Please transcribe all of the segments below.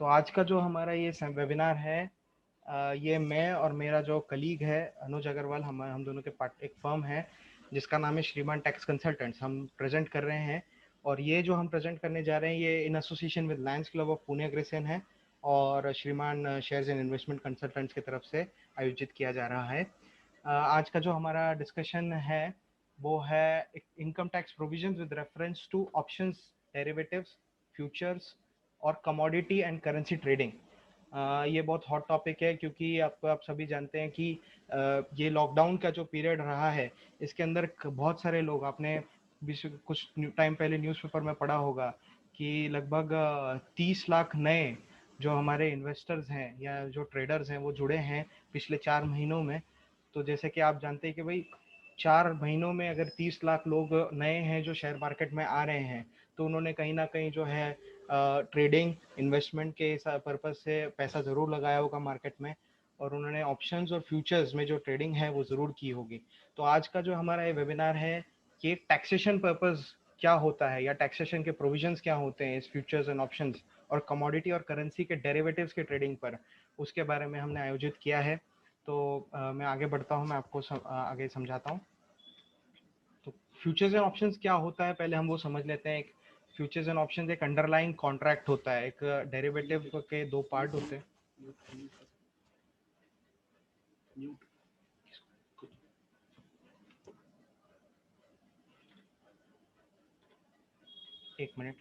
तो आज का जो हमारा ये वेबिनार है, ये मैं और मेरा जो कलीग है अनुज अग्रवाल, हम दोनों के पार्ट एक फर्म है जिसका नाम है श्रीमान टैक्स कंसल्टेंट्स, हम प्रेजेंट कर रहे हैं। और ये जो हम प्रेजेंट करने जा रहे हैं ये in association with Lions club of Pune aggression है और श्रीमान शेयर्स एंड इन्वेस्टमेंट कंसल्टेंट्स की तरफ से आयोजित किया जा रहा है। आज का जो हमारा डिस्कशन है वो है income tax provisions with reference two options, derivatives, futures और कमोडिटी एंड करेंसी ट्रेडिंग। ये बहुत हॉट टॉपिक है क्योंकि आप सभी जानते हैं कि ये लॉकडाउन का जो पीरियड रहा है इसके अंदर बहुत सारे लोग, आपने कुछ टाइम पहले न्यूज़पेपर में पढ़ा होगा कि लगभग 30 लाख नए जो हमारे इन्वेस्टर्स हैं या जो ट्रेडर्स हैं वो जुड़े हैं पिछले 4 महीनों में। तो जैसे कि आप जानते हैं कि भाई 4 महीनों में अगर 30 लाख लोग नए हैं जो शेयर मार्केट में आ रहे हैं, तो उन्होंने कहीं ना कहीं जो है ट्रेडिंग इन्वेस्टमेंट के पर्पज से पैसा ज़रूर लगाया होगा मार्केट में, और उन्होंने ऑप्शंस और फ्यूचर्स में जो ट्रेडिंग है वो ज़रूर की होगी। तो आज का जो हमारा ये वेबिनार है कि टैक्सेशन पर्पज क्या होता है या टैक्सेशन के प्रोविजंस क्या होते हैं इस फ्यूचर्स एंड ऑप्शंस और कमोडिटी और करेंसी के डेरिवेटिव्स के ट्रेडिंग पर, उसके बारे में हमने आयोजित किया है। तो मैं आगे बढ़ता हूँ, मैं आपको आगे समझाता हूँ। तो फ्यूचर्स एंड ऑप्शंस क्या होता है पहले हम वो समझ लेते हैं। एक फ्यूचर्स एंड ऑप्शंस एक अंडरलाइंग कॉन्ट्रैक्ट होता है, एक डेरिवेटिव के दो पार्ट होते हैं। एक मिनट।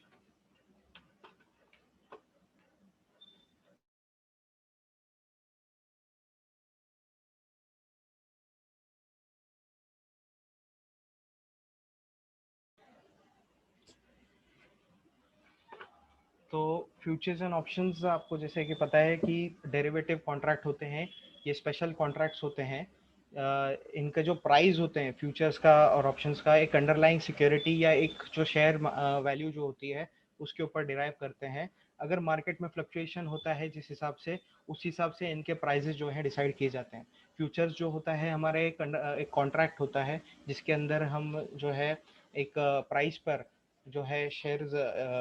तो फ्यूचर्स एंड ऑप्शंस आपको जैसे कि पता है कि डेरिवेटिव कॉन्ट्रैक्ट होते हैं, ये स्पेशल कॉन्ट्रैक्ट्स होते हैं। इनका जो प्राइस होते हैं फ्यूचर्स का और ऑप्शंस का, एक अंडरलाइंग सिक्योरिटी या एक जो शेयर वैल्यू जो होती है उसके ऊपर डिराइव करते हैं। अगर मार्केट में फ्लक्चुएशन होता है जिस हिसाब से, उस हिसाब से इनके प्राइजेस जो है डिसाइड किए जाते हैं। फ्यूचर्स जो होता है हमारा एक कॉन्ट्रैक्ट होता है जिसके अंदर हम जो है एक प्राइस पर जो है शेयर्स,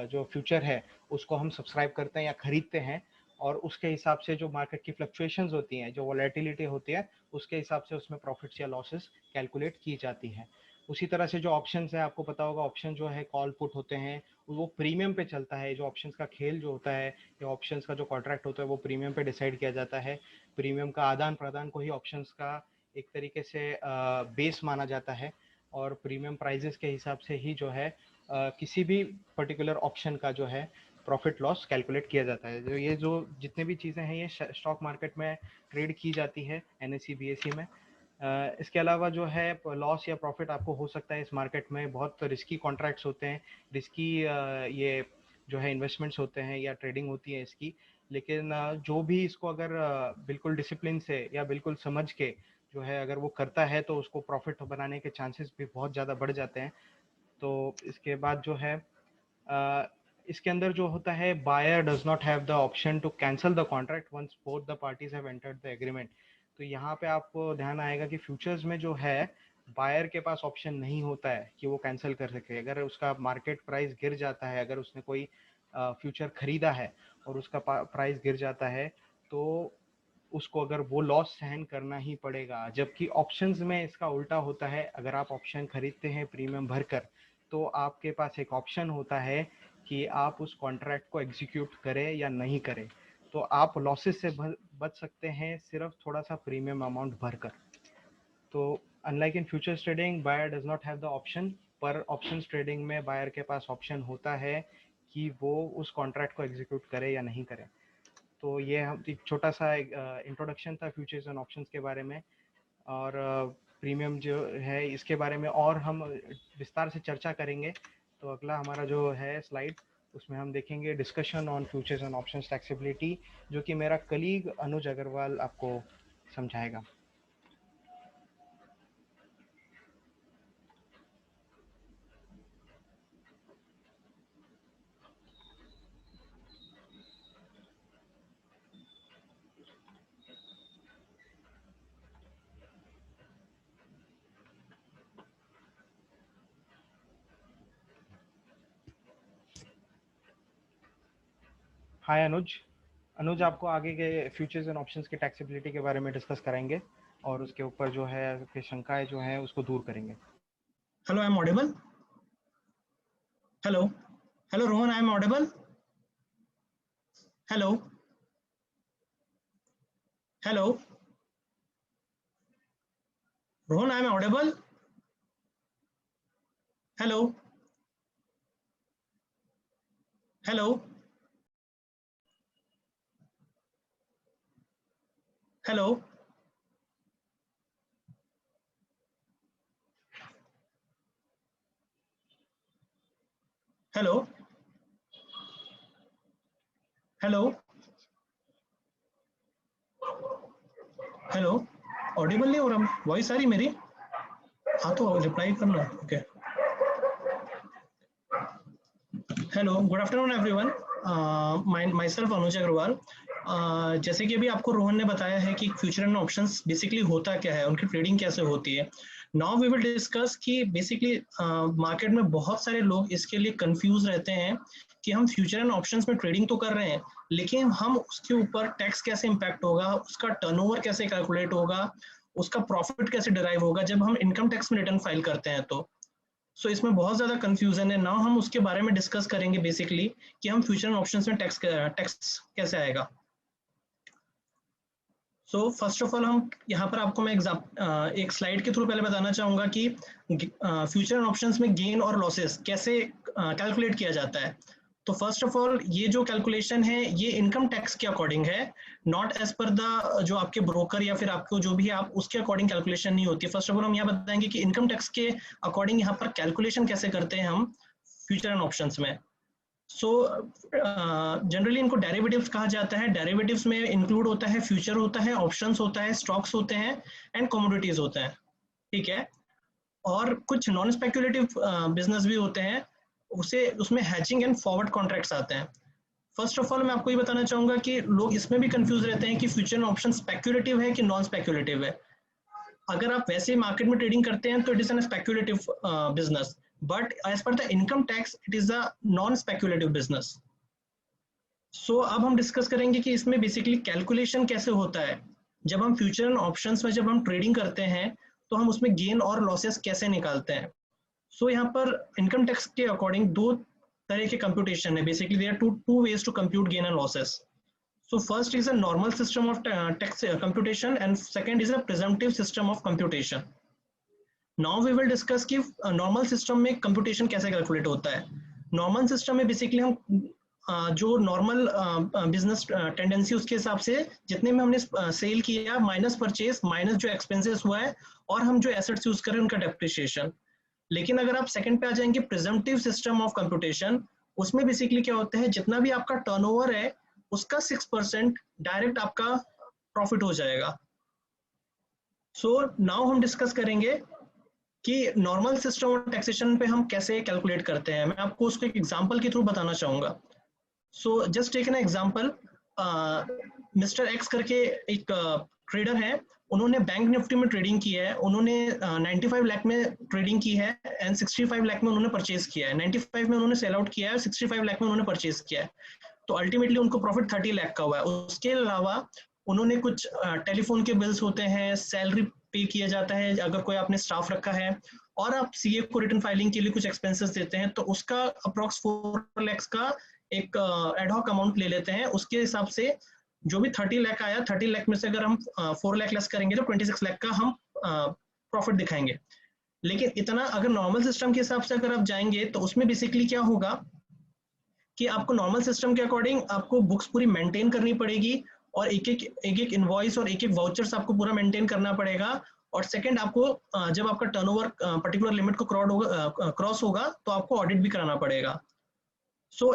जो फ्यूचर है उसको हम सब्सक्राइब करते हैं या खरीदते हैं, और उसके हिसाब से जो मार्केट की फ्लक्चुएशंस होती हैं, जो वॉलेटिलिटी होती है, उसके हिसाब से उसमें प्रॉफिट्स या लॉसेस कैलकुलेट की जाती हैं। उसी तरह से जो ऑप्शंस है, आपको पता होगा ऑप्शन जो है कॉल पुट होते हैं, वो प्रीमियम पे चलता है। जो ऑप्शंस का खेल जो होता है या ऑप्शंस का जो कॉन्ट्रैक्ट होता है वो प्रीमियम पे डिसाइड किया जाता है। प्रीमियम का आदान प्रदान को ही ऑप्शंस का एक तरीके से बेस माना जाता है, और प्रीमियम प्राइजेस के हिसाब से ही जो है किसी भी पर्टिकुलर ऑप्शन का जो है प्रॉफिट लॉस कैलकुलेट किया जाता है। जो ये जो जितने भी चीज़ें हैं ये स्टॉक मार्केट में ट्रेड की जाती है एनएससी बीएससी में। इसके अलावा जो है लॉस या प्रॉफिट आपको हो सकता है इस मार्केट में। बहुत रिस्की कॉन्ट्रैक्ट्स होते हैं, रिस्की ये जो है इन्वेस्टमेंट्स होते हैं या ट्रेडिंग होती है इसकी। लेकिन जो भी इसको अगर बिल्कुल डिसिप्लिन से या बिल्कुल समझ के जो है अगर वो करता है तो उसको प्रॉफिट बनाने के चांसेस भी बहुत ज़्यादा बढ़ जाते हैं। तो इसके बाद जो है इसके अंदर जो होता है, buyer does not have the option to cancel the contract once both the parties have entered the agreement. तो यहाँ पे आपको ध्यान आएगा कि फ्यूचर्स में जो है बायर के पास ऑप्शन नहीं होता है कि वो कैंसिल कर सके। अगर उसका मार्केट प्राइस गिर जाता है, अगर उसने कोई फ्यूचर खरीदा है और उसका प्राइस गिर जाता है, तो उसको अगर वो लॉस सहन करना ही पड़ेगा। जबकि ऑप्शंस में इसका उल्टा होता है, अगर आप ऑप्शन खरीदते हैं प्रीमियम भरकर, तो आपके पास एक ऑप्शन होता है कि आप उस कॉन्ट्रैक्ट को एग्जीक्यूट करें या नहीं करें। तो आप लॉसेस से बच सकते हैं सिर्फ थोड़ा सा प्रीमियम अमाउंट भरकर। तो unlike in futures trading, buyer does not have the option, पर ऑप्शंस ट्रेडिंग में बायर के पास ऑप्शन होता है कि वो उस कॉन्ट्रैक्ट को एग्जीक्यूट करे या नहीं करे। तो ये हम एक छोटा सा इंट्रोडक्शन था फ्यूचर्स एंड ऑप्शंस के बारे में। और प्रीमियम जो है इसके बारे में और हम विस्तार से चर्चा करेंगे। तो अगला हमारा जो है स्लाइड, उसमें हम देखेंगे discussion on futures and options taxability, जो कि मेरा कलीग अनुज अग्रवाल आपको समझाएगा। हाय अनुज। अनुज आपको आगे के फ्यूचर्स एंड ऑप्शंस की टैक्सेबिलिटी के बारे में डिस्कस करेंगे और उसके ऊपर जो है आपकी शंकाएं जो हैं उसको दूर करेंगे। Hello, I am audible? Hello hello Rohan, I am audible? Hello hello Rohan, I am audible? Hello hello hello hello hello hello, Audible नहीं हो रहा? वॉइस आ रही मेरी? हाँ तो रिप्लाई करना। Okay, hello, good afternoon everyone. Myself Anuj Agrawal. जैसे कि अभी आपको रोहन ने बताया है कि फ्यूचर एंड ऑप्शंस बेसिकली होता क्या है, उनकी ट्रेडिंग कैसे होती है। नाउ वी विल डिस्कस कि बेसिकली मार्केट में बहुत सारे लोग इसके लिए कंफ्यूज रहते हैं कि हम फ्यूचर एंड ऑप्शंस में ट्रेडिंग तो कर रहे हैं, लेकिन हम उसके ऊपर टैक्स कैसे इम्पैक्ट होगा, उसका टर्नओवर कैसे कैलकुलेट होगा, उसका प्रॉफिट कैसे डिराइव होगा जब हम इनकम टैक्स में रिटर्न फाइल करते हैं। तो इसमें बहुत ज़्यादा कंफ्यूजन है ना, हम उसके बारे में डिस्कस करेंगे बेसिकली कि हम फ्यूचर एंड ऑप्शंस में टैक्स कैसे आएगा। फर्स्ट ऑफ ऑल हम यहाँ पर आपको मैं एक स्लाइड के थ्रू पहले बताना चाहूँगा कि फ्यूचर एंड ऑप्शंस में गेन और लॉसेस कैसे कैलकुलेट किया जाता है। तो फर्स्ट ऑफ ऑल ये जो कैलकुलेशन है ये इनकम टैक्स के अकॉर्डिंग है, नॉट एज पर द जो आपके ब्रोकर या फिर आपको जो भी आप उसके अकॉर्डिंग कैलकुलेशन नहीं होती है। फर्स्ट ऑफ ऑल हम यहाँ बताएंगे कि इनकम टैक्स के अकॉर्डिंग यहाँ पर कैलकुलेशन कैसे करते हैं हम फ्यूचर एंड ऑप्शंस में। जनरली इनको डेरिवेटिव्स कहा जाता है। डेरिवेटिव्स में इंक्लूड होता है फ्यूचर होता है, ऑप्शंस होता है, स्टॉक्स होते हैं एंड कमोडिटीज होते हैं, ठीक है। और कुछ नॉन स्पेक्युलेटिव बिजनेस भी होते हैं, उसे उसमें हैचिंग एंड फॉरवर्ड कॉन्ट्रैक्ट्स आते हैं। फर्स्ट ऑफ ऑल मैं आपको ये बताना चाहूंगा कि लोग इसमें भी कंफ्यूज रहते हैं कि फ्यूचर ऑप्शन स्पेक्युलेटिव है कि नॉन स्पेक्युलेटिव है। अगर आप वैसे मार्केट में ट्रेडिंग करते हैं तो it is an speculative business, but as per the income tax it is a non speculative business. अब हम डिस्कस करेंगे कि इसमें बेसिकली कैलकुलेशन कैसे होता है। जब हम फ्यूचर एंड ऑप्शंस में जब हम ट्रेडिंग करते हैं तो हम उसमें गेन और लॉसेस कैसे निकालते हैं। यहाँ पर इनकम टैक्स के अकॉर्डिंग दो तरह के कंप्यूटेशन है। Basically there are two ways to compute gain and losses. First is a normal system of tax computation and second is a presumptive system of computation. Now we will discuss कि normal system में computation कैसे calculate होता है। Normal system में basically हम जो normal business tendency उसके हिसाब से जितने में हमने सेल किया माइनस परचेज माइनस जो एक्सपेंसेस हुआ है और हम जो एसेट्स यूज करें उनका डेप्रिसिएशन। लेकिन अगर आप सेकंड पे आ जाएंगे प्रिजम्पटिव सिस्टम ऑफ कंप्यूटेशन, उसमें बेसिकली क्या होता है जितना भी आपका टर्नओवर है उसका 6% डायरेक्ट आपका प्रॉफिट हो जाएगा। नाउ हम डिस्कस करेंगे कि नॉर्मल सिस्टम ऑफ टैक्सेशन पे हम कैसे कैलकुलेट करते हैं। मैं आपको उसको एक एग्जांपल के थ्रू बताना चाहूंगा। Just take an example, mister X करके एक ट्रेडर है, उन्होंने बैंक निफ्टी में ट्रेडिंग की है, उन्होंने 95 लाख में ट्रेडिंग की है एंड 65 लाख में उन्होंने परचेज किया है। 95 में उन्होंने सेल आउट किया है, 65 लाख में उन्होंने परचेज किया है। तो अल्टीमेटली उनको प्रॉफिट 30 लाख का हुआ है। उसके अलावा उन्होंने कुछ टेलीफोन के बिल्स होते हैं, सैलरी पे किया जाता है अगर कोई आपने स्टाफ रखा है, और आप सीए को रिटर्न फाइलिंग के लिए कुछ एक्सपेंसेस देते हैं, तो उसका अप्रॉक्स 4 लाख का एक एडहॉक अमाउंट ले लेते हैं। उसके हिसाब से जो भी 30 लाख आया, 30 लाख में से अगर हम 4 लाख लेस करेंगे तो 26 लाख का हम प्रॉफिट दिखाएंगे। लेकिन इतना अगर नॉर्मल सिस्टम के हिसाब से अगर आप जाएंगे तो उसमें बेसिकली क्या होगा कि आपको नॉर्मल सिस्टम के अकॉर्डिंग आपको बुक्स पूरी मेंटेन करनी पड़ेगी और एक इनवॉइस और एक वाउचर्स आपको पूरा मेंटेन करना पड़ेगा। और सेकंड आपको जब आपका टर्नओवर पर्टिकुलर लिमिट को क्रॉस होगा तो आपको ऑडिट भी कराना पड़ेगा।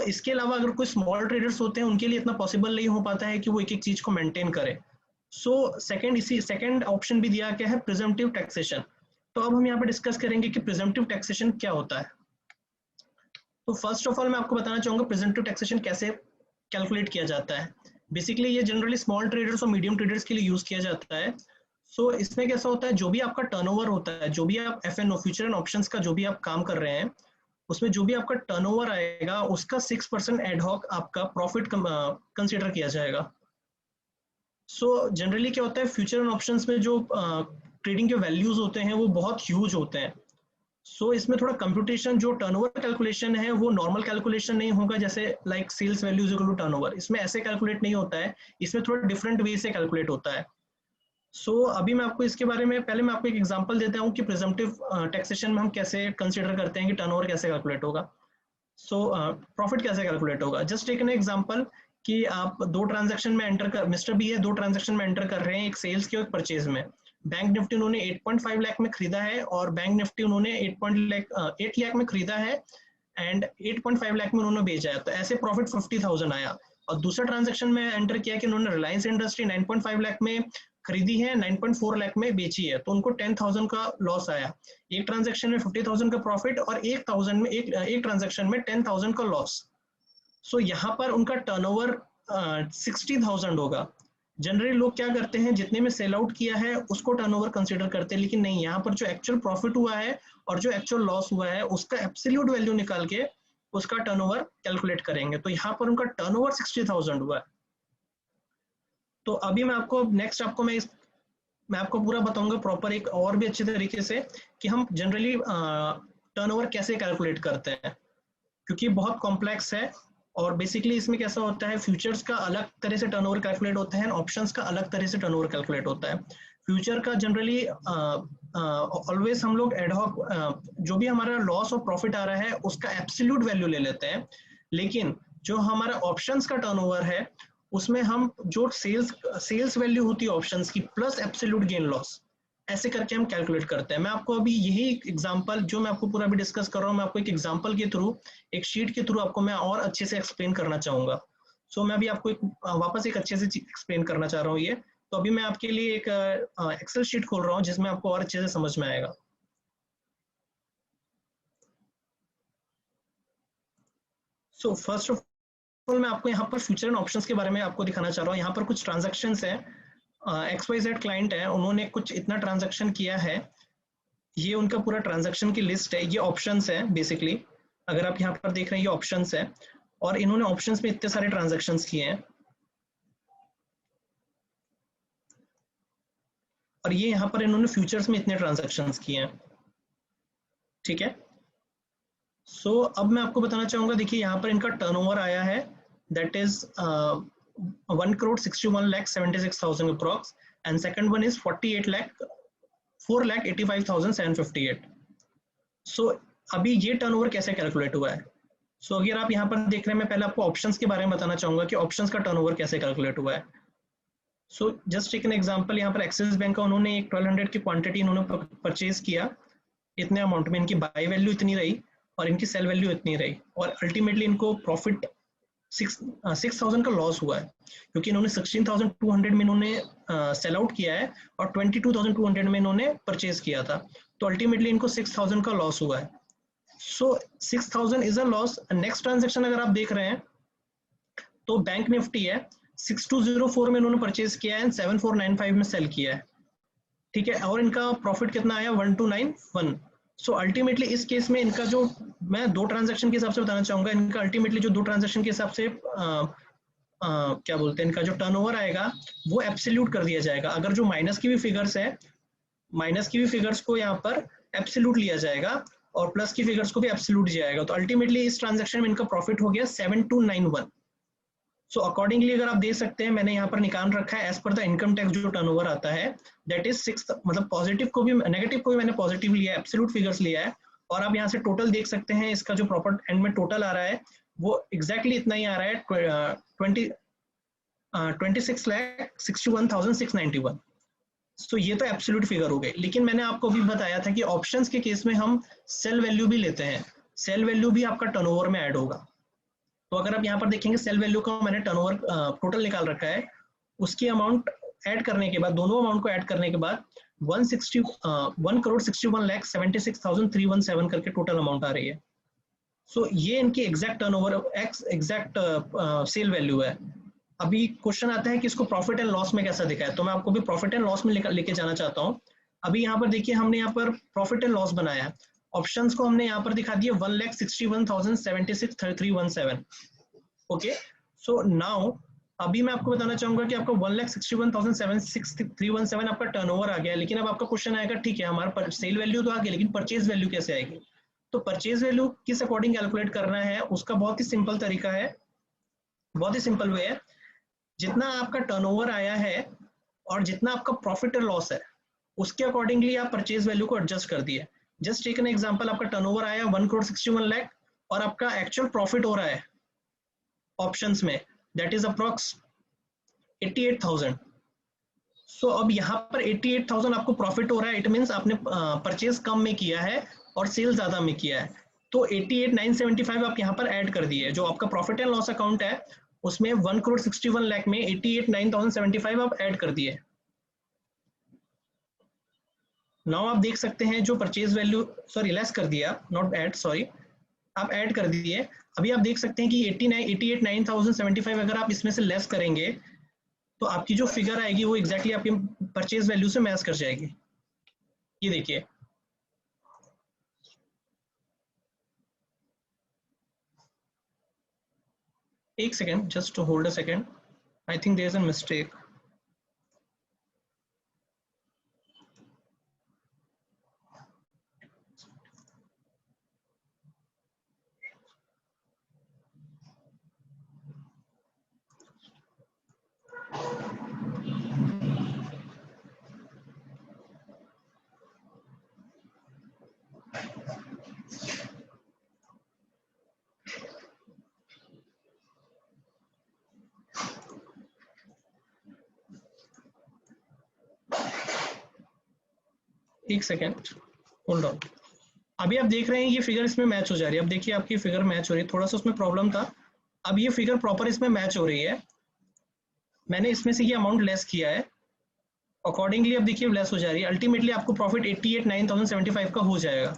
इसके अलावा अगर कोई स्मॉल ट्रेडर्स होते हैं उनके लिए इतना पॉसिबल नहीं हो पाता है कि वो एक एक चीज को मेंटेन करे। सेकंड ऑप्शन भी दिया गया है प्रिजम्पटिव टैक्सेशन। तो अब हम यहाँ पे डिस्कस करेंगे कि प्रिजम्पटिव टैक्सेशन क्या होता है। तो फर्स्ट ऑफ ऑल मैं आपको बताना चाहूंगा प्रिजम्पटिव टैक्सेशन कैसे कैलकुलेट किया जाता है। बेसिकली ये जनरली स्मॉल ट्रेडर्स और मीडियम ट्रेडर्स के लिए यूज किया जाता है। इसमें कैसा होता है, जो भी आपका टर्नओवर होता है, जो भी आप एफएनओ फ्यूचर एंड ऑप्शंस का जो भी आप काम कर रहे हैं, उसमें जो भी आपका टर्नओवर आएगा उसका 6% एडहॉक आपका प्रॉफिट कंसीडर किया जाएगा। सो जनरली क्या होता है, फ्यूचर एंड ऑप्शंस में जो ट्रेडिंग के वैल्यूज होते हैं वो बहुत ह्यूज होते हैं। सो इसमें थोड़ा कंप्यूटेशन, जो टर्नओवर कैलकुलेशन है वो नॉर्मल कैलकुलेशन नहीं होगा, जैसे like sales values equal to turnover, इसमें ऐसे कैलकुलेट नहीं होता है, इसमें थोड़ा डिफरेंट वे से कैलकुलेट होता है। अभी मैं आपको इसके बारे में, पहले मैं आपको एक एग्जांपल देता हूँ कि प्रिजम्पटिव टैक्सेशन में हम कैसे कंसीडर करते हैं कि टर्नओवर कैसे कैलकुलेट होगा। प्रॉफिट कैसे कैलकुलेट होगा। जस्ट टेक एन एग्जांपल कि आप दो ट्रांजैक्शन में एंटर कर, मिस्टर बी है, दो ट्रांजैक्शन में एंटर कर रहे हैं, एक सेल्स की और एक परचेज में। बैंक निफ्टी उन्होंने 8.5 लाख में खरीदा है और बैंक निफ्टी उन्होंने 8 लाख में खरीदा है एंड 8.5 लाख में उन्होंने बेचा है, तो ऐसे प्रॉफिट 50,000 आया। और दूसरा ट्रांजैक्शन में एंटर किया कि उन्होंने रिलायंस इंडस्ट्री 9.5 लाख में खरीदी है, 9.4 लाख में बेची है, तो उनको 10,000 का लॉस आया। एक ट्रांजैक्शन में 50,000 का प्रॉफिट और 1,000 में एक ट्रांजैक्शन में 10,000 का लॉस। यहाँ पर उनका टर्नओवर 60,000 होगा। जनरली लोग क्या करते हैं, जितने में सेल आउट किया है उसको टर्नओवर कंसीडर करते हैं, लेकिन नहीं, यहाँ पर जो एक्चुअल प्रॉफिट हुआ है और जो एक्चुअल लॉस हुआ है उसका एब्सोल्यूट वैल्यू निकाल के उसका टर्नओवर कैलकुलेट करेंगे। तो यहाँ पर उनका टर्नओवर 60,000 हुआ है। तो अभी मैं आपको नेक्स्ट आपको मैं आपको पूरा बताऊंगा प्रॉपर एक और भी अच्छे तरीके से कि हम जनरली टर्नओवर कैसे कैलकुलेट करते हैं, क्योंकि बहुत कॉम्प्लेक्स है। और बेसिकली इसमें कैसा होता है, फ्यूचर्स का अलग तरह से टर्नओवर कैलकुलेट होता है, ऑप्शंस का अलग तरह से टर्नओवर कैलकुलेट होता है। फ्यूचर का जनरली ऑलवेज हम लोग एडहॉक जो भी हमारा लॉस और प्रॉफिट आ रहा है उसका एब्सोल्यूट वैल्यू ले लेते हैं, लेकिन जो हमारा ऑप्शंस का टर्नओवर है उसमें हम जो सेल्स वैल्यू होती है ऑप्शंस की प्लस एब्सोल्यूट गेन लॉस, ऐसे करके हम कैलकुलेट करते हैं। मैं आपको अभी यही एग्जांपल जो मैं आपको पूरा भी डिस्कस कर रहा हूँ, मैं आपको एक एग्जांपल के थ्रू, एक शीट के थ्रू आपको मैं और अच्छे से एक्सप्लेन करना चाहूंगा। मैं अभी आपको वापस एक अच्छे से एक्सप्लेन करना चाह रहा हूँ ये। तो अभी मैं आपके लिए एक एक्सेल शीट खोल रहा हूँ जिसमें आपको और अच्छे से समझ में आएगा। फर्स्ट ऑफ ऑल मैं आपको यहाँ पर फ्यूचर एंड ऑप्शंस के बारे में आपको दिखाना चाह रहा हूँ। यहाँ पर कुछ ट्रांजेक्शन्स हैं, XYZ क्लाइंट है, उन्होंने कुछ इतना ट्रांजेक्शन किया है, ये उनका पूरा ट्रांजैक्शन की लिस्ट है, ये ऑप्शंस है बेसिकली। अगर आप यहाँ पर देख रहे हैं ये ऑप्शंस है और इन्होंने ऑप्शंस में इतने सारे ट्रांजैक्शंस किए हैं और ये यहाँ पर इन्होंने फ्यूचर्स में इतने ट्रांजैक्शंस किए हैं, ठीक है। अब मैं आपको बताना चाहूंगा, देखिए यहाँ पर इनका टर्नओवर आया है, that is 1,61,76,000 approx, and second one is 4,85,758। अभी ये टर्नओवर कैसे कैलकुलेट हुआ है। अगर आप यहाँ पर देख रहे हैं, मैं पहले आपको ऑप्शंस के बारे में बताना चाहूंगा कि ऑप्शंस का टर्नओवर कैसे कैलकुलेट हुआ है। जस्ट टेक एन एग्जांपल, यहाँ पर एक्सिस बैंक का उन्होंने एक 1200 की क्वांटिटी इन्होंने परचेज किया, इतने अमाउंट में, इनकी बाई वैल्यू इतनी रही और इनकी सेल वैल्यू इतनी रही, और अल्टीमेटली इनको प्रॉफिट 6,000 का लॉस हुआ है, क्योंकि इन्होंने 16,200 में इन्होंने सेल आउट किया है और 22,200 में इन्होंने परचेज किया था, तो अल्टीमेटली इनको 6,000 का लॉस हुआ है। 6,000 is a loss. Next transaction अगर आप देख रहे हैं तो बैंक निफ्टी है, 6204 में इन्होंने परचेज किया है, 7495 में सेल किया है, ठीक है, और इनका प्रॉफिट कितना आया, 1291। अल्टीमेटली इस केस में इनका जो, मैं दो ट्रांजैक्शन के हिसाब से बताना चाहूंगा, इनका अल्टीमेटली जो दो ट्रांजैक्शन के हिसाब से क्या बोलते हैं, इनका जो टर्नओवर आएगा वो एब्सोल्यूट कर दिया जाएगा। अगर जो माइनस की भी फिगर्स है, माइनस की भी फिगर्स को यहाँ पर एब्सोल्यूट लिया जाएगा और प्लस की फिगर्स को भी एब्सोल्यूट दिया जाएगा। तो अल्टीमेटली इस ट्रांजैक्शन में इनका प्रॉफिट हो गया 7291। अकॉर्डिंगली अगर आप देख सकते हैं, मैंने यहाँ पर निकाल रखा है as per the income tax जो टर्नओवर आता है, दैट इज 6, मतलब पॉजिटिव को भी, नेगेटिव को भी मैंने पॉजिटिव लिया है, एब्सोल्यूट फिगर्स लिया है, और आप यहाँ से टोटल देख सकते हैं, इसका जो प्रॉपर एंड में टोटल आ रहा है वो एग्जैक्टली इतना ही आ रहा है, 26,61,691। ये तो एब्सोल्यूट फिगर हो गए। लेकिन मैंने आपको भी बताया था कि ऑप्शंस के केस में हम सेल वैल्यू भी लेते हैं, सेल वैल्यू भी आपका टर्नओवर में ऐड होगा। तो अगर आप यहाँ पर देखेंगे, सेल वैल्यू का मैंने टर्नओवर टोटल निकाल रखा है, उसकी अमाउंट ऐड करने के बाद, दोनों अमाउंट को ऐड करने के बाद 1,61,76,317 करके टोटल अमाउंट आ रही है। ये इनकी exact turnover exact sale value है। अभी क्वेश्चन आता है कि इसको प्रॉफिट एंड लॉस में कैसा दिखा है, तो मैं आपको भी प्रॉफिट एंड लॉस में लेके जाना चाहता हूँ। अभी यहाँ पर देखिए, हमने यहाँ पर प्रॉफिट एंड लॉस बनाया है ऑप्शंस को हमने यहाँ पर दिखा दिया 1,61,076,317। ओके, सो नाउ अभी मैं आपको बताना चाहूंगा कि आपका 1,61,076,317 आपका टर्नओवर आ गया है, लेकिन अब आपका क्वेश्चन आएगा ठीक है हमारा सेल वैल्यू तो आ गया, लेकिन परचेज वैल्यू कैसे आएगी? तो परचेज वैल्यू किस अकॉर्डिंग कैलकुलेट करना है उसका बहुत ही सिंपल तरीका है, बहुत ही सिंपल वे है। जितना आपका टर्नओवर आया है और जितना आपका प्रॉफिट और लॉस है उसके अकॉर्डिंगली आप परचेज वैल्यू को एडजस्ट कर दिए। जस्ट टेक एन एग्जांपल, आपका टर्नओवर आया 1,61 लाख और आपका एक्चुअल प्रॉफिट हो रहा है ऑप्शंस में दैट इज अप्रॉक्स 88,000। सो अब यहाँ पर 88,000 आपको प्रॉफिट हो रहा है, इट मीन्स आपने परचेज कम में किया है और सेल ज्यादा में किया है। तो 88,975 आप यहाँ पर ऐड कर दिए, जो आपका प्रॉफिट एंड लॉस अकाउंट है उसमें 1,61 लाख में 88,975 आप ऐड कर दिए। नाउ आप देख सकते हैं जो परचेज वैल्यू, सॉरी लेस कर दिया, नॉट ऐड, सॉरी, आप ऐड कर दिए। अभी आप देख सकते हैं कि 88,975 अगर आप इसमें से लेस करेंगे तो आपकी जो फिगर आएगी वो एग्जैक्टली आपकी परचेज वैल्यू से मैच कर जाएगी। ये देखिए, एक second, just hold a second, I think there is a mistake. एक सेकेंड, होल्ड ऑन। अभी आप देख रहे हैं ये फिगर इसमें मैच हो जा रही है। अब देखिए आपकी फिगर मैच हो रही है, थोड़ा सा उसमें प्रॉब्लम था, अब ये फिगर प्रॉपर इसमें मैच हो रही है। मैंने इसमें से ये अमाउंट लेस किया है, अकॉर्डिंगली अब देखिए लेस हो जा रही है। अल्टीमेटली आपको प्रॉफिट 88,975 का हो जाएगा।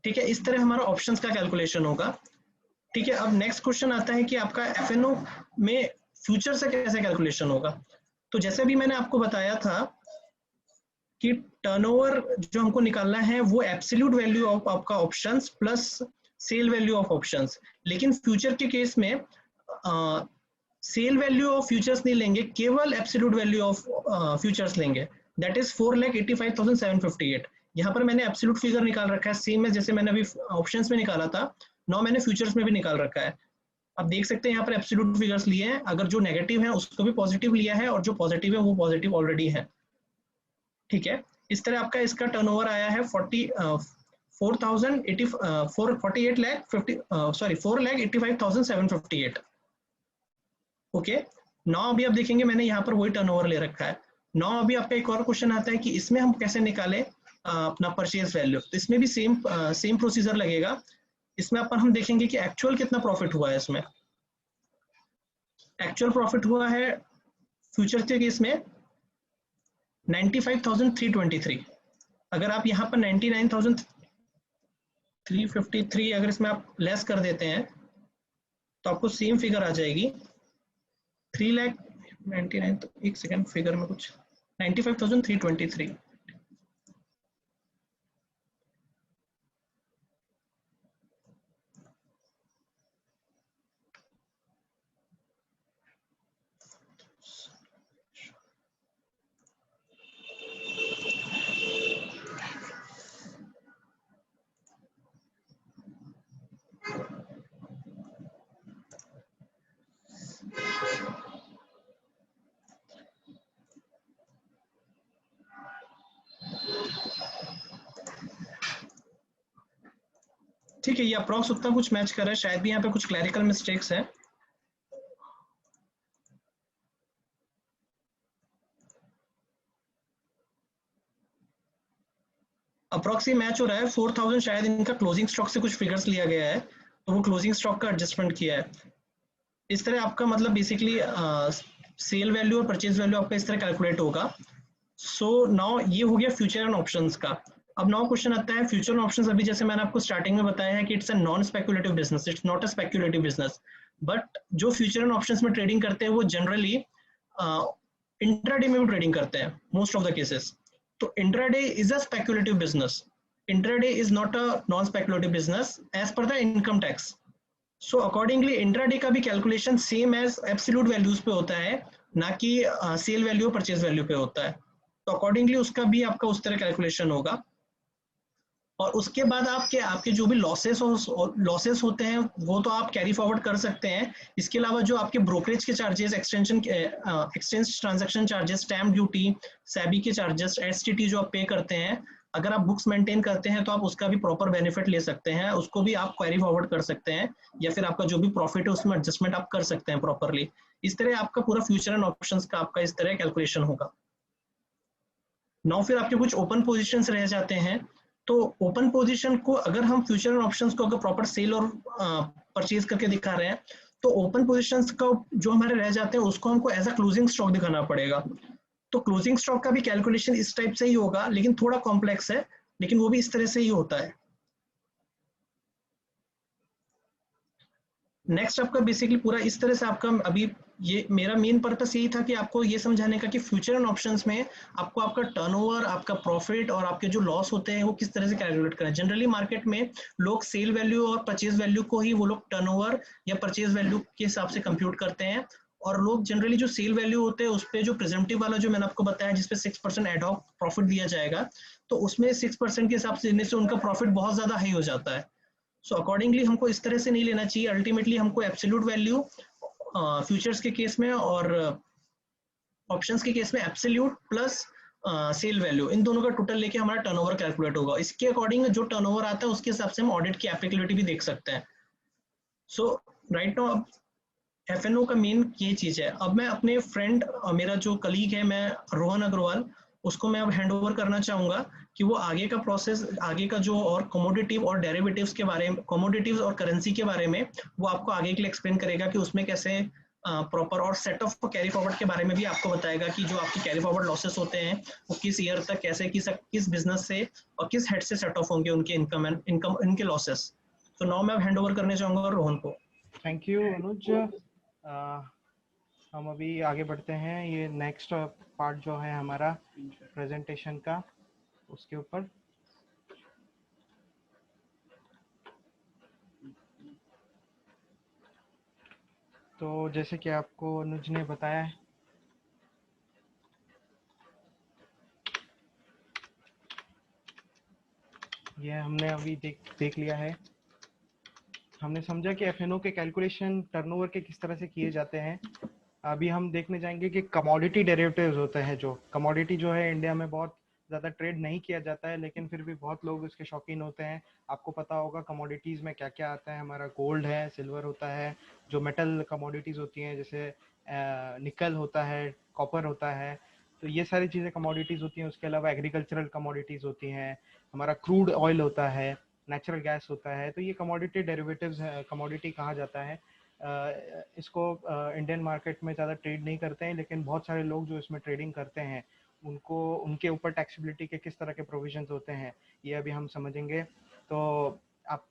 ठीक है, इस तरह हमारा ऑप्शंस का कैलकुलेशन होगा। ठीक है, अब नेक्स्ट क्वेश्चन आता है कि आपका एफएनओ में फ्यूचर से कैसे कैलकुलेशन होगा। तो जैसे भी मैंने आपको बताया था कि टर्नओवर जो हमको निकालना है वो एब्सोल्यूट वैल्यू ऑफ आपका options plus sale value of options, लेकिन फ्यूचर के केस में सेल वैल्यू ऑफ फ्यूचर्स नहीं लेंगे, केवल एब्सोल्यूट वैल्यू ऑफ फ्यूचर्स लेंगे, दैट इज 4,85,758। यहाँ पर मैंने एब्सोल्यूट फिगर निकाल रखा है सेम है जैसे मैंने अभी ऑप्शंस में निकाला था, नाउ मैंने फ्यूचर्स में भी निकाल रखा है। अब देख सकते हैं यहाँ पर एब्सोल्यूट फिगर्स लिए हैं, अगर जो नेगेटिव है उसको भी पॉजिटिव लिया है और जो पॉजिटिव है वो पॉजिटिव ऑलरेडी है। ठीक है, इस तरह आपका इसका टर्नओवर आया है 4,85,758। ओके, नाउ अभी आप देखेंगे मैंने यहाँ पर वही टर्नओवर ले रखा है। नाउ अभी आपका एक और क्वेश्चन आता है कि इसमें हम कैसे निकालें अपना परचेज वैल्यू। तो इसमें भी सेम प्रोसीजर लगेगा। इसमें अपन हम देखेंगे कि एक्चुअल कितना प्रॉफिट हुआ है। इसमें एक्चुअल प्रॉफिट हुआ है फ्यूचर के केस में 95,323। अगर आप यहाँ पर 99,353 अगर इसमें आप लेस कर देते हैं तो आपको सेम फिगर आ जाएगी 3,99,000। तो एक सेकेंड, फिगर में कुछ 95,323। ठीक है, ये अप्रॉक्स उतना कुछ मैच कर रहा है, शायद भी यहाँ पे कुछ क्लैरिकल मिस्टेक्स है। अप्रॉक्स मैच हो रहा है 4,000, शायद इनका क्लोजिंग स्टॉक से कुछ फिगर्स लिया गया है तो वो क्लोजिंग स्टॉक का एडजस्टमेंट किया है। इस तरह आपका मतलब बेसिकली सेल वैल्यू और परचेज वैल्यू आपका इस तरह कैलकुलेट होगा। सो नाउ ये हो गया फ्यूचर एंड ऑप्शंस का। अब नाउ क्वेश्चन आता है फ्यूचर एंड ऑप्शंस। अभी जैसे मैंने आपको स्टार्टिंग में बताया है कि it's a non speculative business, it's not a speculative business, but जो फ्यूचर एंड ऑप्शंस में ट्रेडिंग करते हैं वो जनरली इंट्राडे में भी ट्रेडिंग करते हैं मोस्ट ऑफ द केसेस। तो intraday is a speculative business. intraday is not a non-speculative business as per the income tax. So accordingly intraday का भी calculation same as absolute values पे होता है, ना कि सेल वैल्यू परचेज वैल्यू पे होता है. तो अकॉर्डिंगली उसका भी आपका उस तरह कैलकुलेशन होगा. और उसके बाद आपके आपके जो भी लॉसेस होते हैं वो तो आप कैरी फॉरवर्ड कर सकते हैं. इसके अलावा जो आपके ब्रोकरेज के charges, exchange transaction charges, stamp duty, SEBI के चार्जेस, एसटीटी जो आप पे करते हैं, अगर आप बुक्स मेंटेन करते हैं तो आप उसका भी प्रॉपर बेनिफिट ले सकते हैं, उसको भी आप कैरी फॉरवर्ड कर सकते हैं, या फिर आपका जो भी प्रॉफिट है उसमें एडजस्टमेंट आप कर सकते हैं प्रॉपरली. इस तरह आपका पूरा फ्यूचर एंड ऑप्शंस का आपका इस तरह कैलकुलेशन होगा. नाउ फिर आपके कुछ ओपन पोजीशंस रह जाते हैं. तो ओपन पोजीशन को अगर हम फ्यूचर एंड ऑप्शंस को अगर प्रॉपर सेल और परचेज करके दिखा रहे हैं, तो ओपन पोजीशंस का जो हमारे रह जाते हैं उसको हमको एज अ क्लोजिंग स्टॉक दिखाना पड़ेगा. तो क्लोजिंग स्टॉक का भी कैलकुलेशन इस टाइप से ही होगा, लेकिन थोड़ा कॉम्प्लेक्स है, लेकिन वो भी इस तरह से ही होता है. नेक्स्ट आपका बेसिकली पूरा इस तरह से आपका अभी ये मेरा मेन पर्पस यही था कि आपको ये समझाने का कि फ्यूचर एंड ऑप्शंस में आपको आपका टर्नओवर, आपका प्रॉफिट और आपके जो लॉस होते हैं वो किस तरह से कैलकुलेट करें. जनरली मार्केट में लोग सेल वैल्यू और परचेज वैल्यू को ही वो लोग टर्नओवर या परचेज वैल्यू के हिसाब से कंप्यूट करते हैं. और लोग जनरली जो सेल वैल्यू होते हैं उस पर जो प्रेजेंटिव वाला जो मैंने आपको बताया जिसपे 6% एडहॉक प्रॉफिट दिया जाएगा, तो उसमें 6% के हिसाब से देने से उनका प्रॉफिट बहुत ज्यादा हाई हो जाता है. सो अकॉर्डिंगली हमको इस तरह से नहीं लेना चाहिए. अल्टीमेटली हमको एब्सोल्यूट वैल्यू फ्यूचर्स के केस में और ऑप्शंस के केस में एब्सोल्यूट प्लस सेल वैल्यू, इन दोनों का टोटल लेके हमारा टर्नओवर कैलकुलेट होगा. इसके अकॉर्डिंग जो टर्नओवर आता है उसके हिसाब से हम ऑडिट की एप्लीकेबिलिटी भी देख सकते हैं. सो राइट नाउ एफएनओ का मेन ये चीज है. अब मैं अपने फ्रेंड, मेरा जो कलीग है, मैं रोहन अग्रवाल, उसको मैं अब हैंड ओवर करना चाहूंगा कि वो आगे का प्रोसेस, आगे का जो और कमोडिटिव और डेरिवेटिव्स के बारे में, कमोडिटिव्स और करेंसी के बारे में वो आपको आगे के लिए एक्सप्लेन करेगा कि उसमें कैसे प्रॉपर, और सेट ऑफ कैरी फॉरवर्ड के बारे में भी आपको बताएगा कि जो आपकी कैरी फॉरवर्ड लॉसेस होते हैं वो किस ईयर तक कैसे, किस बिजनेस से और किस हेड से सेट ऑफ होंगे उनके इनकम इनके लॉसेस. तो नाउ मैं हैंड ओवर करने चाहूंगा रोहन को. थैंक यू अनुज. हम अभी आगे बढ़ते हैं. ये नेक्स्ट पार्ट जो है हमारा प्रेजेंटेशन का, उसके ऊपर. तो जैसे कि आपको अनुज ने बताया है, ये हमने अभी देख लिया है. हमने समझा कि एफएनओ के कैलकुलेशन टर्नओवर के किस तरह से किए जाते हैं. अभी हम देखने जाएंगे कि कमोडिटी डेरिवेटिव्स होते हैं. जो कमोडिटी जो है इंडिया में बहुत ज़्यादा ट्रेड नहीं किया जाता है, लेकिन फिर भी बहुत लोग उसके शौकीन होते हैं. आपको पता होगा कमोडिटीज़ में क्या क्या आता है. हमारा गोल्ड है, सिल्वर होता है, जो मेटल कमोडिटीज़ होती हैं जैसे निकल होता है, कॉपर होता है. तो ये सारी चीज़ें कमोडिटीज़ होती हैं. उसके अलावा एग्रीकल्चरल कमोडिटीज़ होती हैं. हमारा क्रूड ऑयल होता है, नेचुरल गैस होता है. तो ये कमोडिटी डेरिवेटिव्स कमोडिटी कहा जाता है. इसको इंडियन मार्केट में ज़्यादा ट्रेड नहीं करते हैं, लेकिन बहुत सारे लोग जो इसमें ट्रेडिंग करते हैं उनको, उनके ऊपर टैक्सेबिलिटी के किस तरह के प्रोविजंस होते हैं ये अभी हम समझेंगे. तो आप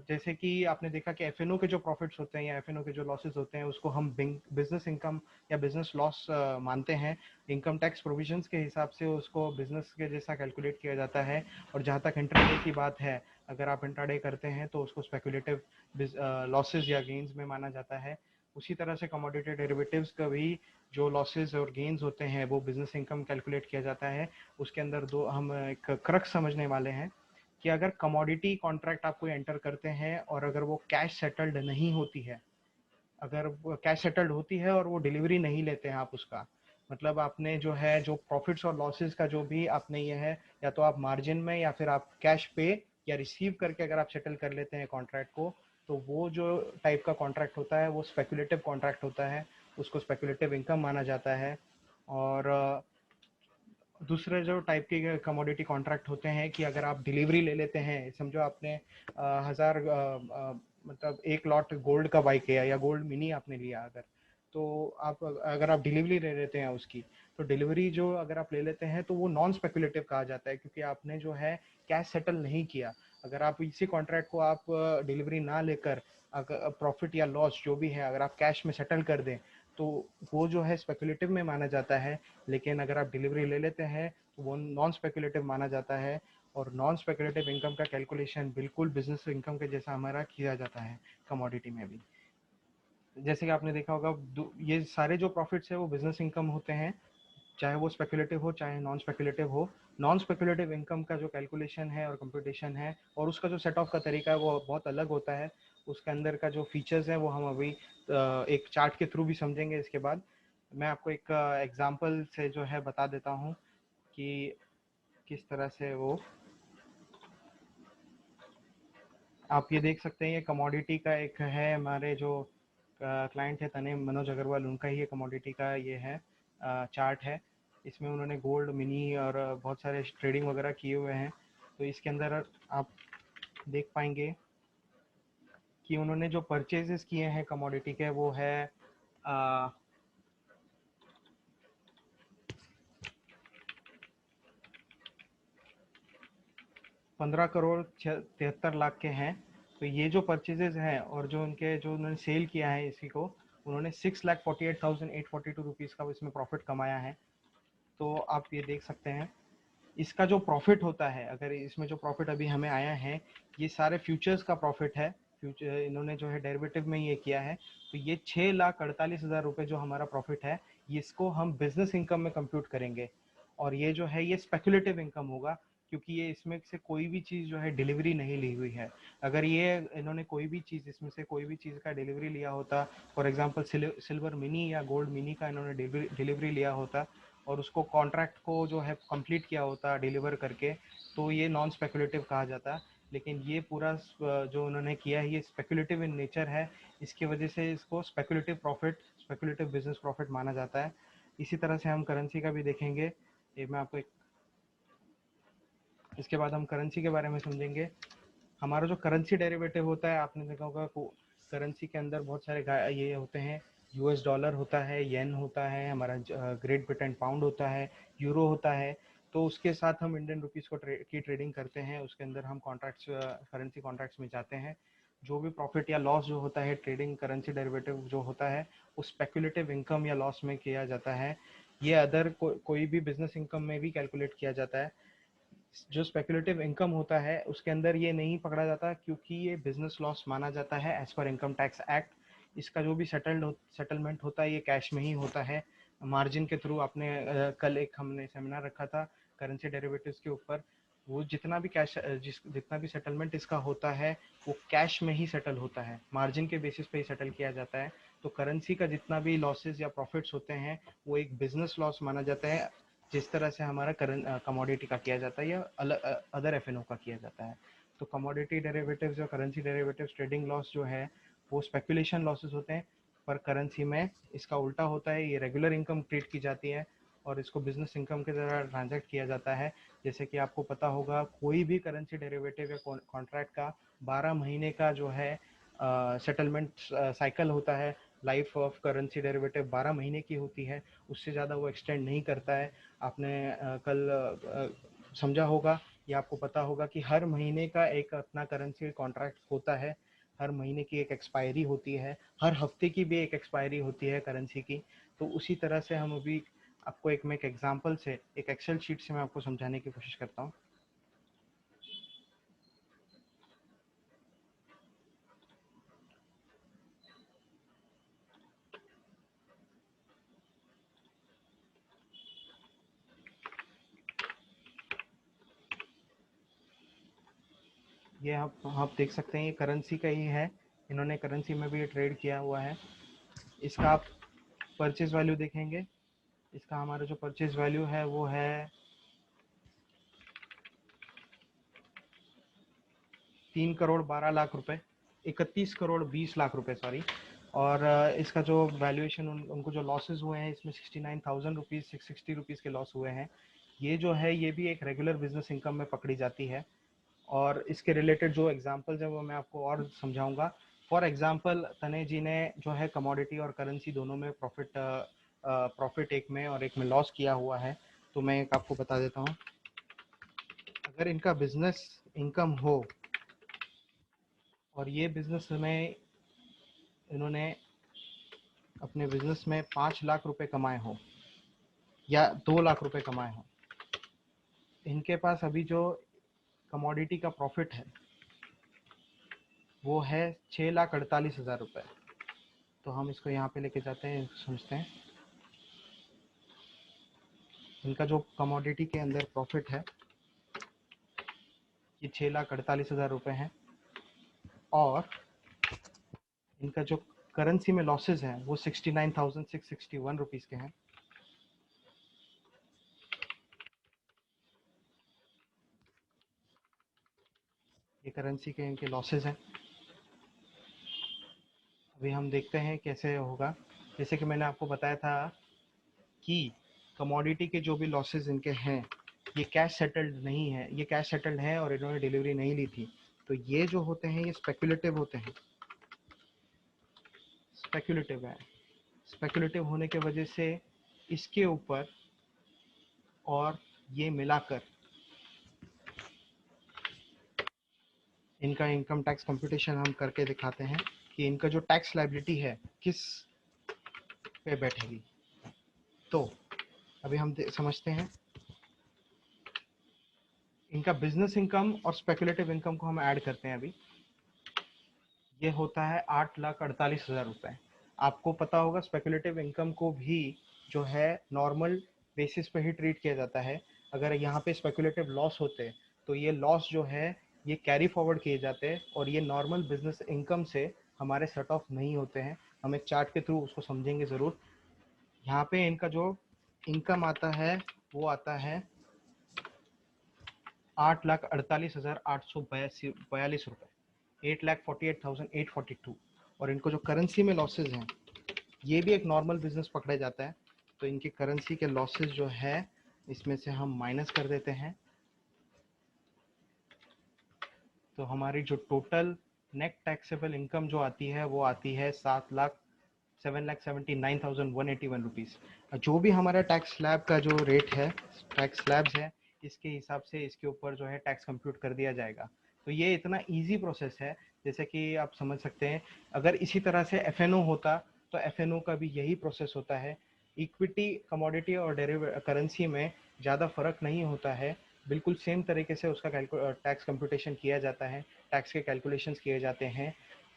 जैसे कि आपने देखा कि एफएनओ के जो प्रॉफिट्स होते हैं या एफएनओ के जो लॉसेस होते हैं उसको हम बिजनेस इनकम या बिजनेस लॉस मानते हैं. इनकम टैक्स प्रोविजंस के हिसाब से उसको बिजनेस के जैसा कैलकुलेट किया जाता है. और जहाँ तक इंट्राडे की बात है, अगर आप इंट्राडे करते हैं तो उसको स्पेकुलेटिव लॉसेस या गेन्स में माना जाता है. उसी तरह से कमोडिटी डेरिवेटिव्स का भी जो लॉसेस और गेन्स होते हैं वो बिजनेस इनकम कैलकुलेट किया जाता है. उसके अंदर दो हम एक क्रक्स समझने वाले हैं कि अगर कमोडिटी कॉन्ट्रैक्ट आप कोई एंटर करते हैं और अगर वो कैश सेटल्ड नहीं होती है, अगर वो कैश सेटल्ड होती है और वो डिलीवरी नहीं लेते हैं आप उसका, मतलब आपने जो है जो प्रॉफिट्स और लॉसेस का जो भी आपने ये है, या तो आप मार्जिन में या फिर आप कैश पे या रिसीव करके अगर आप सेटल कर लेते हैं कॉन्ट्रैक्ट को, तो वो जो टाइप का कॉन्ट्रैक्ट होता है वो स्पेकुलेटिव कॉन्ट्रैक्ट होता है. उसको स्पेकुलेटिव इनकम माना जाता है. और दूसरे जो टाइप के कमोडिटी कॉन्ट्रैक्ट होते हैं कि अगर आप डिलीवरी ले लेते हैं, समझो आपने हज़ार मतलब 1 लॉट गोल्ड का बाई किया या गोल्ड मिनी आपने लिया, अगर तो आप अगर आप डिलीवरी ले लेते हैं उसकी, तो डिलीवरी जो अगर आप ले लेते हैं तो वो नॉन स्पेकुलेटिव कहा जाता है, क्योंकि आपने जो है कैश सेटल नहीं किया. अगर आप इसी कॉन्ट्रैक्ट को आप डिलीवरी ना लेकर अगर प्रॉफिट या लॉस जो भी है अगर आप कैश में सेटल कर दें, तो वो जो है स्पेकुलेटिव में माना जाता है. लेकिन अगर आप डिलीवरी ले लेते हैं तो वो नॉन स्पेकुलेटिव माना जाता है. और नॉन स्पेकुलेटिव इनकम का कैलकुलेशन बिल्कुल बिजनेस इनकम के जैसा हमारा किया जाता है कमोडिटी में भी। जैसे कि आपने देखा होगा ये सारे जो प्रॉफिट्स है वो बिजनेस इनकम होते हैं, चाहे वो स्पेकुलेटिव हो चाहे नॉन स्पेकुलेटिव हो। नॉन स्पेकुलेटिव इनकम का जो कैलकुलेशन है और कंप्यूटेशन है और उसका जो सेट ऑफ का तरीका है वो बहुत अलग होता है। उसके अंदर का जो फीचर्स है वो हम अभी एक चार्ट के थ्रू भी समझेंगे। इसके बाद मैं आपको एक एग्जांपल से जो है बता देता हूँ कि किस तरह से वो, आप ये देख सकते हैं ये कमोडिटी का एक है, हमारे जो क्लाइंट है तने मनोज अग्रवाल, उनका ही ये कमोडिटी का ये है चार्ट है। इसमें उन्होंने गोल्ड मिनी और बहुत सारे ट्रेडिंग वगैरह किए हुए हैं। तो इसके अंदर आप देख पाएंगे कि उन्होंने जो परचेजेस किए हैं कमोडिटी के वो है 15 करोड़ 73 लाख के हैं। तो ये जो परचेजेस हैं और जो उनके जो उन्होंने सेल किया है इसी को, उन्होंने 6,48,842 रुपीज़ का इसमें प्रॉफिट कमाया है। तो आप ये देख सकते हैं इसका जो प्रॉफिट होता है, अगर इसमें जो प्रॉफिट अभी हमें आया है ये सारे फ्यूचर्स का प्रॉफिट है। फ्यूचर इन्होंने जो है डेरिवेटिव में ये किया है। तो ये 6,48,000 रुपये जो हमारा प्रॉफिट है इसको हम बिजनेस इनकम में कंप्यूट करेंगे। और ये जो है ये स्पेकुलेटिव इनकम होगा, क्योंकि ये इसमें से कोई भी चीज़ जो है डिलीवरी नहीं ली हुई है। अगर ये इन्होंने कोई भी चीज़ इसमें से कोई भी चीज़ का डिलीवरी लिया होता, फॉर एग्जांपल सिल्वर मिनी या गोल्ड मिनी का इन्होंने डिलीवरी लिया होता और उसको कॉन्ट्रैक्ट को जो है कंप्लीट किया होता डिलीवर करके, तो ये नॉन स्पेकुलेटिव कहा जाता। लेकिन ये पूरा जो उन्होंने किया है ये स्पेकुलेटिव इन नेचर है। इसकी वजह से इसको speculative profit, speculative business profit माना जाता है। इसी तरह से हम करेंसी का भी देखेंगे। ये मैं आपको इसके बाद हम करेंसी के बारे में समझेंगे। हमारा जो करेंसी डेरिवेटिव होता है, आपने देखा होगा करेंसी के अंदर बहुत सारे ये होते हैं। यूएस डॉलर होता है, येन होता है, हमारा ग्रेट ब्रिटेन पाउंड होता है, यूरो होता है। तो उसके साथ हम इंडियन रुपीस को की ट्रेडिंग करते हैं। उसके अंदर हम कॉन्ट्रैक्ट्स, करेंसी कॉन्ट्रैक्ट्स में जाते हैं। जो भी प्रॉफिट या लॉस जो होता है ट्रेडिंग करेंसी डेरिवेटिव जो होता है वो स्पेकुलेटिव इनकम या लॉस में किया जाता है। ये अदर कोई भी बिजनेस इनकम में भी कैलकुलेट किया जाता है। जो स्पेकुलेटिव इनकम होता है उसके अंदर ये नहीं पकड़ा जाता, क्योंकि ये बिजनेस लॉस माना जाता है एज पर इनकम टैक्स एक्ट। इसका जो भी सेटलमेंट होता है ये कैश में ही होता है, मार्जिन के थ्रू। आपने कल एक हमने सेमिनार रखा था करेंसी डेरिवेटिव्स के ऊपर। वो जितना भी कैश जितना भी सेटलमेंट इसका होता है वो कैश में ही सेटल होता है, मार्जिन के बेसिस पे ही सेटल किया जाता है। तो करेंसी का जितना भी लॉसेस या प्रॉफिट्स होते हैं वो एक बिजनेस लॉस माना जाता है, जिस तरह से हमारा कमोडिटी का किया जाता है या अदर एफएनओ का किया जाता है। तो कमोडिटी डेरिवेटिव्स और करेंसी डेरिवेटिव्स ट्रेडिंग लॉस जो है वो स्पेकुलेशन लॉसेस होते हैं, पर करेंसी में इसका उल्टा होता है, ये रेगुलर इनकम ट्रीट की जाती है और इसको बिजनेस इनकम के तरह ट्रांजैक्ट किया जाता है। जैसे कि आपको पता होगा कोई भी करेंसी डेरिवेटिव या कॉन्ट्रैक्ट का 12 महीने का जो है सेटलमेंट साइकिल होता है। लाइफ ऑफ करेंसी डेरिवेटिव 12 महीने की होती है, उससे ज़्यादा वो एक्सटेंड नहीं करता है। आपने कल समझा होगा या आपको पता होगा कि हर महीने का एक अपना करेंसी कॉन्ट्रैक्ट होता है, हर महीने की एक एक्सपायरी होती है, हर हफ्ते की भी एक एक्सपायरी होती है करेंसी की। तो उसी तरह से हम अभी आपको मैं एक एग्जांपल से एक एक्सेल शीट से मैं आपको समझाने की कोशिश करता हूँ। ये आप देख सकते हैं ये करेंसी का ही है, इन्होंने करेंसी में भी ये ट्रेड किया हुआ है। इसका आप परचेज वैल्यू देखेंगे, इसका हमारा जो परचेज वैल्यू है वो है 3,12,00,000 रुपए, 31,20,00,000 रुपए सॉरी। और इसका जो वैल्यूएशन उनको जो लॉसेस हुए हैं इसमें 69,000 रुपीज़ 660 रुपीज़ के लॉस हुए हैं। ये जो है ये भी एक रेगुलर बिजनेस इनकम में पकड़ी जाती है। और इसके रिलेटेड जो एग्जांपल्स हैं वो मैं आपको और समझाऊंगा। फॉर एग्जांपल तने जी ने जो है कमोडिटी और करेंसी दोनों में प्रॉफिट एक में और एक में लॉस किया हुआ है। तो मैं एक आपको बता देता हूँ, अगर इनका बिजनेस इनकम हो और ये बिजनेस में इन्होंने अपने बिजनेस में 5,00,000 रुपए कमाए हो या 2,00,000 रुपए कमाए हो, इनके पास अभी जो कमोडिटी का प्रॉफिट है वो है 6,48,000 रुपये। तो हम इसको यहाँ पे लेके जाते हैं, समझते हैं। इनका जो कमोडिटी के अंदर प्रॉफिट है ये 6,48,000 रुपये है, और इनका जो करेंसी में लॉसेज हैं वो 69,661 रुपीज़ के हैं। ये करेंसी के इनके लॉसेज हैं। अभी हम देखते हैं कैसे होगा। जैसे कि मैंने आपको बताया था कि कमोडिटी के जो भी लॉसेज इनके हैं ये कैश सेटल्ड नहीं है, ये कैश सेटल्ड है और इन्होंने डिलीवरी नहीं ली थी। तो ये जो होते हैं ये स्पेकुलेटिव होते हैं, स्पेकुलेटिव है। स्पेकुलेटिव होने के वजह से इसके ऊपर और ये मिलाकर इनका इनकम टैक्स कंप्यूटेशन हम करके दिखाते हैं कि इनका जो टैक्स लायबिलिटी है किस पे बैठेगी। तो अभी हम समझते हैं इनका बिजनेस इनकम और स्पेकुलेटिव इनकम को हम ऐड करते हैं। अभी ये होता है 8,48,000 रुपये। आपको पता होगा स्पेकुलेटिव इनकम को भी जो है नॉर्मल बेसिस पे ही ट्रीट किया जाता है। अगर यहाँ पे स्पेकुलेटिव लॉस होते तो ये लॉस जो है ये कैरी फॉरवर्ड किए जाते और ये नॉर्मल बिजनेस इनकम से हमारे सेट ऑफ नहीं होते हैं। हम एक चार्ट के थ्रू उसको समझेंगे ज़रूर। यहाँ पे इनका जो इनकम आता है वो आता है 8,48,842 रुपये, 8,48,842। और इनको जो करेंसी में लॉसेज हैं ये भी एक नॉर्मल बिजनेस पकड़ा जाता है। तो इनकी करेंसी के लॉसेज जो है इसमें से हम माइनस कर देते हैं। तो हमारी जो टोटल नेट टैक्सेबल इनकम जो आती है वो आती है 7,79,181 रुपीज़। जो भी हमारा टैक्स स्लैब का जो रेट है, टैक्स स्लैब्स है, इसके हिसाब से इसके ऊपर जो है टैक्स कंप्यूट कर दिया जाएगा। तो ये इतना इजी प्रोसेस है, जैसे कि आप समझ सकते हैं। अगर इसी तरह से एफएनओ होता तो एफएनओ का भी यही प्रोसेस होता है। इक्विटी, कमोडिटी और करेंसी में ज़्यादा फ़र्क नहीं होता है, बिल्कुल सेम तरीके से उसका टैक्स कंप्यूटेशन किया जाता है, टैक्स के कैलकुलेशंस किए जाते हैं।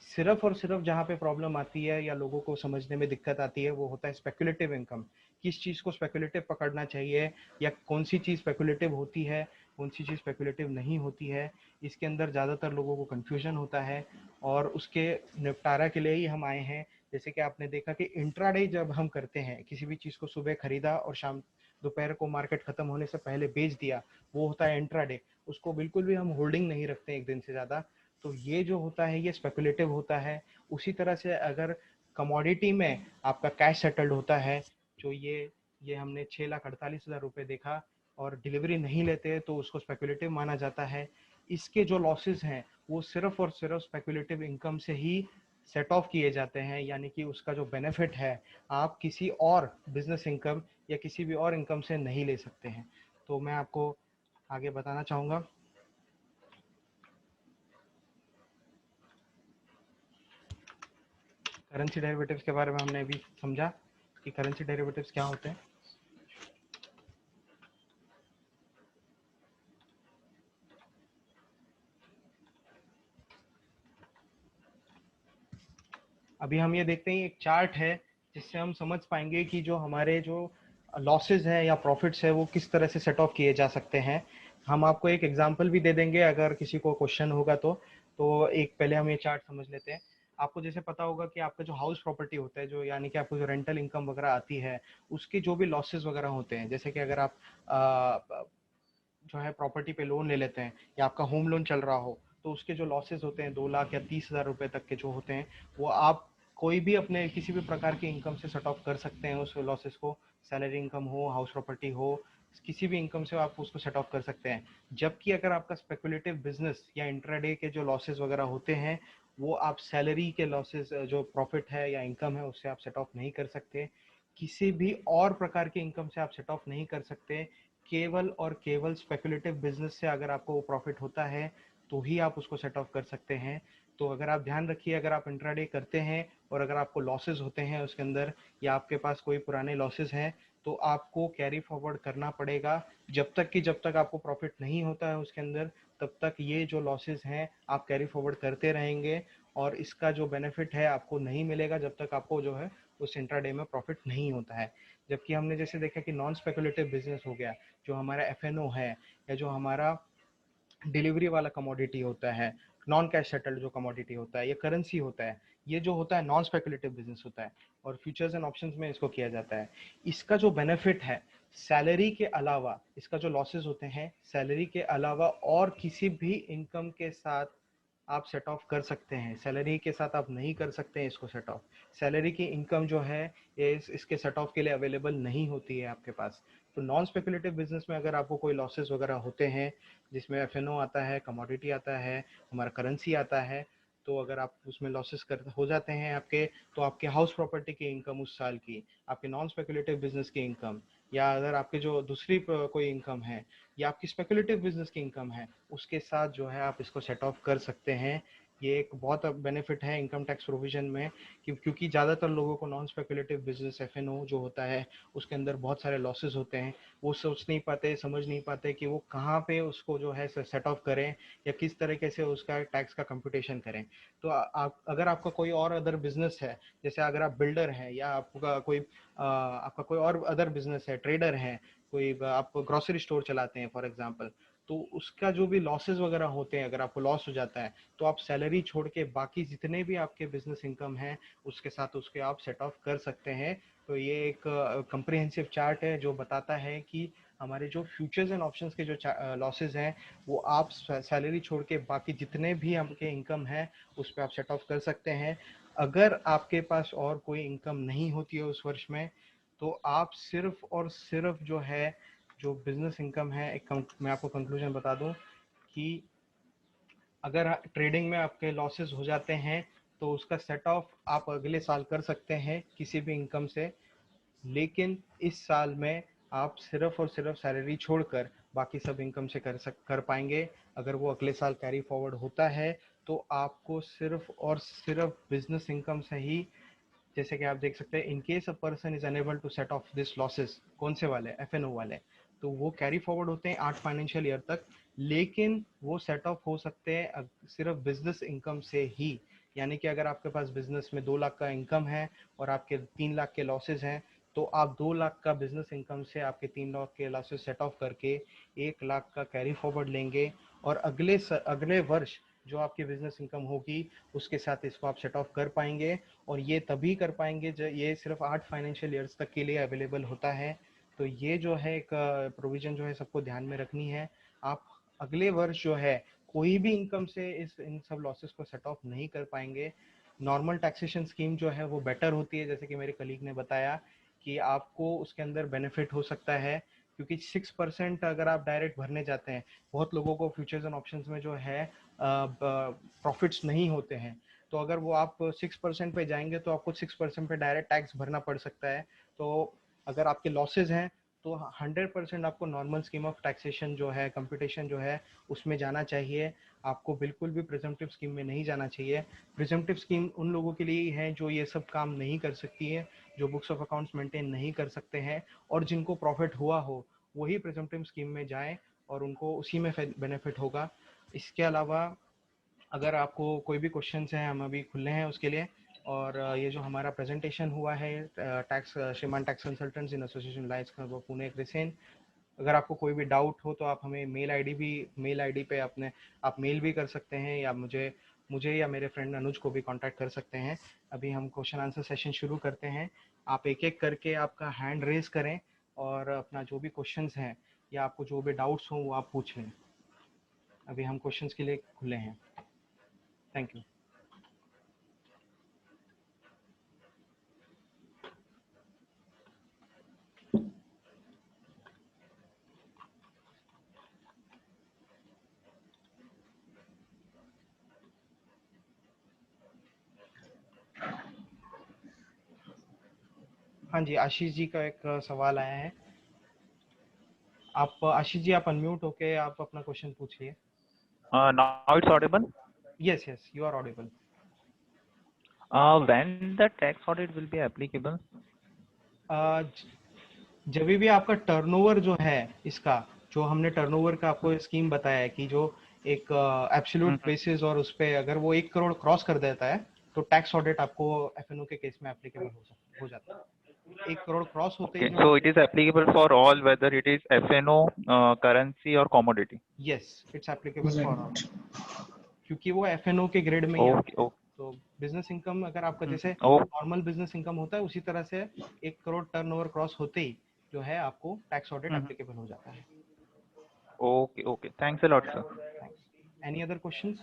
सिर्फ और सिर्फ जहाँ पे प्रॉब्लम आती है या लोगों को समझने में दिक्कत आती है वो होता है स्पेकुलेटिव इनकम। किस चीज़ को स्पेकुलेटिव पकड़ना चाहिए या कौन सी चीज़ स्पेकुलेटिव होती है, कौन सी चीज़ स्पेकुलेटिव नहीं होती है, इसके अंदर ज़्यादातर लोगों को कन्फ्यूजन होता है। और उसके निपटारा के लिए ही हम आए हैं। जैसे कि आपने देखा कि इंट्राडे जब हम करते हैं, किसी भी चीज़ को सुबह खरीदा और शाम दोपहर को मार्केट खत्म होने से पहले बेच दिया, वो होता है इंट्राडे। उसको बिल्कुल भी हम होल्डिंग नहीं रखते एक दिन से ज़्यादा। तो ये जो होता है ये स्पेकुलेटिव होता है। उसी तरह से अगर कमोडिटी में आपका कैश सेटल्ड होता है, जो ये हमने 6,48,000 रुपये देखा और डिलीवरी नहीं लेते तो उसको स्पेकुलेटिव माना जाता है। इसके जो लॉसेस हैं वो सिर्फ और सिर्फ स्पेकुलेटिव इनकम से ही सेट ऑफ किए जाते हैं, यानी कि उसका जो बेनिफिट है आप किसी और बिजनेस इनकम या किसी भी और इनकम से नहीं ले सकते हैं। तो मैं आपको आगे बताना चाहूँगा। करेंसी डेरिवेटिव्स के बारे में हमने अभी समझा कि करेंसी डेरिवेटिव्स क्या होते हैं। अभी हम ये देखते हैं एक चार्ट है जिससे हम समझ पाएंगे कि जो हमारे जो लॉसेस हैं या प्रॉफिट्स है वो किस तरह से सेट ऑफ किए जा सकते हैं। हम आपको एक एग्जांपल भी दे देंगे अगर किसी को क्वेश्चन होगा तो एक पहले हम ये चार्ट समझ लेते हैं। आपको जैसे पता होगा कि आपका जो हाउस प्रॉपर्टी होता है, जो यानी कि आपको जो रेंटल इनकम वगैरह आती है, उसके जो भी लॉसेस वगैरह होते हैं, जैसे कि अगर आप जो है प्रॉपर्टी पे लोन ले लेते हैं या आपका होम लोन चल रहा हो, तो उसके जो लॉसेस होते हैं 2 लाख या 30,000 रुपये तक के जो होते हैं, वो आप कोई भी अपने किसी भी प्रकार की इनकम से सेट ऑफ कर सकते हैं उस लॉसेस को। सैलरी इनकम हो, हाउस प्रॉपर्टी हो, किसी भी इनकम से आप उसको सेट ऑफ कर सकते हैं। जबकि अगर आपका स्पेकुलेटिव बिजनेस या इंट्राडे के जो लॉसेस वगैरह होते हैं वो आप सैलरी के लॉसेस, जो प्रॉफिट है या इनकम है, उससे आप सेट ऑफ नहीं कर सकते। किसी भी और प्रकार की इनकम से आप सेट ऑफ नहीं कर सकते। केवल और केवल स्पेकुलेटिव बिजनेस से अगर आपको प्रॉफिट होता है तो ही आप उसको सेट ऑफ कर सकते हैं। तो अगर आप ध्यान रखिए, अगर आप इंट्राडे करते हैं और अगर आपको लॉसेस होते हैं उसके अंदर या आपके पास कोई पुराने लॉसेस हैं तो आपको कैरी फॉरवर्ड करना पड़ेगा। जब तक आपको प्रॉफिट नहीं होता है उसके अंदर, तब तक ये जो लॉसेस हैं आप कैरी फॉरवर्ड करते रहेंगे, और इसका जो बेनिफिट है आपको नहीं मिलेगा जब तक आपको जो है उस इंट्राडे में प्रॉफिट नहीं होता है। जबकि हमने जैसे देखा कि नॉन स्पेकुलेटिव बिजनेस हो गया, जो हमारा एफएनओ है, या जो हमारा डिलीवरी वाला कमोडिटी होता है, नॉन कैश सेटल्ड जो कमोडिटी होता है, ये करेंसी होता है, ये जो होता है नॉन स्पेकुलेटिव बिजनेस होता है, और फ्यूचर्स एंड ऑप्शंस में इसको किया जाता है। इसका जो बेनिफिट है, सैलरी के अलावा, इसका जो लॉसेस होते हैं सैलरी के अलावा और किसी भी इनकम के साथ आप सेट ऑफ कर सकते हैं। सैलरी के साथ आप नहीं कर सकते हैं इसको सेट ऑफ। सैलरी की इनकम जो है ये इसके सेट ऑफ के लिए अवेलेबल नहीं होती है आपके पास। तो नॉन स्पेकुलेटिव बिजनेस में अगर आपको कोई लॉसेस वगैरह होते हैं, जिसमें एफएनओ आता है, कमोडिटी आता है, हमारा करेंसी आता है, तो अगर आप उसमें लॉसेस कर हो जाते हैं आपके, तो आपके हाउस प्रॉपर्टी की इनकम उस साल की, आपके नॉन स्पेकुलेटिव बिजनेस की इनकम, या अगर आपके जो दूसरी कोई इनकम है, या आपकी स्पेकुलेटिव बिजनेस की इनकम है, उसके साथ जो है आप इसको सेट ऑफ कर सकते हैं। ये एक बहुत बेनिफिट है इनकम टैक्स प्रोविजन में, क्योंकि ज़्यादातर लोगों को नॉन स्पेकुलेटिव बिजनेस एफएनओ जो होता है उसके अंदर बहुत सारे लॉसेस होते हैं। वो सोच नहीं पाते, समझ नहीं पाते कि वो कहाँ पे उसको जो है सेट ऑफ करें, या किस तरीके से उसका टैक्स का कंप्यूटेशन करें। तो आप अगर आपका कोई और अदर बिजनेस है, जैसे अगर आप बिल्डर हैं, या आपका कोई और अदर बिजनेस है, ट्रेडर है, कोई आप ग्रोसरी स्टोर चलाते हैं फॉर एग्जांपल, तो उसका जो भी लॉसेस वगैरह होते हैं, अगर आपको लॉस हो जाता है, तो आप सैलरी छोड़ के बाकी जितने भी आपके बिजनेस इनकम है उसके साथ उसके आप सेट ऑफ कर सकते हैं। तो ये एक कंप्रिहेंसिव चार्ट है जो बताता है कि हमारे जो फ्यूचर्स एंड ऑप्शंस के जो लॉसेस हैं वो आप सैलरी छोड़ के बाकी जितने भी आपके इनकम है उस पर आप सेट ऑफ कर सकते हैं। अगर आपके पास और कोई इनकम नहीं होती है उस वर्ष में, तो आप सिर्फ और सिर्फ जो है जो बिजनेस इनकम है, मैं आपको कंक्लूजन बता दूं कि अगर ट्रेडिंग में आपके लॉसेस हो जाते हैं तो उसका सेट ऑफ आप अगले साल कर सकते हैं किसी भी इनकम से, लेकिन इस साल में आप सिर्फ और सिर्फ सैलरी छोड़कर बाकी सब इनकम से कर पाएंगे। अगर वो अगले साल कैरी फॉरवर्ड होता है तो आपको सिर्फ और सिर्फ बिजनेस इनकम से ही, जैसे कि आप देख सकते हैं, in case a person is unable to set off this losses, कौन से वाले, एफएनओ वाले, तो वो कैरी फॉरवर्ड होते हैं 8 फाइनेंशियल ईयर तक, लेकिन वो सेट ऑफ हो सकते हैं सिर्फ बिजनेस इनकम से ही। यानी कि अगर आपके पास बिजनेस में 2 लाख का इनकम है और आपके 3 लाख के लॉसेस हैं, तो आप 2 लाख का बिजनेस इनकम से आपके 3 लाख के लॉसेस सेट ऑफ करके 1 लाख का कैरी फॉरवर्ड लेंगे, और अगले वर्ष जो आपकी बिजनेस इनकम होगी उसके साथ इसको आप सेट ऑफ कर पाएंगे। और ये तभी कर पाएंगे जब ये सिर्फ 8 फाइनेंशियल ईयर्स तक के लिए अवेलेबल होता है। तो ये जो है एक प्रोविजन जो है सबको ध्यान में रखनी है। आप अगले वर्ष जो है कोई भी इनकम से इन सब लॉसेस को सेट ऑफ नहीं कर पाएंगे। नॉर्मल टैक्सेशन स्कीम जो है वो बेटर होती है, जैसे कि मेरे कलीग ने बताया कि आपको उसके अंदर बेनिफिट हो सकता है, क्योंकि 6% अगर आप डायरेक्ट भरने जाते हैं, बहुत लोगों को फ्यूचर्स एंड ऑप्शंस में जो है प्रॉफिट्स नहीं होते हैं, तो अगर वो आप 6% पे जाएंगे तो आपको 6% पे डायरेक्ट टैक्स भरना पड़ सकता है। तो अगर आपके लॉसेज हैं तो 100% आपको नॉर्मल स्कीम ऑफ टैक्सेशन जो है, कंप्यूटेशन जो है, उसमें जाना चाहिए। आपको बिल्कुल भी प्रिजम्पटिव स्कीम में नहीं जाना चाहिए। प्रिजम्पटिव स्कीम उन लोगों के लिए है जो ये सब काम नहीं कर सकती है, जो बुक्स ऑफ अकाउंट्स मेंटेन नहीं कर सकते हैं, और जिनको प्रॉफिट हुआ हो वही प्रिजम्पटिव स्कीम में जाएं और उनको उसी में बेनिफिट होगा। इसके अलावा अगर आपको कोई भी क्वेश्चंस हैं, हम अभी खुले हैं उसके लिए। और ये जो हमारा प्रेजेंटेशन हुआ है टैक्स श्रीमान tax consultants in association lines Pune क्रिसेन, अगर आपको कोई भी डाउट हो तो आप हमें मेल आईडी पे आप मेल भी कर सकते हैं, या मुझे या मेरे फ्रेंड अनुज को भी कांटेक्ट कर सकते हैं। अभी हम क्वेश्चन आंसर सेशन शुरू करते हैं। आप एक एक करके आपका हैंड रेज करें और अपना जो भी क्वेश्चंस हैं या आपको जो भी डाउट्स हों वो आप पूछ लें। अभी हम क्वेश्चंस के लिए खुले हैं। Thank you. हाँ जी, आशीष जी का एक सवाल आया है। आप आशीष जी, आप अनम्यूट होके आप अपना क्वेश्चन पूछिए। Now it's audible. Yes yes, you are audible. When the tax audit will be applicable? जब भी आपका टर्नओवर जो है इसका, जो हमने टर्नओवर का आपको स्कीम बताया है कि जो एक एब्सोल्यूट बेसिस और उस पे अगर वो 1 करोड़ क्रॉस कर देता है तो टैक्स ऑडिट आपको एफएनओ के केस में एप्लीकेबल हो जाता है। 1 करोड़ क्रॉस होते ही Okay, जो so it is applicable for all, whether it is FNO, currency or commodity. Yes it's applicable for all, क्योंकि वो एफएनओ के ग्रेड में ही आता Okay, है। okay. तो बिजनेस इनकम अगर आपका जैसे Oh, नॉर्मल बिजनेस इनकम होता है उसी तरह से 1 करोड़ टर्नओवर क्रॉस होते ही जो है आपको टैक्स ऑडिट एप्लीकेबल हो जाता है। okay, okay. Thanks a lot, sir. Thanks. Any other questions?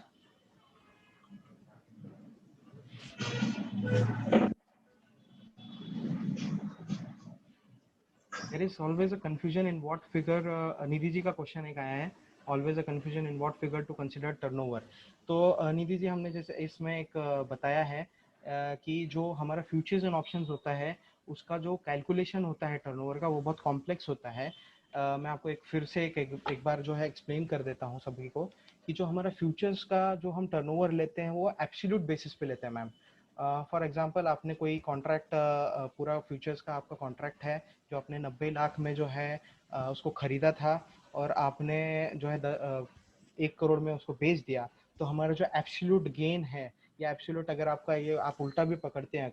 There is always a confusion in what figure, Nidhi ji का क्वेश्चन एक आया है, always a confusion in what figure to consider turnover। तो निधि जी हमने जैसे इसमें एक बताया है कि जो हमारा फ्यूचर्स एंड ऑप्शंस होता है उसका जो कैलकुलेशन होता है टर्नओवर का वो बहुत कॉम्प्लेक्स होता है। मैं आपको एक फिर से एक बार जो है एक्सप्लेन कर देता हूँ सभी को कि जो हमारा फ्यूचर्स का जो हम टर्नओवर लेते हैं वो एब्सोल्यूट बेसिस पे लेते हैं मैम। फॉर एग्जांपल आपने कोई कॉन्ट्रैक्ट पूरा फ्यूचर्स का आपका कॉन्ट्रैक्ट है जो आपने 90 लाख में जो है उसको खरीदा था और आपने जो है 1 करोड़ में उसको बेच दिया, तो हमारा जो एब्सोल्यूट गेन है या एब्सोल्यूट अगर आपका ये आप उल्टा भी पकड़ते हैं,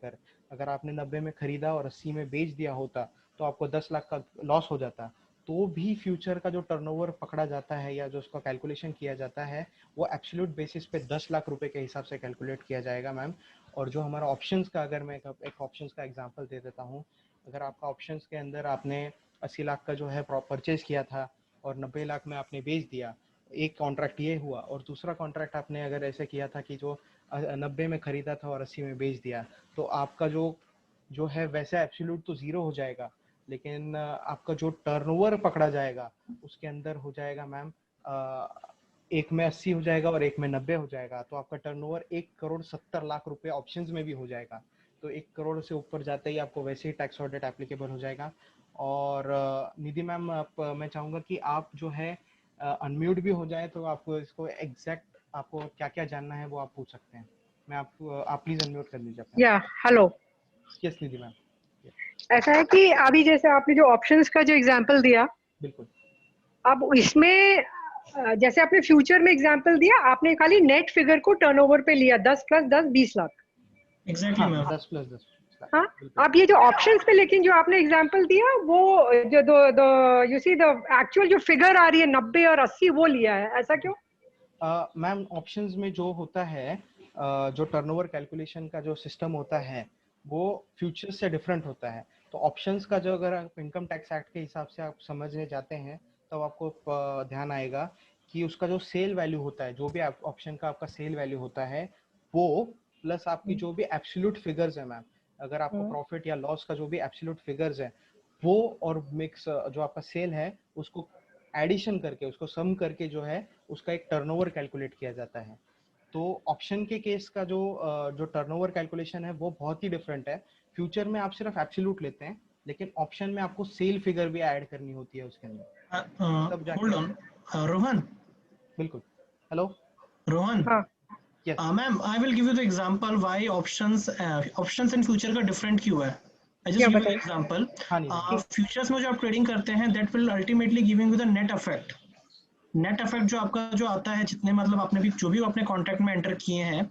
अगर आपने 90 में खरीदा और 80 में बेच दिया होता तो आपको 10 लाख का लॉस हो जाता। तो भी फ्यूचर का जो टर्नओवर पकड़ा जाता है या जो उसका कैलकुलेशन किया जाता है वो एब्सोल्यूट बेसिस पे 10 लाख रुपए के हिसाब से कैलकुलेट किया जाएगा मैम। और जो हमारा ऑप्शंस का, अगर मैं एक ऑप्शंस का एग्जांपल दे देता हूँ, अगर आपका ऑप्शंस के अंदर आपने 80 लाख का जो है परचेज किया था और 90 लाख में आपने बेच दिया, एक कॉन्ट्रैक्ट ये हुआ। और दूसरा कॉन्ट्रैक्ट आपने अगर ऐसे किया था कि जो 90 में खरीदा था और 80 में बेच दिया, तो आपका जो है वैसे एब्सोल्यूट तो जीरो हो जाएगा, लेकिन आपका जो टर्नओवर पकड़ा जाएगा उसके अंदर हो जाएगा मैम, एक में 80 हो जाएगा और एक में 90 हो जाएगा, तो आपका टर्नओवर 1 करोड़ 70 लाख रुपए ऑप्शंस में भी हो जाएगा। तो 1 करोड़ से ऊपर जाते ही आपको वैसे ही टैक्स ऑडिट एप्लीकेबल हो जाएगा। और निधि मैम मैं चाहूँगा कि आप जो है अनम्यूट भी हो जाए तो आपको इसको एग्जैक्ट आपको क्या क्या जानना है वो आप पूछ सकते हैं। मैं आप प्लीज अनम्यूट कर लीजिए अपना। या हेलो। यस निधि मैम। ऐसा है कि अभी जैसे आपने जो ऑप्शंस का जो एग्जांपल दिया, बिल्कुल। अब इसमें जैसे आपने फ्यूचर में एग्जांपल दिया, आपने खाली नेट फिगर को टर्नओवर पे लिया 10 + 10 20 लाख। Exactly ma'am. 10 + 10 हाँ, अब ये जो ऑप्शंस पे लेकिन जो आपने एग्जांपल दिया वो जो यू सी द एक्चुअल जो फिगर आ रही है 90 और 80 वो लिया है, ऐसा क्यों? मैम ऑप्शंस में जो होता है जो टर्नओवर कैलकुलेशन का जो सिस्टम होता है वो फ्यूचर्स से डिफरेंट होता है। तो ऑप्शंस का जो, अगर आप इनकम टैक्स एक्ट के हिसाब से आप समझने जाते हैं तब आपको ध्यान आएगा कि उसका जो सेल वैल्यू होता है, जो भी ऑप्शन का आपका सेल वैल्यू होता है वो प्लस आपकी जो भी एब्सोल्यूट फिगर्स है मैम, अगर आपको प्रॉफिट या लॉस का जो भी एब्सोल्यूट फिगर्स है वो और मिक्स जो आपका सेल है उसको एडिशन करके, उसको सम करके जो है उसका एक टर्नओवर कैलकुलेट किया जाता है। तो ऑप्शन के केस का जो टर्नओवर कैलकुलेशन है वो बहुत ही डिफरेंट है। फ्यूचर में आप सिर्फ एब्सोल्यूट लेते हैं, लेकिन ऑप्शन में आपको सेल फिगर भी ऐड करनी होती है उसके अंदर, तब जाके। Hold on Rohan. बिल्कुल। हेलो रोहन। हाँ। Yes ma'am I will give you the example why options and future का डिफरेंट क्यों है। आई जस्ट क्या गिव यू बताइए? एग्जांपल। हाँ नहीं फ्यूचर्स में जो आप ट्रेडिंग करते हैं that will ultimately giving you the net effect. Net effect जो आपका जो आता है, जितने मतलब आपने भी जो भी अपने कॉन्ट्रैक्ट में एंटर किए हैं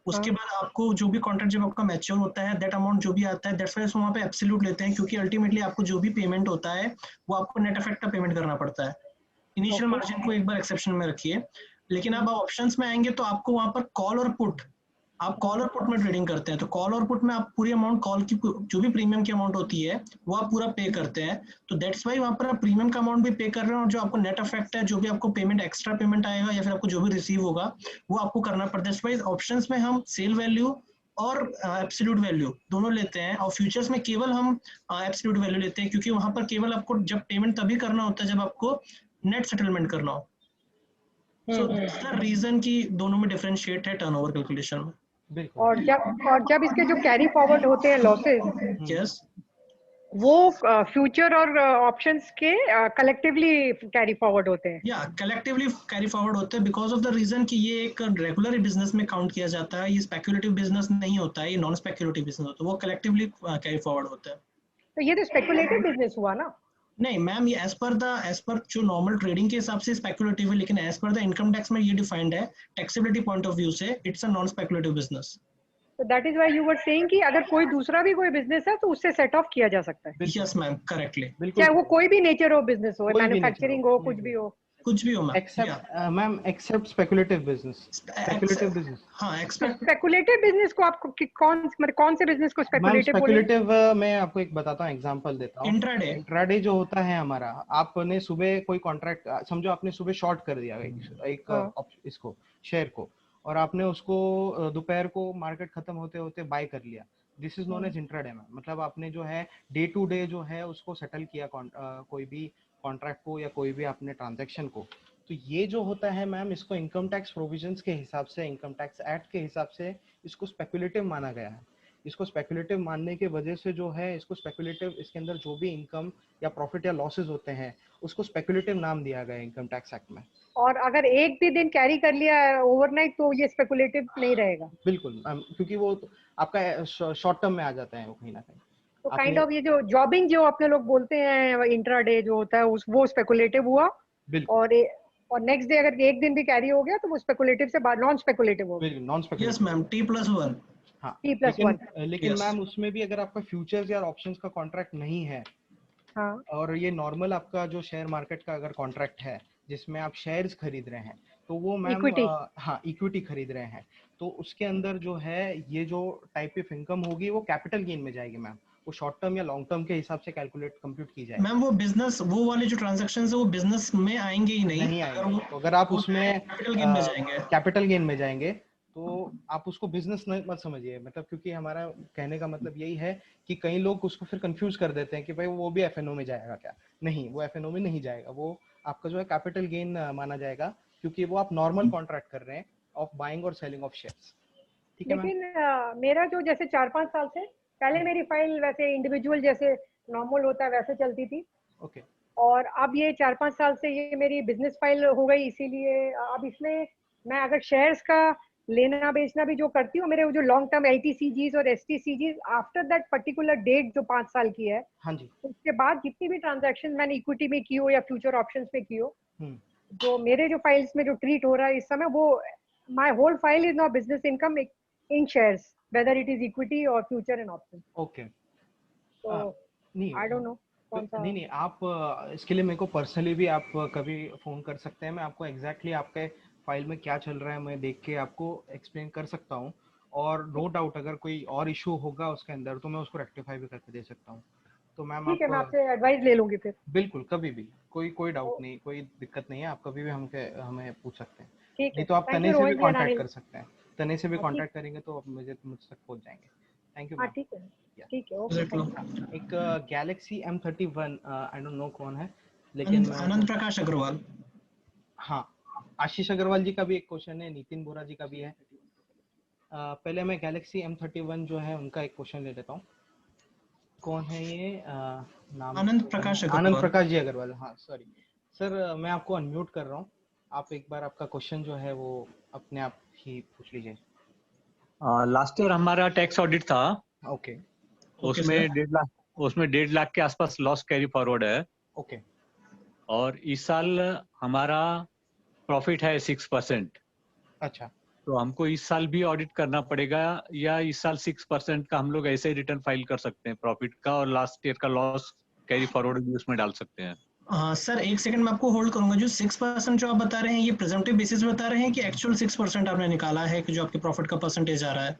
उसके बाद आपको जो भी कॉन्ट्रैक्ट जब आपका मैच्योर होता है दैट अमाउंट जो भी आता है दैट्स व्हाई वहाँ पे एब्सोल्यूट लेते हैं, क्योंकि अल्टीमेटली आपको जो भी पेमेंट होता है वो आपको नेट इफेक्ट का पेमेंट करना पड़ता है। Initial Okay. मार्जिन को एक बार एक्सेप्शन में रखिए, लेकिन अब आप ऑप्शंस में आएंगे तो आपको वहां पर कॉल और पुट, आप कॉल और पुट में ट्रेडिंग करते हैं तो कॉल और पुट में आप पूरी अमाउंट कॉल की जो भी प्रीमियम की अमाउंट होती है वो आप पूरा पे करते हैं। तो दैट्स वाई वहां पर आप प्रीमियम का अमाउंट भी पे कर रहे हैं और जो आपको नेट इफेक्ट है, जो भी आपको पेमेंट एक्स्ट्रा पेमेंट आएगा या फिर आपको जो भी रिसीव होगा वो आपको करना पड़ता है। दैट्स वाई ऑप्शंस में हम सेल वैल्यू और एब्सोल्यूट वैल्यू दोनों लेते हैं और फ्यूचर्स में केवल हम एब्सोल्यूट वैल्यू लेते हैं, क्योंकि वहां पर केवल आपको जब पेमेंट तभी करना होता है जब आपको नेट सेटलमेंट करना हो। सो दैट्स द रीजन कि दोनों में डिफरेंशिएट है टर्नओवर कैलकुलेशन में। बिल्कुल। और जब इसके जो कैरी फॉरवर्ड होते हैं लॉसेस, यस वो फ्यूचर और ऑप्शंस के कलेक्टिवली कैरी फॉरवर्ड होते हैं। या कलेक्टिवली कैरी फॉरवर्ड होते हैं बिकॉज ऑफ द रीजन कि ये एक रेगुलर बिजनेस में काउंट किया जाता है, ये स्पेक्युलेटिव बिजनेस नहीं होता है, ये नॉन स्पेक्युलेटिव बिजनेस होता है, वो कलेक्टिवली कैरी फॉरवर्ड होता है। तो ये तो स्पेकुलेटिव बिजनेस हुआ ना। नहीं मैम, ये एज पर जो नॉर्मल ट्रेडिंग के हिसाब से स्पेकुलेटिव है, लेकिन as per the income tax में ये डिफाइंड है टैक्सेबिलिटी पॉइंट ऑफ व्यू से, it's a non speculative business. तो that is why you were saying कि अगर कोई दूसरा भी कोई बिजनेस है तो उससे सेट ऑफ किया जा सकता है। Yes ma'am, correctly. चाहे वो कोई भी नेचर हो, बिजनेस हो, कोई भी मैन्युफैक्चरिंग nature हो, हो, कुछ भी हो। कुछ भी हो ma'am. Except ma'am, except speculative business. Speculative business, हाँ, तो एक्सपेक्ट। स्पेकुलेटिव बिजनेस को आपको कौन से बिजनेस को मैम स्पेकुलेटिव बोलेंगे? स्पेकुलेटिव मैं आपको एक बताता हूँ, एग्जांपल देता हूँ। इंट्राडे। इंट्राडे जो होता है हमारा, आपने सुबह कोई कॉन्ट्रैक्ट, समझो आपने सुबह शॉर्ट कर दिया एक इसको, शेयर को, और आपने उसको दोपहर को मार्केट खत्म होते होते बाय कर लिया। This is known as intraday ma'am. मतलब आपने जो है डे टू डे जो है उसको सेटल किया, कोई भी कॉन्ट्रैक्ट को या कोई भी आपने ट्रांजैक्शन को। तो ये जो होता है मैम, इसको इनकम टैक्स प्रोविजंस के हिसाब से, इनकम टैक्स एक्ट के हिसाब से इसको स्पेकुलेटिव माना गया है। इसको स्पेकुलेटिव मानने की वजह से जो है, इसको स्पेकुलेटिव, इसके अंदर जो भी इनकम या प्रॉफिट या लॉसेस होते हैं उसको स्पेकुलेटिव नाम दिया गया है इनकम टैक्स एक्ट में। और अगर एक भी दिन कैरी कर लिया ओवरनाइट तो ये स्पेकुलेटिव नहीं रहेगा। बिल्कुल, क्योंकि वो तो आपका शॉर्ट टर्म में आ जाता है वो कहीं ना कहीं। तो काइंड ऑफ ये जो जॉबिंग जो अपने लोग बोलते हैं इंट्राडे जो होता है वो स्पेकुलेटिव हुआ। और और नेक्स्ट डे अगर एक दिन भी कैरी हो गया तो वो स्पेकुलेटिव से नॉन स्पेकुलेटिव हो गया। Non speculative. Yes ma'am, T+1। हाँ, T+1। लेकिन मैम उसमें भी अगर आपका फ्यूचर्स या ऑप्शंस का कॉन्ट्रैक्ट नहीं है, हाँ, और ये नॉर्मल आपका जो शेयर मार्केट का अगर कॉन्ट्रैक्ट है जिसमें आप शेयर्स खरीद रहे हैं, तो वो मैम इक्विटी। हाँ, इक्विटी खरीद रहे हैं, तो उसके अंदर जो है ये जो टाइप ऑफ इनकम होगी वो कैपिटल गेन में जाएगी मैम। वो शॉर्ट टर्म या लॉन्ग टर्म के हिसाब से कंप्यूट की जाएगी मैम। वो बिजनेस, वो वाले जो ट्रांजैक्शन है वो बिजनेस में आएंगे ही नहीं आएंगे। तो अगर आप उसमें कैपिटल गेन में जाएंगे। कैपिटल गेन में जाएंगे तो आप उसको बिजनेस मत समझिए। मतलब क्योंकि हमारा कहने का मतलब यही है कि कई लोग उसको फिर कंफ्यूज कर देते हैं कि भाई वो भी एफएनओ में जाएगा क्या। नहीं, वो एफएनओ में नहीं जाएगा, वो आपका जो है कैपिटल गेन माना जाएगा, क्योंकि वो आप नॉर्मल कॉन्ट्रैक्ट कर रहे हैं ऑफ बाइंग और सेलिंग ऑफ शेयर्स। ठीक है। लेकिन मेरा जो जैसे 4-5 साल से पहले मेरी फाइल वैसे इंडिविजुअल जैसे नॉर्मल होता है वैसे चलती थी। ओके। और अब ये 4-5 साल से ये मेरी बिजनेस फाइल हो गई, इसीलिए अब इसमें मैं अगर शेयर्स का लेना बेचना भी जो करती हूँ, मेरे वो जो लॉन्ग टर्म LTCGs और STCGs after that particular date जो 5 साल की है, हाँ जी, उसके बाद जितनी भी ट्रांजैक्शन मैंने इक्विटी में की हो या फ्यूचर ऑप्शंस में की हो, हम्म, जो मेरे जो फाइल्स में जो ट्रीट हो रहा है इस समय, वो my whole file is not business income in shares whether it is equity और फ्यूचर एंड ऑप्शन। ओके। तो नहीं, आई डोंट नो कौन सा। नहीं, आप इसके लिए मेरे को पर्सनली भी आप कभी फ़ोन कर सकते हैं। मैं आपको एग्जैक्टली आपके फाइल में क्या चल रहा है मैं देख के आपको एक्सप्लेन कर सकता हूँ। और नो डाउट अगर कोई और इशू होगा उसके अंदर तो मैं उसको रेक्टिफाई भी करके दे सकता हूँ। तो मैम ठीक है, मैं आप आपसे एडवाइस ले लूंगी फिर। बिल्कुल कभी भी, कोई डाउट नहीं, कोई दिक्कत नहीं है, आप कभी भी हमें पूछ सकते हैं। ठीक है, नहीं तो आप थैंक तने यू से भी रोहन जी एंड कांटेक्ट अनिल। कर सकते हैं। तने से भी हाँ, ठीक। कांटेक्ट करेंगे तो आप मुझ तक पहुंच जाएंगे। थैंक यू हाँ मैम। ठीक है, Yeah. ठीक है, ओके, थैंक यू। एक Galaxy M31, I don't know कौन है, लेकिन मैं आनंद प्रकाश अग्रवाल। हाँ, आशीष अग्रवाल जी का भी एक क्वेश्चन है, नितिन बोरा जी का भी है। पहले मैं गैलेक्सी M31 जो है उनका एक क्वेश्चन ले लेता हूँ। कौन है ये? नाम आनंद प्रकाश अग्रवाल। आनंद प्रकाश जी अग्रवाल। हाँ सॉरी सर, मैं आपको अनम्यूट कर रहा हूँ। आप एक बार आपका क्वेश्चन जो है वो अपने आप ही पूछ लीजिए। लास्ट ईयर हमारा टैक्स ऑडिट था। ओके। उसमें 1.5 लाख के आसपास लॉस कैरी फॉरवर्ड है। ओके। और इस साल हमारा प्रॉफिट है 6%। अच्छा, तो हमको इस साल भी ऑडिट करना पड़ेगा या इस साल 6% का हम लोग ऐसे ही रिटर्न फाइल कर सकते हैं प्रॉफिट का, और लास्ट ईयर का लॉस कैरी फॉरवर्ड भी उसमें डाल सकते हैं? सर एक सेकंड मैं आपको होल्ड करूंगा। जो 6% जो आप बता रहे हैं, ये प्रेजेंटिव बेसिस बता रहे हैं कि एक्चुअल 6% आपने निकाला है कि जो आपके प्रॉफिट का परसेंटेज आ रहा है?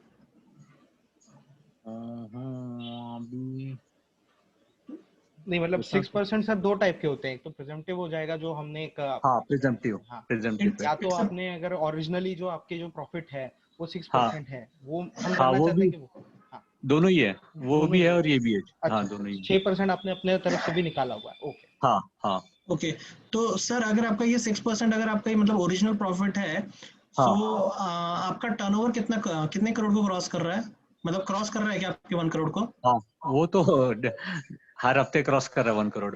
नहीं मतलब 6% सर दो टाइप के होते हैं। एक तो प्रेजेंटिव हो जाएगा जो हमने एक हाँ, प्रेजेंटिव। हाँ, प्रेजेंटिव या तो आपने अगर ओरिजिनली जो आपके जो प्रॉफिट है वो 6% हाँ, है, वो हम हाँ, जानना वो चाहते भी हैं कि वो हाँ दोनों ही है, वो दोनों भी ही है है। और ये भी है। अच्छा, हाँ, दोनों ही है। 6% आपने अपने तरफ से भी निकाला हुआ है। ओके। हाँ, हाँ, ओके। तो सर अगर आपका ये 6% अगर आपका ये मतलब ओरिजिनल प्रॉफिट है, हाँ। सो आपका टर्नओवर कितने करोड़ को क्रॉस कर रहा है? मतलब क्रॉस कर रहा है क्या आपके 1 करोड़ को? हाँ, वो तो हर हफ्ते क्रॉस कर रहा है 1 करोड़।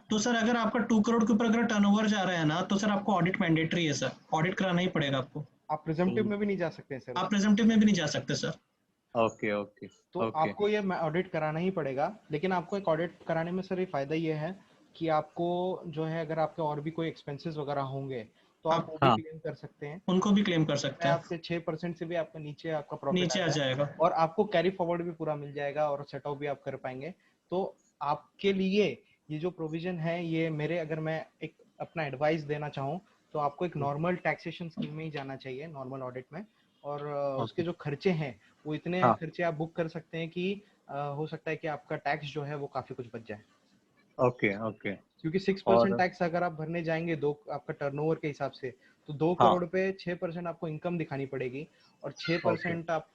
तो सर अगर आपका 2 करोड़ के ऊपर अगर टर्नओवर जा रहा है ना, तो सर आपको ऑडिट मैंडेटरी है सर, ऑडिट कराना ही पड़ेगा आपको। आप प्रिजम्पटिव में भी नहीं जा सकते सर आप उसमें। प्रेजेंटिव में भी नहीं जा सकते सर। ओके ओके तो ओके आपको ये ऑडिट कराना ही पड़ेगा, लेकिन आपको एक ऑडिट कराने में सर ये फायदा ये है कि आपको जो है अगर आपके और भी कोई एक्सपेंसेस वगैरह होंगे तो आप आप वो भी हाँ क्लेम कर सकते हैं। उनको भी क्लेम कर सकते मैं हैं, आपके 6% से भी आपका नीचे आपका प्रॉफिट नीचे आ आता है जाएगा। और आपको कैरी फॉरवर्ड भी पूरा मिल जाएगा और सेट ऑफ भी आप कर पाएंगे। तो आपके लिए ये जो प्रोविजन है, ये मेरे अगर मैं एक अपना एडवाइस देना चाहूँ तो आपको एक नॉर्मल टैक्सेशन स्कीम में ही जाना चाहिए, नॉर्मल ऑडिट में। और उसके ओके जो खर्चे हैं वो इतने हाँ खर्चे आप बुक कर सकते हैं कि हो सकता है कि आपका टैक्स जो है वो काफी कुछ बच जाए। ओके ओके क्योंकि 6% और टैक्स अगर आप भरने जाएंगे दो आपका टर्नओवर के हिसाब से, तो 2 करोड़ पे 6% आपको इनकम दिखानी पड़ेगी। और ओके 6% आप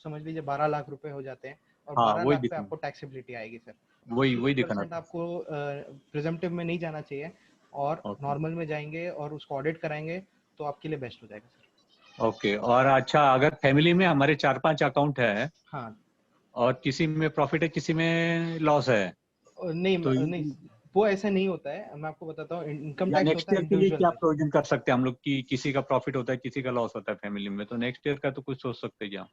समझ लीजिए 12 लाख रुपए हो जाते हैं और हाँ 12 वही लाख पे दिखना आपको टैक्सेबिलिटी आएगी सर। वही तो वही दिखाना 6% था। आपको प्रिजम्पटिव में नहीं जाना चाहिए और ओके नॉर्मल में जाएंगे और उसको ऑडिट कराएंगे तो आपके लिए बेस्ट हो जाएगा सर। ओके और अच्छा, अगर फैमिली में हमारे 4-5 अकाउंट है हाँ और किसी में प्रॉफिट है किसी में लॉस है, नहीं तो नहीं, वो ऐसा नहीं होता है। मैं आपको बताता हूँ, इनकम या टैक्स नेक्स्ट होता है ईयर के लिए इंडिविजुअल क्या पे। प्रोविजन कर सकते हैं हम लोग कि किसी का प्रॉफिट होता है किसी का लॉस होता है फैमिली में, तो नेक्स्ट ईयर का तो कुछ सोच सकते हैं क्या?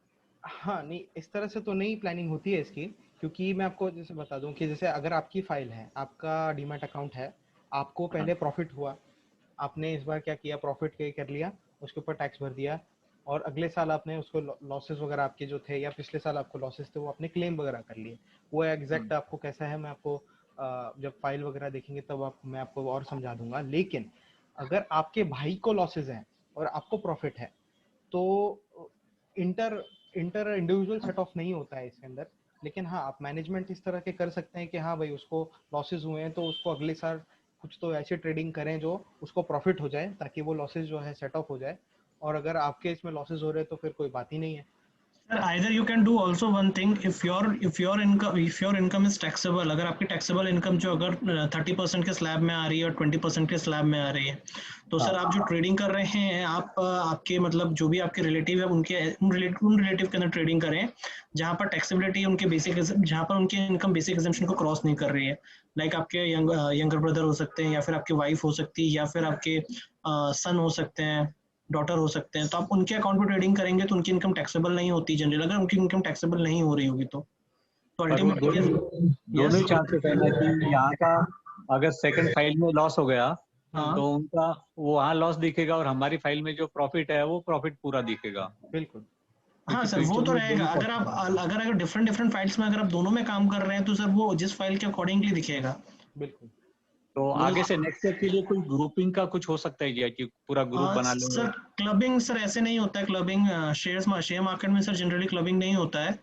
हाँ नहीं, इस तरह से तो नहीं प्लानिंग होती है इसकी। क्योंकि मैं आपको जैसे बता दूं कि जैसे अगर आपकी फाइल है, आपका डीमैट अकाउंट है, आपको हाँ पहले प्रॉफिट हुआ, आपने इस बार क्या किया, प्रॉफिट के कर लिया, उसके ऊपर टैक्स भर दिया और अगले साल आपने उसको लॉसेस वगैरह आपके जो थे या पिछले साल आपको लॉसेस थे वो आपने क्लेम वगैरह कर लिए। वो एग्जैक्ट आपको कैसा है मैं आपको जब फाइल वगैरह देखेंगे तब मैं आपको और समझा दूंगा। लेकिन अगर आपके भाई को लॉसेस हैं और आपको प्रॉफिट है तो inter inter individual set of नहीं होता है इसके अंदर। लेकिन हाँ, आप मैनेजमेंट इस तरह के कर सकते हैं कि हाँ भाई उसको लॉसेस हुए हैं तो उसको अगले साल कुछ तो ऐसे ट्रेडिंग करें जो उसको प्रॉफिट हो जाए, ताकि वो लॉसेस जो है सेट ऑफ हो जाए। और अगर आपके इसमें लॉसेस हो रहे हैं तो फिर कोई बात ही नहीं है। Either you can do also one thing, if your income is taxable, अगर आपकी taxable income जो अगर 30% के स्लैब में आ रही है और 20% के स्लैब में आ रही है, तो हाँ सर आप जो ट्रेडिंग कर रहे हैं, आप आपके मतलब जो भी आपके रिलेटिव है उनके उन रिलेटिव के अंदर ट्रेडिंग करें जहाँ पर टैक्सेबिलिटी उनके बेसिक, जहाँ पर उनकी इनकम बेसिक एग्जम्पशन को क्रॉस नहीं कर रही है। लाइक आपके यंगर ब्रदर हो सकते हैं, या फिर आपकी वाइफ हो सकती है, या फिर आपके सन हो सकते हैं, डॉटर हो सकते हैं। तो आप उनके अकाउंट पर ट्रेडिंग करेंगे तो उनकी इनकम टैक्सेबल नहीं होती जनरल, अगर उनकी इनकम टैक्सेबल नहीं हो रही होगी तो पर वो अल्टीमेटली। दोनों यस। ही चांसेस है ना कि यहाँ का अगर सेकंड फाइल में लॉस हो गया हाँ तो उनका वो वहाँ लॉस दिखेगा और हमारी फाइल में जो प्रॉफिट है वो प्रॉफिट पूरा दिखेगा, बिल्कुल हाँ क्योंकि सर, वो फ्यूचर तो में रहेगा। दोनों अगर आप पॉसिबल है। अगर अगर डिफरेंट डिफरेंट फाइल्स में अगर आप दोनों में काम कर रहे हैं तो सर वो जिस फाइल के अकॉर्डिंगली दिखेगा। बिल्कुल। तो वो आगे से नेक्स्ट ईयर के लिए कोई ग्रुपिंग का कुछ हो सकता है क्या कि पूरा ग्रुप बना लेंगे? सर क्लबिंग सर ऐसे नहीं होता है। क्लबिंग शेयर मार्केट में सर जनरली क्लबिंग नहीं होता है।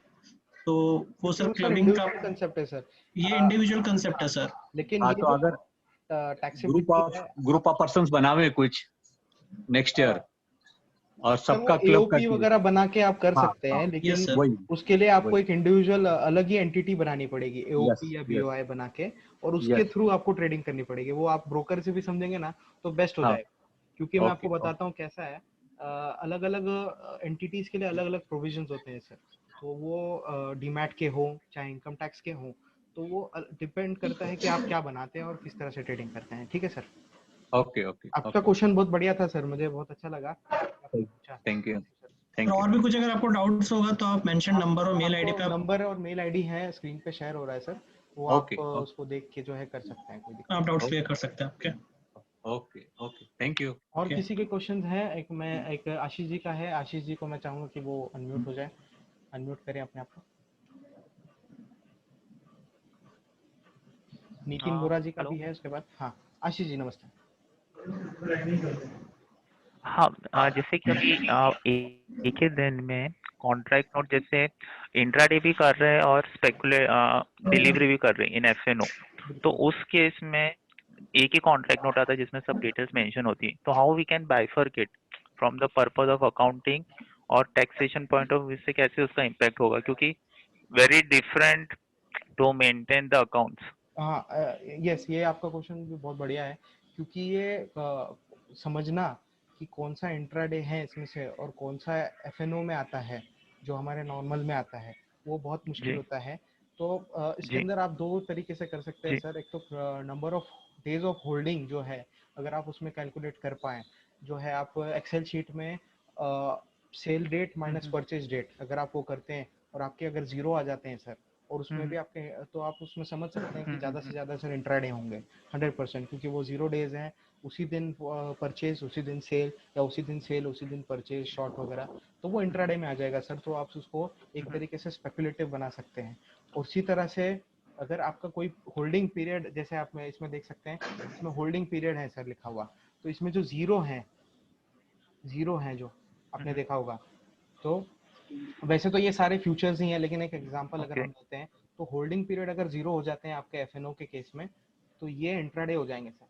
तो वो क्योंकि सर वो सर क्लबिंग का इंडिविजुअल कंसेप्ट है सर। ये आ, इंडिविजुअल कंसेप्ट है हाँ, सर। लेकिन हाँ ये तो जो अगर टैक्सेबिलिटी है, ग्रुप ऑफ पर्संस बनावे कुछ नेक्स्ट ईयर और सर वो सबका क्लब एओपी करके। वगैरह बना के आप कर हाँ सकते हाँ हैं, यस लेकिन सर। वही उसके लिए आपको वही एक इंडिविजुअल अलग ही एंटिटी बनानी पड़ेगी, यस एओपी या यस बीओआई बना के। और उसके यस थ्रू आपको ट्रेडिंग करनी पड़ेगी। वो आप ब्रोकर से भी समझेंगे ना तो बेस्ट हो हाँ जाएगा। क्योंकि मैं ओके आपको बताता हूँ कैसा है, अलग अलग एंटिटीज के लिए अलग अलग प्रोविजंस होते हैं सर। तो वो डीमैट के हो चाहे इनकम टैक्स के हो, तो वो डिपेंड करता है कि आप क्या बनाते हैं और किस तरह से ट्रेडिंग करते हैं। ठीक है सर। ओके ओके आपका ओके क्वेश्चन बहुत बढ़िया था सर, मुझे बहुत अच्छा लगा आपने पूछा। Thank you sir, sir thank you. और भी कुछ अगर आपको डाउट्स होगा तो आप मेंशन आप नंबर और मेल आईडी आपको पे नंबर और मेल आईडी है स्क्रीन पे शेयर हो रहा है सर, वो आप ओके उसको देख के जो है कर सकते हैं, कोई दिक्कत आप डाउट्स नहीं। क्लियर कर सकते हैं आपके। Okay okay thank you. और ओके। किसी के क्वेश्चंस हैं? एक आशीष जी का है, आशीष जी को मैं चाहूंगा कि वो अनम्यूट हो जाए, अनम्यूट करें अपने आप को। नितिन बोरा जी का हेलो। भी है उसके बाद। हाँ आशीष जी नमस्ते। हाँ, जैसे कि अभी एक ही दिन में कॉन्ट्रैक्ट नोट जैसे इंट्राडे भी कर रहे हैं और डिलीवरी भी कर रहे हैं इन एफएनओ। तो बिल्कुल। उस केस में एक ही कॉन्ट्रैक्ट नोट आता है जिसमें सब डिटेल्स मेंशन होती है। तो how we can bifurcate from the purpose of accounting और टैक्सेशन पॉइंट ऑफ व्यू से कैसे उसका इम्पैक्ट होगा, क्योंकि very different to maintain the accounts. हाँ यस, ये आपका क्वेश्चन भी बहुत बढ़िया है। क्योंकि ये समझना कि कौन सा इंट्राडे है इसमें से और कौन सा एफएनओ में आता है जो हमारे नॉर्मल में आता है, वो बहुत मुश्किल जी होता है। तो इसके जी अंदर आप दो तरीके से कर सकते हैं जी सर। एक तो number of days of holding जो है, अगर आप उसमें कैलकुलेट कर पाएँ, जो है आप एक्सेल शीट में sale date minus purchase date अगर आप वो करते हैं और आपके अगर 0 आ जाते हैं सर, और उसमें भी आपके, तो आप उसमें समझ सकते हैं कि ज़्यादा से ज़्यादा सर इंट्राडे होंगे 100%, क्योंकि वो 0 डेज हैं, उसी दिन परचेज उसी दिन सेल, या उसी दिन सेल उसी दिन परचेज शॉर्ट वगैरह, तो वो इंट्राडे में आ जाएगा सर। तो आप उसको एक तरीके से स्पेकुलेटिव बना सकते हैं। उसी तरह से अगर आपका कोई होल्डिंग पीरियड, जैसे आप इसमें देख सकते हैं, इसमें होल्डिंग पीरियड है सर लिखा हुआ, तो इसमें जो जीरो है जो आपने देखा होगा, तो वैसे तो ये सारे फ्यूचर्स ही हैं, लेकिन एक एग्जांपल अगर हम लेते हैं, तो होल्डिंग पीरियड अगर 0 हो जाते हैं आपके एफएनओ के केस में, तो ये इंट्राडे हो जाएंगे सर,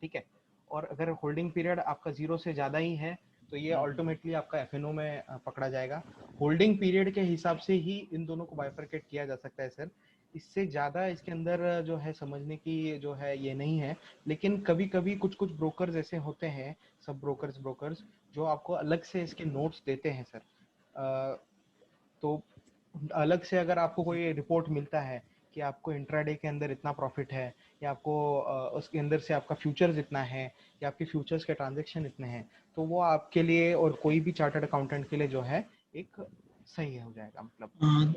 ठीक है। और अगर होल्डिंग पीरियड आपका 0 से ज़्यादा ही है, तो ये अल्टीमेटली आपका एफएनओ में पकड़ा जाएगा। होल्डिंग पीरियड के हिसाब से ही इन दोनों को बाइफरकेट किया जा सकता है सर, इससे ज़्यादा इसके अंदर जो है समझने की जो है ये नहीं है। लेकिन कभी कभी कुछ ब्रोकर्स ऐसे होते हैं, सब ब्रोकर्स जो आपको अलग से इसके नोट्स देते हैं सर। तो अलग से अगर आपको कोई रिपोर्ट मिलता है कि आपको इंट्राडे के अंदर इतना प्रॉफिट है, या आपको उसके अंदर से आपका फ्यूचर्स इतना है, या आपके फ्यूचर्स के ट्रांजैक्शन इतने हैं, तो वो आपके लिए और कोई भी चार्टर्ड अकाउंटेंट के लिए जो है एक सही हो जाएगा। मतलब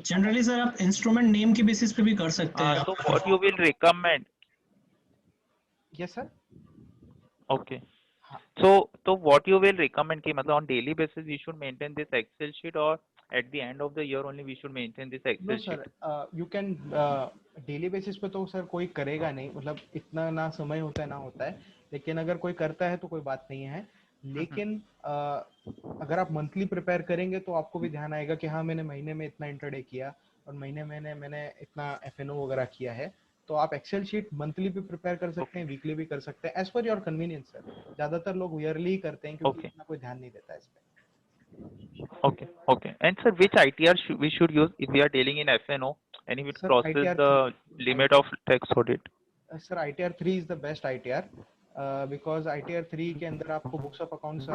जनरली सर आप इंस्ट्रूमेंट नेम के बेसिस पे भी कर सकते हैं। So what you will recommend? Yes sir. Okay. So what you will recommend कि मतलब on daily basis we should maintain this Excel sheet, or at the end of the year only we should maintain this Excel sheet? No sir, you can daily basis पे तो sir कोई करेगा नहीं, मतलब इतना ना समय होता है ना होता है, लेकिन अगर कोई करता है तो कोई बात नहीं है। लेकिन अगर आप मंथली प्रिपेयर करेंगे तो आपको भी ध्यान आएगा कि हाँ मैंने महीने में इतना इंटरडे किया, और महीने में मैंने इतना एफएनओ वगैरह किया है। तो आप एक्सेल शीट मंथली भी प्रिपेयर कर सकते हैं, वीकली भी कर सकते हैं, as per your convenience sir. ज्यादातर लोग ईयरली करते हैं क्योंकि इतना कोई ध्यान नहीं देता है इस पे। Okay. And sir, which ITR we should use if we are dealing in FNO and if it crosses the limit of tax audit? Sir, ITR 3 is the best ITR because ITR 3 के अंदर आपको books of accounts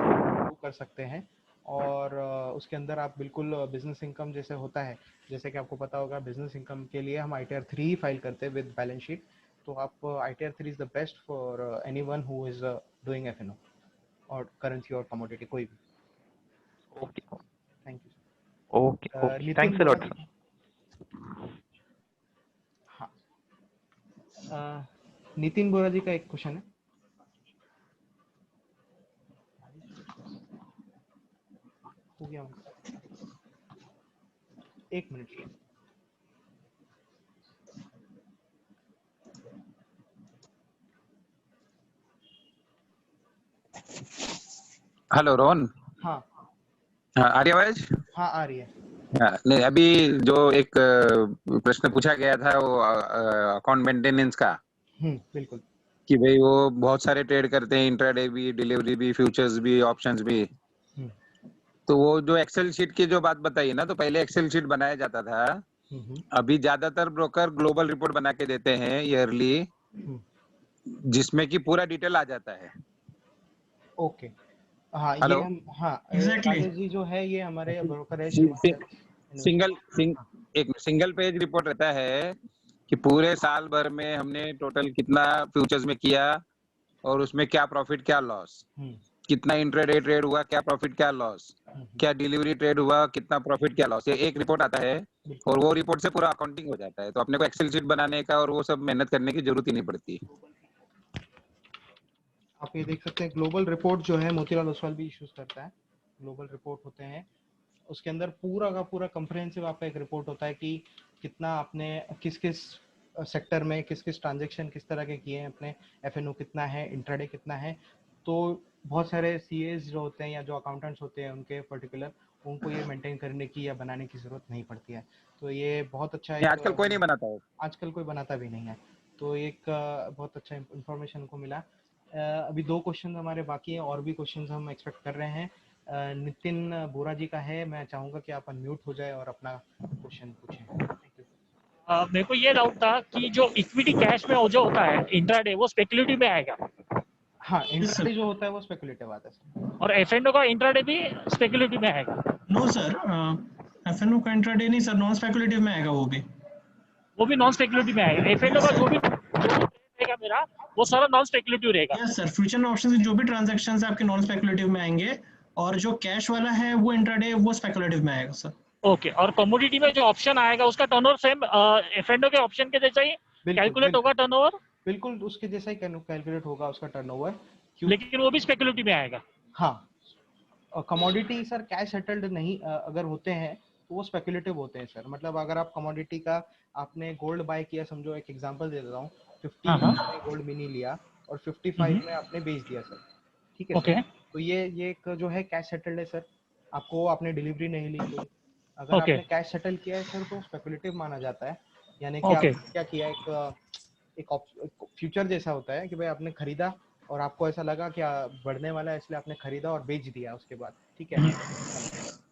कर सकते हैं, और उसके अंदर आप बिल्कुल बिजनेस इनकम जैसे होता है, जैसे कि आपको पता होगा बिजनेस इनकम के लिए हम ITR 3 फाइल करते हैं विद बैलेंस शीट। तो आप ITR 3 is the best for anyone who is doing F N O और करेंसी और कमोडिटी कोई भी। Okay. Thank you. Okay. Thanks a lot. हाँ, नितिन बोरा जी का एक क्वेश्चन है। हो गया, एक मिनट। हेलो रोहन। हाँ आ रही आवाज? हाँ आ रही है। नहीं, अभी जो एक प्रश्न पूछा गया था वो अकाउंट मेंटेनेंस का, बिल्कुल, कि भाई वो बहुत सारे ट्रेड करते हैं, इंट्राडे भी, डिलीवरी भी, फ्यूचर्स भी, ऑप्शंस भी। तो वो जो एक्सेल शीट की जो बात बताई ना, तो पहले एक्सेल शीट बनाया जाता था, अभी ज्यादातर ब्रोकर ग्लोबल रिपोर्ट बना के देते हैं ईयरली, जिसमें कि पूरा डिटेल आ जाता है। ओके, हाँ हेलो, ये हाँ एग्जैक्टली जी जो है ये हमारे ब्रोकर सिंगल पेज रिपोर्ट रहता है कि पूरे साल भर में हमने टोटल कितना फ्यूचर्स में किया, और उसमें क्या प्रॉफिट क्या लॉस, कितना इंट्राडे ट्रेड हुआ, क्या प्रॉफिट क्या लॉस, क्या डिलीवरी ट्रेड हुआ, कितना प्रॉफिट क्या लॉस, ये एक रिपोर्ट आता है, और वो रिपोर्ट से पूरा अकाउंटिंग हो जाता है। तो अपने को एक्सेल शीट बनाने का और वो सब मेहनत करने की जरूरत ही नहीं पड़ती। आप ये देख सकते हैं ग्लोबल रिपोर्ट जो है मोतीलाल ओसवाल भी इश्यूज करता है। ग्लोबल रिपोर्ट होते हैं, उसके अंदर पूरा का पूरा कंप्रिहेंसिव आपका एक रिपोर्ट होता है कि कितना आपने किस किस सेक्टर में किस किस ट्रांजैक्शन किस तरह के किए हैं, अपने एफएनओ कितना है, इंट्राडे कितना है। तो बहुत सारे सीएस जो होते हैं या जो अकाउंटेंट्स होते हैं उनके पर्टिकुलर, उनको ये मेंटेन करने की या बनाने की जरूरत नहीं पड़ती है। तो ये बहुत अच्छा है। आजकल कोई नहीं बनाता है, आजकल कोई बनाता भी नहीं है। तो एक बहुत अच्छा इंफॉर्मेशन को मिला। अभी 2 क्वेश्चन हमारे बाकी हैं, और भी क्वेश्चन हम एक्सपेक्ट कर रहे हैं। नितिन बोरा जी का है, मैं चाहूंगा कि आप अनम्यूट हो जाए और अपना क्वेश्चन पूछें। मेरे को ये डाउट था कि जो इक्विटी कैश में जो होता है इंट्राडे, वो स्पेकुलेटिव में आएगा? हाँ, इंट्राडे जो होता है वो स्पेकुलेटिव आता है, और एफएनओ का इंट्राडे भी स्पेकुलेटिव में आएगा? नो सर, एफएनओ का इंट्राडे नहीं सर, नॉन स्पेकुलेटिव में आएगा। वो भी नॉन स्पेकुलेटिव में आएगा। एफएनओ का जो भी रहेगा मेरा, वो सारा नॉन स्पेकुलेटिव रहेगा। यस सर, फ्यूचर ऑप्शंस जो भी ट्रांजैक्शंस आपके नॉन स्पेकुलेटिव में आएंगे, और जो कैश वाला है वो इंट्राडे वो स्पेकुलेटिव में आएगा सर। ओके, और कमोडिटी में जो ऑप्शन आएगा उसका टर्नओवर सेम F&O के ऑप्शन के जैसा ही कैलकुलेट होगा टर्नओवर? बिल्कुल उसके जैसा ही कैलकुलेट होगा उसका टर्नओवर। लेकिन वो भी स्पेकुलेटिव में आएगा? हाँ, कमोडिटी सर कैश सेटल्ड नहीं अगर होते हैं तो वो स्पेकुलेटिव होते हैं सर। मतलब अगर आप कमोडिटी का आपने गोल्ड बाय किया, समझो एक एग्जांपल दे देता हूँ, 50 में गोल्ड मिनी लिया और 55 में आपने बेच दिया सर, ठीक है सर, तो ये एक जो है कैश सेटल्ड है सर, आपको आपने डिलीवरी नहीं ली कोई। अगर आपने कैश सेटल किया है सर तो स्पेकुलेटिव माना जाता है, यानी कि आपने क्या किया, एक फ्यूचर जैसा होता है कि भाई आपने खरीदा और आपको ऐसा लगा कि बढ़ने वाला है इसलिए आपने खरीदा और बेच दिया उसके बाद, ठीक है।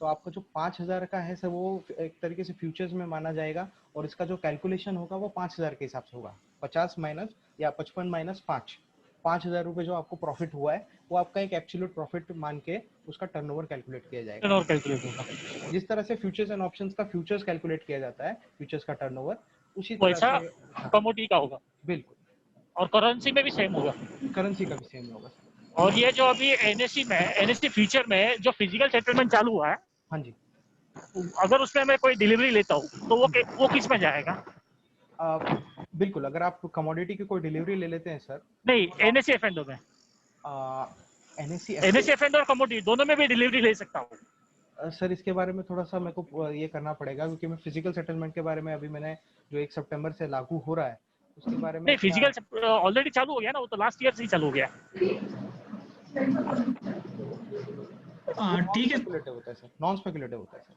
तो आपका जो 5000 का है सर वो एक तरीके से फ्यूचर्स में माना जाएगा और इसका जो कैलकुलेशन होगा वो 5000 के हिसाब से होगा। 50 माइनस या 55 माइनस 5000 रुपए जो आपको प्रॉफिट हुआ है वो आपका एक एब्सोल्यूट प्रॉफिट मान के उसका टर्नओवर कैलकुलेट किया जाएगा। टर्नओवर कैलकुलेट होगा जिस तरह से फ्यूचर्स एंड ऑप्शंस का फ्यूचर्स कैलकुलेट किया जाता है, फ्यूचर्स का टर्नओवर उसी तरह से कमोडिटी का होगा। बिल्कुल, और करेंसी में भी सेम होगा? करेंसी का भी सेम होगा। और ये जो अभी एनएससी फ्यूचर में जो फिजिकल सेटलमेंट चालू हुआ है, हाँ जी, अगर उसमें मैं कोई डिलीवरी लेता हूँ तो वो किस में जाएगा? बिल्कुल, अगर आप कमोडिटी की कोई डिलीवरी ले लेते हैं सर, नहीं एनएससी F&O में, एनएससी F&O और कमोडिटी दोनों में भी डिलीवरी ले सकता हूँ? सर इसके बारे में थोड़ा सा मेरे को ये करना पड़ेगा क्योंकि मैं फिजिकल सेटलमेंट के बारे में अभी मैंने जो 1 सितंबर से लागू हो रहा है उसके बारे में। नहीं, फिजिकल ऑलरेडी चालू हो गया ना, वो तो लास्ट ईयर से ही चालू हो गया। ठीक है, स्पेकुलेटिव होता है सर, नॉन स्पेकुलेटिव होता है सर,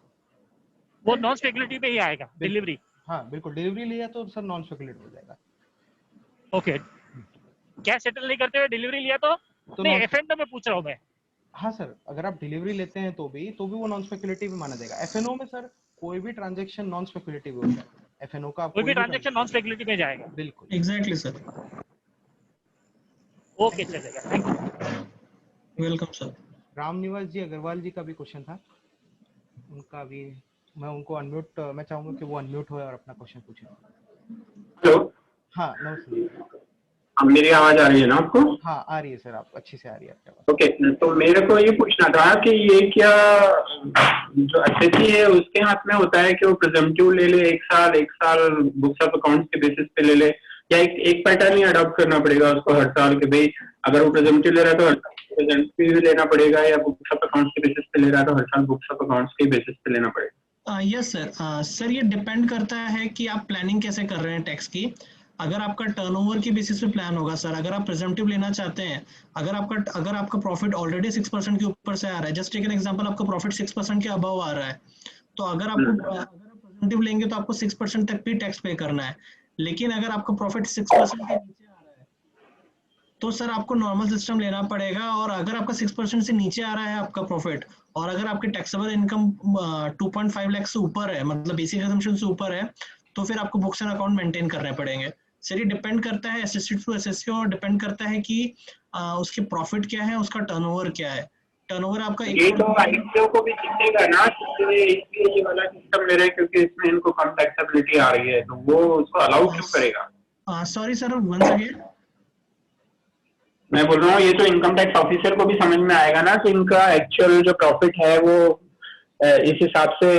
वो नॉन स्पेकुलेटिव में ही आएगा डिलीवरी? हाँ बिल्कुल, डिलीवरी लिया तो सर नॉन स्पेकुलेटिव हो जाएगा। ओके, कैश सेटल नहीं करते हुए डिलीवरी लिया तो नहीं, F&O में पूछ रहा हूँ मैं। हाँ सर, अगर आप डिलीवरी लेते हैं तो भी वो नॉन स्पेकुलेटिव माना जाएगा। F&O में सर कोई भी ट्रांजैक्शन नॉन स्पेकुलेटिव होता है, F&O का कोई भी ट्रांजैक्शन नॉन स्पेकुलेटिव में जाएगा? बिल्कुल, एग्जैक्टली सर। ओके चलेगा, thank you. Welcome sir. Ramniwas ji Agrawal ji का भी क्वेश्चन था, उनका भी मैं उनको अनम्यूट, मैं चाहूंगा कि वो अनम्यूट हो और अपना क्वेश्चन पूछें। हेलो, हाँ नमस्ते। अब मेरी आवाज आ रही है ना आपको? हाँ आ रही है सर, आप अच्छी से आ रही है आपकी आवाज। ओके, तो मेरे को ये पूछना था कि ये क्या जो एसएससी है उसके हाथ में होता है कि वो प्रिजम्पटिव ले ले एक साल बुक्स ऑफ अकाउंट्स के बेसिस पे ले ले, या एक पैटर्न ही अडॉप्ट करना पड़ेगा उसको हर साल के भाई अगर वो प्रिजम्पटिव ले रहा है तो हर साल प्रिजम्पटिव भी लेना पड़ेगा, या बुक्स ऑफ अकाउंट्स के बेसिस पे ले रहा है तो हर साल बुक्स ऑफ अकाउंट्स के बेसिस पे लेना पड़ेगा? यस सर, सर ये डिपेंड करता है कि आप प्लानिंग कैसे कर रहे हैं टैक्स की। अगर आपका टर्नओवर की बेसिस पे प्लान होगा सर, अगर आप प्रिजम्पटिव लेना चाहते हैं, अगर आपका प्रॉफिट ऑलरेडी 6% के ऊपर से आ रहा है, जस्ट टेक एन एग्जांपल, आपका प्रॉफिट 6% के अबव आ रहा है, तो अगर आप प्रिजम्पटिव लेंगे तो आपको 6% तक भी टैक्स पे करना है। लेकिन अगर आपका प्रॉफिट 6% के नीचे आ रहा है तो सर आपको नॉर्मल सिस्टम लेना पड़ेगा। और अगर आपका 6% से नीचे आ रहा है आपका प्रॉफिट, और अगर आपकी टैक्सेबल इनकम 2.5 लाख से ऊपर है, मतलब बेसिक एजम्पशन से ऊपर है, तो फिर आपको बुक्स एंड अकाउंट मेंटेन करने पड़ेंगे। सर ये डिपेंड करता है एसएससी टू एसएससी, और डिपेंड करता है कि उसके प्रॉफिट क्या है, उसका टर्नओवर क्या है। टर्नओवर आपका ये तो आईपीओ को भी दिखेगा ना, इसलिए ये वाला सिस्टम ले रहे हैं क्योंकि इसमें इनको कम टैक्सेबिलिटी आ रही है, तो वो उसको अलाउ क्यों करेगा? सॉरी सर, वंस अगेन मैं बोल रहा हूँ ये तो इनकम टैक्स ऑफिसर को भी समझ में आएगा ना कि इनका एक्चुअल जो प्रॉफिट है वो इस हिसाब से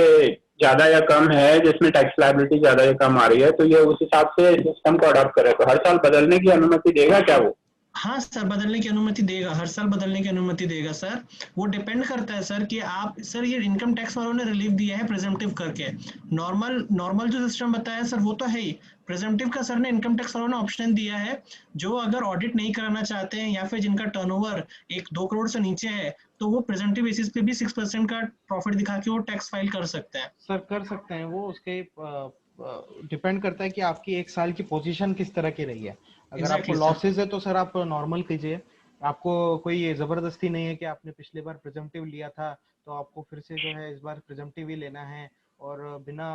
ज्यादा या कम है, जिसमें टैक्स लायबिलिटी ज्यादा या कम आ रही है, तो ये उस हिसाब से सिस्टम को अडॉप्ट करे। तो हर साल बदलने की अनुमति देगा क्या वो? हाँ सर, बदलने की अनुमति देगा, हर साल बदलने की अनुमति देगा सर। वो डिपेंड करता है सर कि आप, सर ये इनकम टैक्स वालों ने रिलीफ दिया है प्रिजम्पटिव करके। नॉर्मल जो सिस्टम बताया सर वो तो है ही, प्रिजम्पटिव का सर ने इनकम टैक्स वालों ने ऑप्शन दिया है, जो अगर ऑडिट नहीं कराना चाहते हैं या फिर जिनका टर्नओवर 1-2 करोड़ से नीचे है, तो वो प्रिजम्पटिव बेसिस पे भी 6% का प्रॉफिट दिखा के वो टैक्स फाइल कर सकते हैं। सर कर सकते हैं, वो उसके डिपेंड करता है कि आपकी एक साल की पोजीशन किस तरह की रही है। अगर आपको लॉसेस है तो सर आप नॉर्मल कीजिए, आपको कोई जबरदस्ती नहीं है कि आपने पिछले बार प्रिजम्पटिव लिया था तो आपको फिर से जो है इस बार प्रिजम्पटिव ही लेना है, और बिना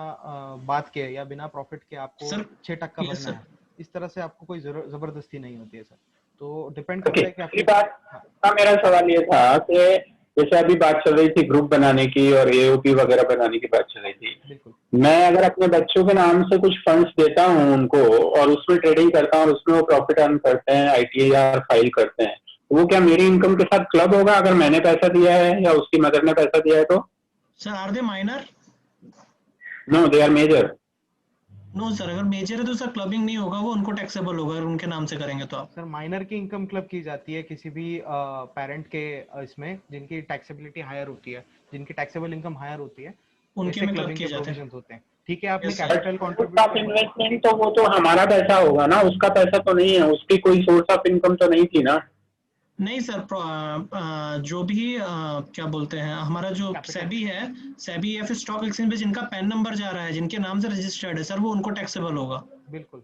बात के या बिना प्रॉफिट के आपको 6% भरना है। इस तरह से आपको कोई जबरदस्ती नहीं होती है सर, तो डिपेंड करता है कि आपकी बात का मेरा सवाल ये था कि जैसे अभी बात चल रही थी ग्रुप बनाने की और एओपी वगैरह बनाने की बात चल रही थी, मैं अगर अपने बच्चों के नाम से कुछ फंड्स देता हूँ उनको और उसमें ट्रेडिंग करता हूँ और उसमें वो प्रॉफिट अर्न करते हैं, आईटीआर फाइल करते हैं, तो वो क्या मेरी इनकम के साथ क्लब होगा अगर मैंने पैसा दिया है या उसकी मदर ने पैसा दिया है? तो sir are they minor? No they are major. No sir, अगर मेजर है तो सर क्लबिंग नहीं होगा, वो उनको टैक्सेबल होगा अगर उनके नाम से करेंगे तो आप। सर माइनर की इनकम क्लब की जाती है किसी भी पेरेंट के इसमें जिनकी टैक्सेबिलिटी हायर होती है, जिनकी टैक्सेबल इनकम हायर होती है, उनके ऐसे में क्लब क्लबिंग किए के जाते हैं। प्रोविजंस होते हैं। ठीक है, आपने Yes, sir. Capital of contribute investment तो वो तो हमारा पैसा होगा ना, उसका पैसा तो नहीं है, उसकी कोई सोर्स ऑफ इनकम तो नहीं थी ना। नहीं सर, जो भी क्या बोलते हैं, हमारा जो Capital. सेबी है, सेबी या फिर स्टॉक एक्सचेंज पे जिनका पैन नंबर जा रहा है, जिनके नाम से रजिस्टर्ड है सर, वो उनको टैक्सेबल होगा। बिल्कुल,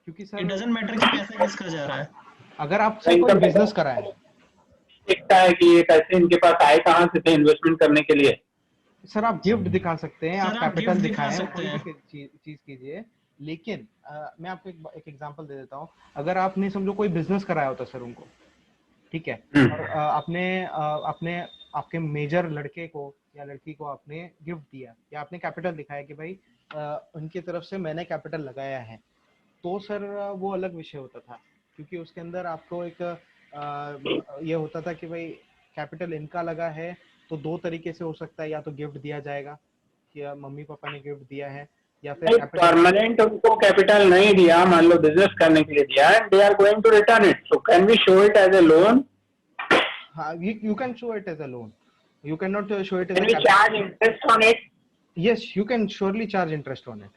क्योंकि इट सर डजंट मैटर कि पैसा किसका जा रहा है। अगर आपसे कोई बिजनेस करा है, दिखता है कि ये पैसे इनके पास आए कहाँ से थे इन्वेस्टमेंट करने के लिए। सर आप गिफ्ट दिखा सकते हैं, सर, आप आप कैपिटल gift दिखा दिखाएं, सकते कोई हैं। भी चीज कीजिए, लेकिन मैं आपको एक एग्जांपल दे देता हूँ। अगर आपने समझो कोई बिजनेस कराया होता सर उनको, ठीक है, और आपने आपके मेजर लड़के को या लड़की को आपने गिफ्ट दिया या आपने कैपिटल दिखाया कि भाई उनकी तरफ से मैंने कैपिटल लगाया है, तो सर वो अलग विषय होता था, क्योंकि उसके अंदर आपको एक ये होता था कि भाई कैपिटल इनका लगा है, तो दो तरीके से हो सकता है, या तो गिफ्ट दिया जाएगा कि मम्मी पापा ने गिफ्ट दिया है, या फिर परमानेंट उनको कैपिटल नहीं दिया, मान लो बिजनेस करने के लिए दिया and they are going to return it, so can we show it as a loan? हाँ, you can show it as a loan. You cannot show it as Can a we capital. charge interest on it? Yes, you can surely charge interest on it.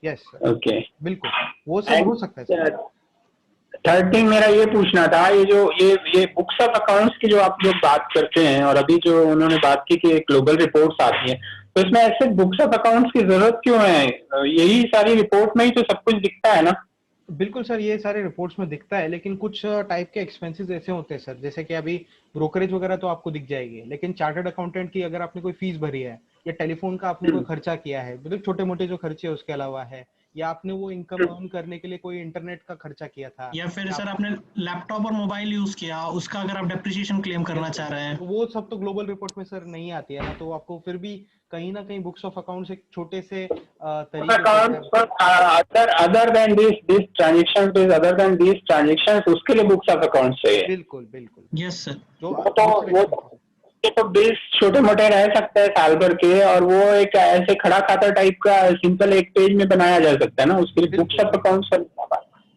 Yes sir. Okay. बिल्कुल, वो सब हो सकता है sir. Third thing मेरा ये पूछना था, ये बुक्स ऑफ अकाउंट्स की जो आप लोग बात करते हैं, और अभी जो उन्होंने बात की कि ग्लोबल रिपोर्ट्स आती हैं, तो इसमें ऐसे बुक्स ऑफ अकाउंट्स की जरूरत क्यों है? यही सारी रिपोर्ट में ही तो सब कुछ दिखता है ना। बिल्कुल सर, ये सारे रिपोर्ट्स में दिखता है, लेकिन कुछ टाइप के एक्सपेंसेस ऐसे होते हैं सर, जैसे कि अभी ब्रोकरेज वगैरह तो आपको दिख जाएगी, लेकिन चार्टर्ड अकाउंटेंट की अगर आपने कोई फीस भरी है, या टेलीफोन का आपने कोई खर्चा किया है, मतलब छोटे मोटे जो खर्चे है उसके अलावा है, या आपने वो इनकम अर्न करने के लिए कोई इंटरनेट का खर्चा किया था, या फिर सर आपने लैपटॉप और मोबाइल यूज किया, उसका अगर आप डेप्रिसिएशन क्लेम करना चाह रहे हैं, वो सब तो ग्लोबल रिपोर्ट में सर नहीं आती है ना, तो आपको फिर भी कहीं ना कहीं बुक्स ऑफ अकाउंट्स एक छोटे से अदर देन दिस ट्रांजैक्शंस उसके लिए बुक्स ऑफ अकाउंट्स चाहिए। बिल्कुल बिल्कुल। Yes sir. तो बिल्स छोटे मोटे रह सकते हैं साल भर के, और वो एक ऐसे खड़ा खाता टाइप का सिंपल एक पेज में बनाया जा सकता है ना, उसके लिए books of accounts.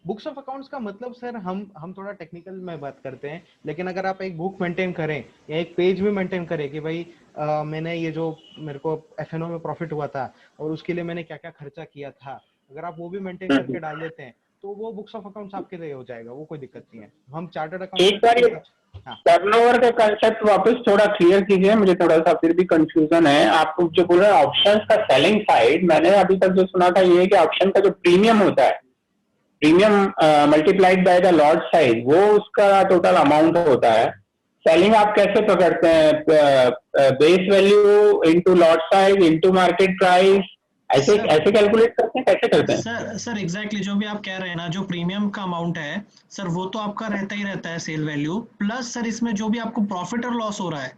Books of accounts का मतलब सर हम थोड़ा टेक्निकल में बात करते हैं, लेकिन अगर आप एक बुक मेंटेन करें या एक पेज भी मेंटेन करें कि भाई मैंने ये जो मेरे को एफएनओ में प्रॉफिट हुआ था और उसके लिए मैंने क्या क्या खर्चा किया था, अगर आप वो भी मेंटेन करके डाल देते हैं तो वो बुक्स ऑफ अकाउंट्स आपके लिए हो जाएगा, वो कोई दिक्कत नहीं है। हम चार्टर्ड अकाउंटेंट टर्नओवर का कंसेप्ट वापस थोड़ा क्लियर कीजिए, मुझे थोड़ा सा फिर भी कंफ्यूजन है। आप जो बोल रहे हैं ऑप्शंस का सेलिंग साइड, मैंने अभी तक जो सुना था ये है कि ऑप्शन का जो प्रीमियम होता है, premium multiplied by the lot size, वो उसका टोटल अमाउंट होता है। सेलिंग आप कैसे पकड़ते हैं? Base value into lot size into market price, ऐसे कैलकुलेट करते हैं, कैसे करते हैं? सर एग्जैक्टली जो भी आप कह रहे हैं ना, जो प्रीमियम का अमाउंट है सर, वो तो आपका रहता ही रहता है सेल वैल्यू, प्लस सर इसमें जो भी आपको प्रॉफिट और लॉस हो रहा है,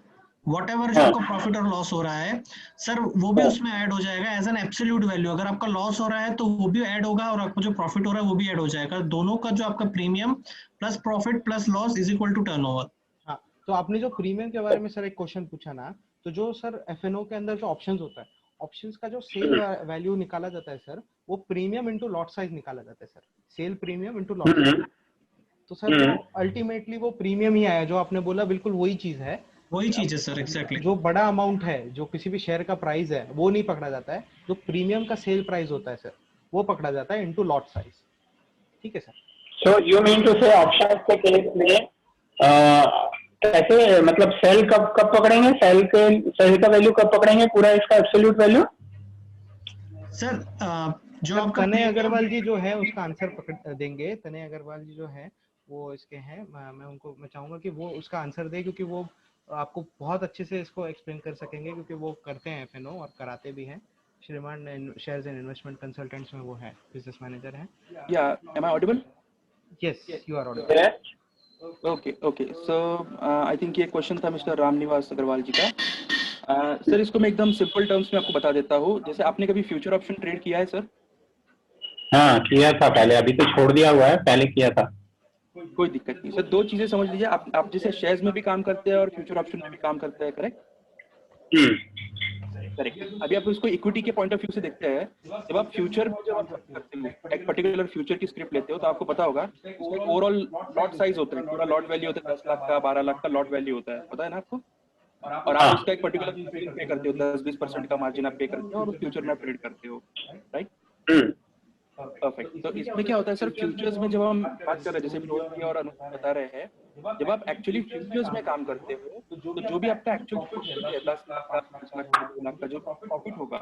वॉट एवर जो आपको प्रॉफिट और लॉस हो रहा है सर, वो भी उसमें ऐड हो जाएगा एज एन एब्सोल्यूट वैल्यू। अगर आपका लॉस हो रहा है तो वो भी ऐड होगा, और आपको जो प्रॉफिट हो रहा है वो भी ऐड हो जाएगा। दोनों का जो आपका premium plus profit plus loss is equal to turnover. हाँ, तो आपने जो प्रीमियम के बारे में सर एक क्वेश्चन पूछा ना, तो जो सर एफएनओ के अंदर जो ऑप्शंस होता है, ऑप्शंस का जो सेल वैल्यू निकाला जाता है सर, वो प्रीमियम इनटू लॉट साइज निकाला जाता है sir, sale premium into lot size. तो सर अल्टीमेटली वो प्रीमियम ही आया, जो आपने बोला बिल्कुल वही चीज है, वही चीज है सर एग्जैक्टली। जो बड़ा अमाउंट है, जो किसी भी शेयर का प्राइस है, वो नहीं पकड़ा जाता है, जो प्रीमियम का सेल प्राइस होता है सर, वो पकड़ा जाता है इनटू लॉट साइज। ठीक है sir. So you mean to say options के केस में कैसे, मतलब सेल कब पकड़ेंगे, सेल का वैल्यू कब पकड़ेंगे, पूरा इसका एब्सोल्यूट वैल्यू? सर जो आपका तने अग्रवाल जी जो है उसका आंसर पकड़ देंगे, तने अग्रवाल जी जो है वो इसके हैं, मैं चाहूंगा कि वो उसका आंसर दे, क्योंकि वो आपको बहुत अच्छे से इसको एक्सप्लेन कर सकेंगे, क्योंकि वो करते हैं एफएनओ और कराते भी हैं। श्रीमान शेयर्स एंड इन्वेस्टमेंट कंसल्टेंट्स में वो है, बिजनेस मैनेजर हैं। या am I audible? Yes you are audible. Okay so I think ये क्वेश्चन था मिस्टर रामनिवास अग्रवाल जी का। सर इसको मैं एकदम सिंपल टर्म्स में आपको बता देता हूँ। जैसे आपने कभी फ्यूचर ऑप्शन ट्रेड किया है सर? हाँ किया था पहले, अभी तो छोड़ दिया हुआ है, पहले किया था। कोई दिक्कत नहीं सर, दो चीजें समझ लीजिए, आप जैसे शेयर्स में भी काम करते हैं और फ्यूचर ऑप्शन में भी काम करते हैं, करेक्ट? करेक्ट। अभी आप उसको इक्विटी के पॉइंट ऑफ व्यू से देखते हैं, जब आप फ्यूचर में जब आप करते हो एक पर्टिकुलर फ्यूचर की स्क्रिप्ट लेते हो तो आपको पता होगा उसमें ओवरऑल लॉट साइज होता है, पूरा लॉट वैल्यू होता है 10 लाख का, 12 लाख का लॉट वैल्यू होता है, पता है ना आपको। और आप उसका एक पर्टिकुलर मार्जिन पे करते हो, 10-20% का मार्जिन आप पे करते हो और उस फ्यूचर में आप ट्रेड करते हो, राइट। परफेक्ट। तो इसमें क्या होता है सर, फ्यूचर्स में जब हम बात कर रहे हैं, जैसे रोहन और अनुज बता रहे हैं, जब आप एक्चुअली फ्यूचर्स में काम करते हो तो जो भी आपका एक्चुअल फ्यूचर है 10 लाख का, 5 लाख का, 2 लाख का जो प्रॉफिट होगा,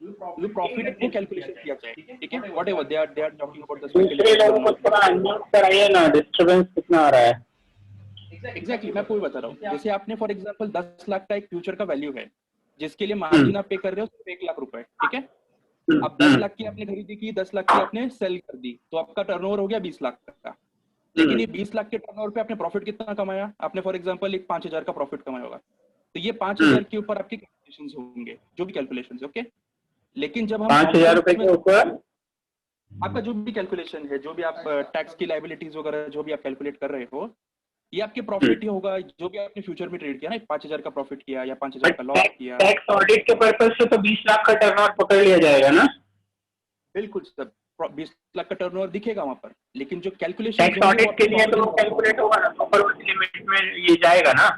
जो प्रॉफिट है वो कैलकुलेशन किया जाए, ठीक है। Whatever they are talking about the speculation. कराइए ना, डिस्टरबेंस कितना आ रहा है। एग्जैक्टली मैं आपको बता रहा हूँ, जैसे आपने फॉर एग्जांपल 10 लाख का एक फ्यूचर का वैल्यू है जिसके लिए मार्जिन आप पे कर रहे हो सिर्फ 1 लाख रुपए, ठीक है। अब 10 लाख की आपने खरीदी की, 10 लाख की आपने सेल कर दी, तो आपका टर्नओवर हो गया 20 लाख का। लेकिन ये 20 लाख के टर्नओवर पे आपने प्रॉफिट कितना कमाया, आपने फॉर एग्जांपल एक 5000 का प्रॉफिट कमाया होगा, तो ये 5000 के ऊपर आपके कैलकुलेशंस होंगे, जो भी कैलकुलेशंस, ओके। लेकिन जब हम 5000 रुपए के ऊपर आपका जो भी कैलकुलेशन है, जो भी आप टैक्स की लायबिलिटीज वगैरह जो भी आप कैलकुलेट कर रहे हो, ये आपके प्रॉफिट ही होगा जो भी आपने फ्यूचर में ट्रेड किया ना, 5000 का प्रॉफिट किया या 5000 का लॉस किया। टैक्स ऑडिट के पर्पस से तो 20 लाख का टर्नओवर पकड़ लिया जाएगा ना। बिल्कुल सर, 20 लाख का टर्नओवर दिखेगा वहां पर, लेकिन जो कैलकुलेशन टैक्स ऑडिट के लिए तो कैलकुलेट होगा ना, प्रॉपर लिमिट में ये जाएगा ना।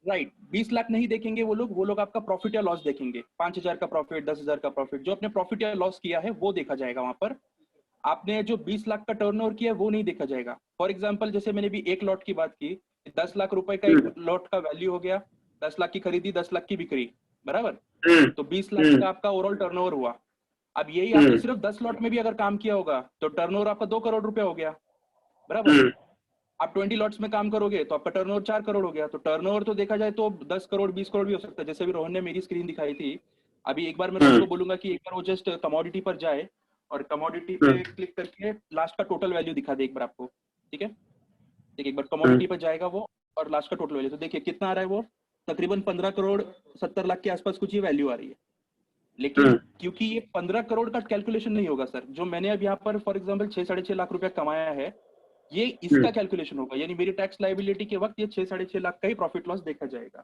राइट, 20 लाख नहीं देखेंगे वो लोग आपका प्रॉफिट या लॉस देखेंगे, 5000 का प्रॉफिट, 10,000 का प्रॉफिट, जो आपने प्रॉफिट या लॉस किया है वो देखा जाएगा वहां पर। आपने जो 20 लाख का टर्नओवर किया है वो नहीं देखा जाएगा। फॉर एग्जांपल जैसे मैंने भी एक लॉट की बात की, 10 लाख रुपए का एक लॉट का वैल्यू हो गया, 10 लाख की खरीदी, 10 लाख की बिक्री, बराबर। तो 20 लाख का आपका ओवरऑल टर्नओवर हुआ। अब यही आपने सिर्फ 10 लॉट में भी अगर काम किया होगा तो टर्नओवर आपका 2 करोड़ रुपए हो गया, बराबर। आप 20 लॉट्स में काम करोगे तो आपका टर्नओवर 4 करोड़ हो गया। तो टर्नओवर तो देखा जाए तो 10 करोड़ 20 करोड़ भी हो सकता है, जैसे भी रोहन ने मेरी स्क्रीन दिखाई थी। अभी एक बार मैं रोहन को बोलूंगा कि एक बार वो जस्ट कमोडिटी पर जाए और कमोडिटी पे क्लिक करके लास्ट का टोटल वैल्यू दिखा दे एक बार आपको, ठीक है। देखिए एक बार कमोडिटी पर जाएगा वो और लास्ट का टोटल वैल्यू, तो देखिए कितना आ रहा है वो, तकरीबन 15 करोड़ 70 लाख के आसपास कुछ ये वैल्यू आ रही है। लेकिन क्योंकि ये 15 करोड़ का कैलकुलेशन नहीं होगा सर, जो मैंने अब यहाँ पर फॉर एग्जाम्पल 6-6.5 लाख रुपया कमाया है, ये इसका कैलकुलेशन होगा, यानी मेरी टैक्स लायबिलिटी के वक्त ये 6-6.5 लाख का ही प्रॉफिट लॉस देखा जाएगा।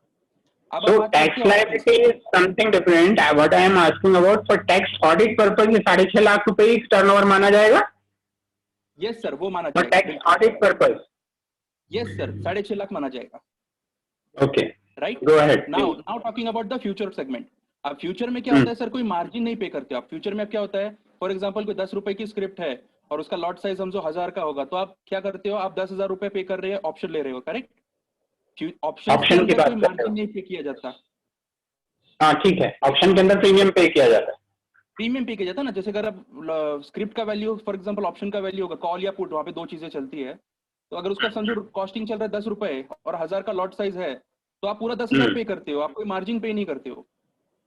So tax liability is something different. What I am asking about for tax audit purpose, ये 6.5 लाख रुपए ही टर्नओवर माना जाएगा? Yes sir, वो माना जाएगा। For tax audit purpose? Yes sir, 6.5 lakh माना जाएगा। Okay. Right? Go ahead. Now talking about the future segment. अब फ्यूचर में क्या होता है सर, कोई मार्जिन नहीं पे करते आप। फ्यूचर में क्या होता है, फॉर एग्जांपल कोई 10 रुपए की स्क्रिप्ट है और उसका लॉट साइज समझो 1000 का होगा, तो आप क्या करते हो, आप 10,000 रुपए पे कर रहे हो, ऑप्शन ले रहे हो, करेक्ट। ऑप्शन के अंदर कोई मार्जिन नहीं पे किया जाता। हाँ ठीक है, ऑप्शन के अंदर प्रीमियम पे किया जाता है। प्रीमियम पे किया जाता है ना, जैसे अगर आप स्क्रिप्ट का वैल्यू फॉर एग्जांपल ऑप्शन का वैल्यू होगा कॉल या पुट, वहाँ पे 2 चीजें चलती है। तो अगर उसका समझो कॉस्टिंग चल रहा है 10 रुपए और 1000 का लॉट साइज है, तो आप पूरा 10,000 पे करते हो, आप कोई मार्जिन पे नहीं करते हो।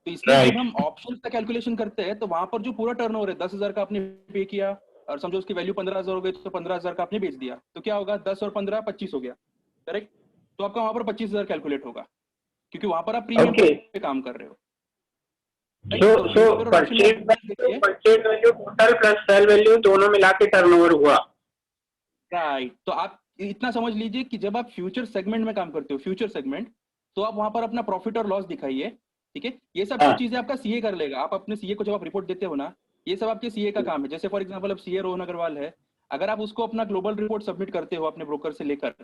तो इसलिए जब हम ऑप्शन का कैलकुलेशन करते हैं तो वहां पर जो पूरा टर्नओवर है 10,000 का आपने पे किया और समझो उसकी वैल्यू 15,000 हो गई, तो 15,000 का आपने बेच दिया, तो क्या होगा, 10 और 15 25 हो गया, करेक्ट। तो आपका वहां पर 25,000 कैलकुलेट होगा, क्योंकि वहां पर आप प्रीमियम पे काम कर रहे हो। So purchase value total plus sell value दोनों मिला के टर्नओवर हुआ, राइट। तो आप इतना समझ लीजिए कि जब आप फ्यूचर सेगमेंट में काम करते हो, फ्यूचर सेगमेंट, तो आप वहां पर अपना प्रॉफिट और लॉस दिखाइए, ठीक है। ये सब चीजें आपका सीए कर लेगा। आप अपने सीए को जब आप रिपोर्ट देते हो ना, ये सब आपके सीए का काम है। जैसे फॉर एग्जांपल अब सीए रोहन अग्रवाल है, अगर आप उसको अपना ग्लोबल रिपोर्ट सबमिट करते हो अपने ब्रोकर से लेकर,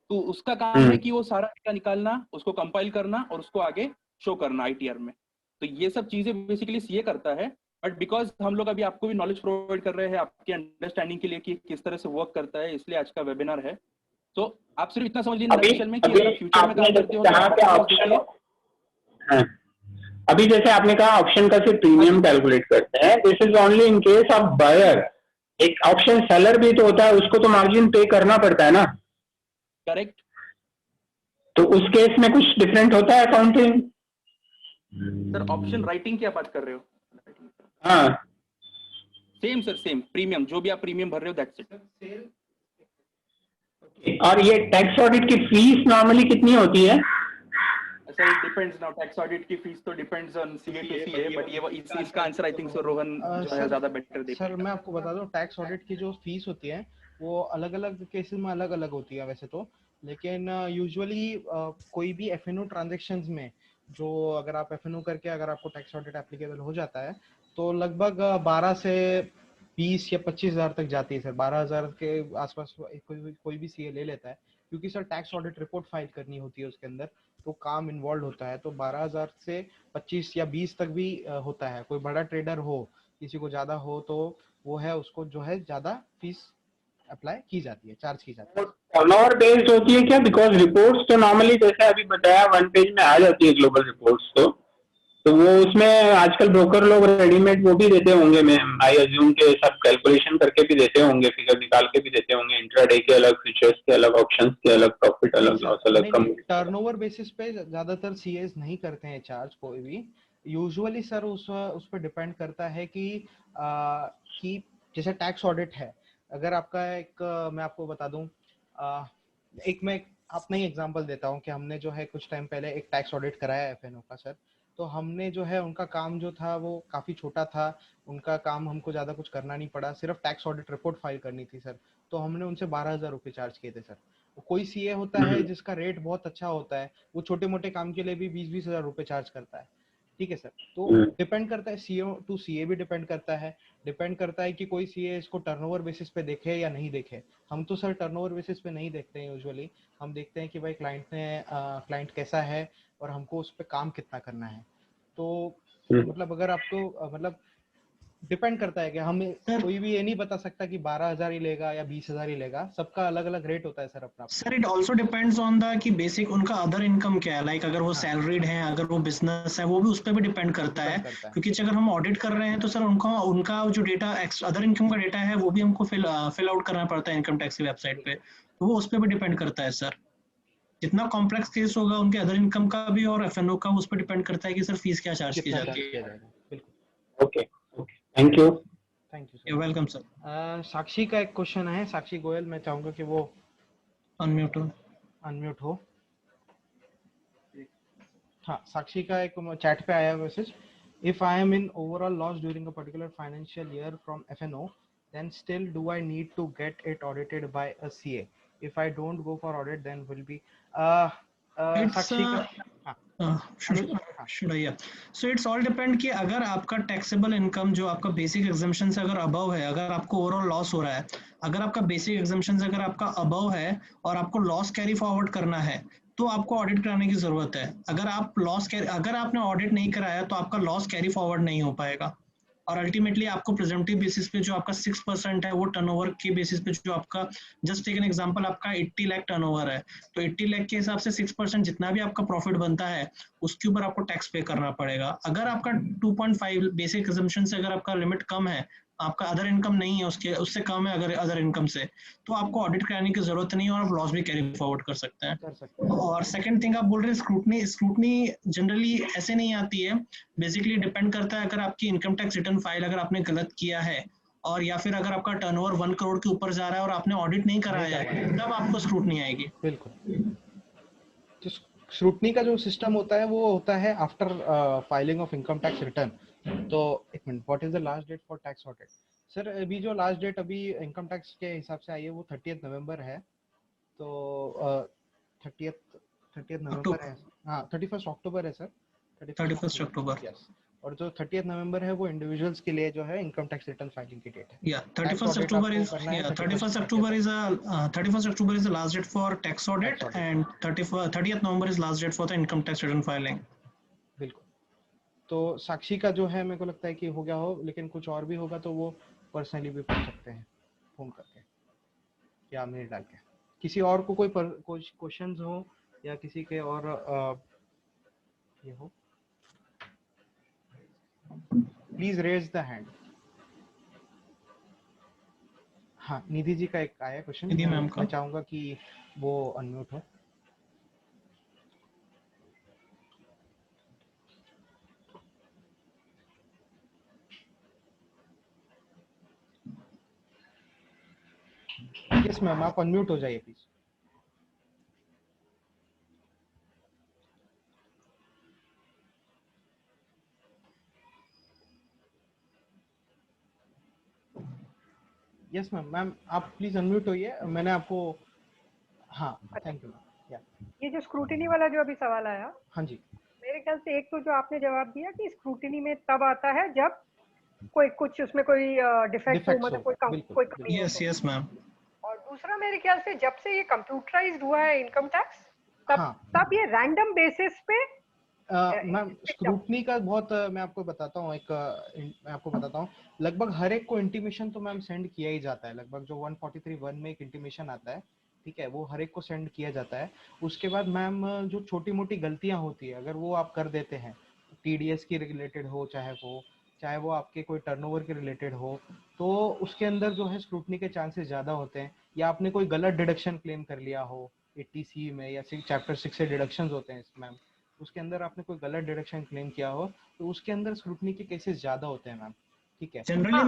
तो उसका काम है कि वो सारा डेटा निकालना, उसको कंपाइल करना और उसको आगे शो करना आईटीआर में। तो ये सब चीजें बेसिकली सीए करता है। बट बिकॉज हम लोग अभी आपको भी नॉलेज प्रोवाइड कर रहे हैं आपके अंडरस्टैंडिंग के लिए कि किस तरह से वर्क करता है, इसलिए आज का वेबिनार है। तो आप सिर्फ इतना समझ लीजिए में कि अगर आप फ्यूचर में काम करते हो तो अभी जैसे आपने कहा ऑप्शन का सिर्फ प्रीमियम कैलकुलेट करते हैं, this is only in case of buyer. एक ऑप्शन सेलर भी तो होता है, उसको तो मार्जिन पे करना पड़ता है ना, करेक्ट। तो उस केस में कुछ डिफरेंट होता है अकाउंटिंग? सर ऑप्शन राइटिंग की आप बात कर रहे हो? हाँ सेम सर, सेम प्रीमियम, जो भी आप प्रीमियम भर रहे हो दैट्स इट। और ये टैक्स ऑडिट की फीस नॉर्मली कितनी होती है? Sir it depends now, tax audit की फीस तो depends on CA to CA, but ये इसका answer I think so Rohan जो है ज्यादा बेटर दे। सर मैं आपको बता दूं, टैक्स ऑडिट की जो फीस होती है वो अलग अलग केसेस में अलग अलग होती है वैसे तो, लेकिन यूजुअली कोई भी एफएनओ ट्रांजैक्शंस में जो अगर आप एफएनओ करके अगर आपको टैक्स ऑडिट एप्लीकेबल हो जाता है तो लगभग 12 से 20 या 25,000 तक जाती है सर। 12,000 के आसपास कोई भी सीए ले लेता है, क्योंकि sir tax audit report file करनी होती है उसके अंदर, तो काम इन्वॉल्व होता है। तो 12,000 से 25 या 20 तक भी होता है। कोई बड़ा ट्रेडर हो, किसी को ज्यादा हो, तो वो है उसको जो है ज्यादा फीस अप्लाई की जाती है, चार्ज की जाती है। टर्नओवर बेस्ड होती है क्या? बिकॉज रिपोर्ट्स तो नॉर्मली जैसे अभी बताया 1 पेज में आ जाती है ग्लोबल रिपोर्ट्स, तो वो उसमें आजकल ब्रोकर लोग रेडीमेड वो भी देते होंगे, मैं आई अज्यूम के सब कैलकुलेशन करके भी देते होंगे, फिगर निकाल के भी देते होंगे, इंट्राडे के अलग, फ्यूचर्स के अलग, ऑप्शंस के अलग, प्रॉफिट अलग, लॉस अलग, कम। टर्नओवर बेसिस पे ज्यादातर सीएस नहीं करते हैं चार्ज कोई भी। यूजुअली सर उस पर डिपेंड करता है कि जैसे टैक्स ऑडिट है, अगर आपका एक मैं आपको बता दूं, मैं अपना ही एग्जांपल देता हूं कि हमने जो है कुछ टाइम पहले एक टैक्स ऑडिट कराया एफएनओ का सर। तो हमने जो है उनका काम जो था वो काफ़ी छोटा था, उनका काम हमको ज़्यादा कुछ करना नहीं पड़ा, सिर्फ टैक्स ऑडिट रिपोर्ट फाइल करनी थी सर। तो हमने उनसे 12,000 रुपये चार्ज किए थे सर। कोई सीए होता है जिसका रेट बहुत अच्छा होता है, वो छोटे मोटे काम के लिए भी 20-20 हज़ार रुपये चार्ज करता है, ठीक है सर। तो डिपेंड करता है, सीए टू सीए भी डिपेंड करता है कि कोई सीए इसको टर्नओवर बेसिस पे देखे या नहीं देखे। हम तो सर टर्नओवर बेसिस पे नहीं देखते हैं यूजुअली, हम देखते हैं कि भाई क्लाइंट कैसा है और हमको उस पर काम कितना करना है। तो मतलब अगर आपको मतलब डिपेंड करता है कि हम कोई भी ये नहीं बता सकता कि 12,000 ही लेगा या 20,000 ही लेगा, सबका अलग अलग रेट होता है सर अपना। Sir it also depends on the कि बेसिक उनका अदर इनकम क्या है, लाइक अगर वो सैलरीड है, अगर वो बिजनेस है, वो भी उस पर भी डिपेंड करता है। क्योंकि अगर हम ऑडिट कर रहे हैं तो सर उनका जो डेटा अदर इनकम का डेटा है वो भी हमको फिल आउट करना पड़ता है इनकम टैक्स की वेबसाइट पे, तो वो उस पर भी डिपेंड करता है सर। जितना कॉम्प्लेक्स केस होगा उनके अदर इनकम का भी और एफएनओ का, उस पर डिपेंड करता है कि सर फीस क्या चार्ज की जाती है। Okay, thank you. Thank you sir, welcome sir. Sakshi का एक क्वेश्चन है, साक्षी गोयल, मैं चाहूंगा कि वो अनम्यूट हो। हाँ, साक्षी का एक चैट पे आया message, if I am in overall loss during a particular financial year from FNO, then still do I need to get it audited by a CA? If I don't go for audit, then will be Sakshi so it's all depend कि अगर आपका taxable income जो आपका basic exemption से अगर above है, अगर आपको overall loss हो रहा है, अगर आपका basic exemption से अगर आपका above है और आपको loss carry forward करना है, तो आपको ऑडिट कराने की जरूरत है। अगर आपने ऑडिट नहीं कराया तो आपका लॉस कैरी फॉरवर्ड नहीं हो पाएगा और अल्टीमेटली आपको प्रेजेंटिव बेसिस पे जो आपका 6% है वो टर्नओवर के बेसिस पे जो आपका, जस्ट टेक एन एग्जांपल, आपका 80 लाख टर्नओवर है तो 80 लाख के हिसाब से 6% जितना भी आपका प्रॉफिट बनता है उसके ऊपर आपको टैक्स पे करना पड़ेगा। अगर आपका 2.5 बेसिक एजम्पशन से अगर आपका लिमिट कम है, आपका अदर इनकम नहीं है उससे कम है अगर अदर इनकम से, तो आपको ऑडिट कराने की जरूरत नहीं है और आप लॉस भी कैरी फॉरवर्ड कर सकते हैं। और सेकंड थिंग आप बोल रहे हैं स्क्रूटनी जनरली ऐसे नहीं आती है, बेसिकली डिपेंड करता है अगर आपकी इनकम टैक्स रिटर्न फाइल अगर आपने गलत किया है और या फिर अगर आपका टर्नओवर 1 करोड़ के ऊपर जा रहा है और आपने ऑडिट नहीं कराया है तब आपको स्क्रूटनी आएगी। बिल्कुल। तो स्क्रूटनी का जो सिस्टम होता है वो होता है after filing of income tax return. तो एक minute, what is the last date for tax audit? Sir अभी जो लास्ट डेट अभी इनकम टैक्स के हिसाब से आई है वो 30 नवंबर है। तो 30 नवंबर है, हाँ 31 अक्टूबर है सर, 31 अक्टूबर। यस, और जो 30 नवंबर है वो इंडिविजुअल्स के लिए जो है इनकम टैक्स रिटर्न फाइलिंग की डेट है। या 31 October is 31 October is the last date for tax audit and 30th November is last date for the income tax return filing. बिल्कुल। तो साक्षी का जो है मेरे को लगता है कि हो गया हो, लेकिन कुछ और भी होगा तो वो पर्सनली भी पूछ सकते हैं फोन करके या मेल डाल के। किसी और को कोई क्वेश्चंस हो या किसी के और ये हो, प्लीज रेज द हैंड। हाँ, निधि जी का एक आया क्वेश्चन, मैं चाहूंगा कि वो अनम्यूट हो। यस मैम, आप अनम्यूट हो जाइए प्लीज। यस मैम, आप प्लीज अनम्यूट होइए, मैंने आपको, हाँ थैंक यू मैम। ये जो स्क्रूटिनी वाला जो अभी सवाल आया, हाँ जी, मेरे ख्याल से एक तो जो आपने जवाब दिया कि स्क्रूटिनी में तब आता है जब कोई कुछ उसमें कोई डिफेक्ट हो, मतलब कोई कमी हो। Yes ma'am. और दूसरा मेरे ख्याल से जब से ये कंप्यूटराइज्ड हुआ है इनकम टैक्स, तब ये रैंडम बेसिस पे मैम स्क्रूटनी का बहुत मैं आपको बताता हूँ लगभग हर एक को इंटीमेशन तो मैम सेंड किया ही जाता है। लगभग जो 143(1) में एक इंटीमेशन आता है, ठीक है, वो हर एक को सेंड किया जाता है। उसके बाद मैम जो छोटी मोटी गलतियां होती है अगर वो आप कर देते हैं, TDS की रिलेटेड हो चाहे वो आपके कोई टर्नओवर के रिलेटेड हो, तो उसके अंदर जो है स्क्रूटनी के चांसेस ज़्यादा होते हैं। या आपने कोई गलत डिडक्शन क्लेम कर लिया हो 80C में या चैप्टर 6 से डिडक्शंस होते हैं मैम, उसके अंदर आपने कोई गलत डिडक्शन क्लेम किया हो तो उसके अंदर स्क्रूटनी के केसेस ज़्यादा होते हैं मैम, ठीक है। जनरली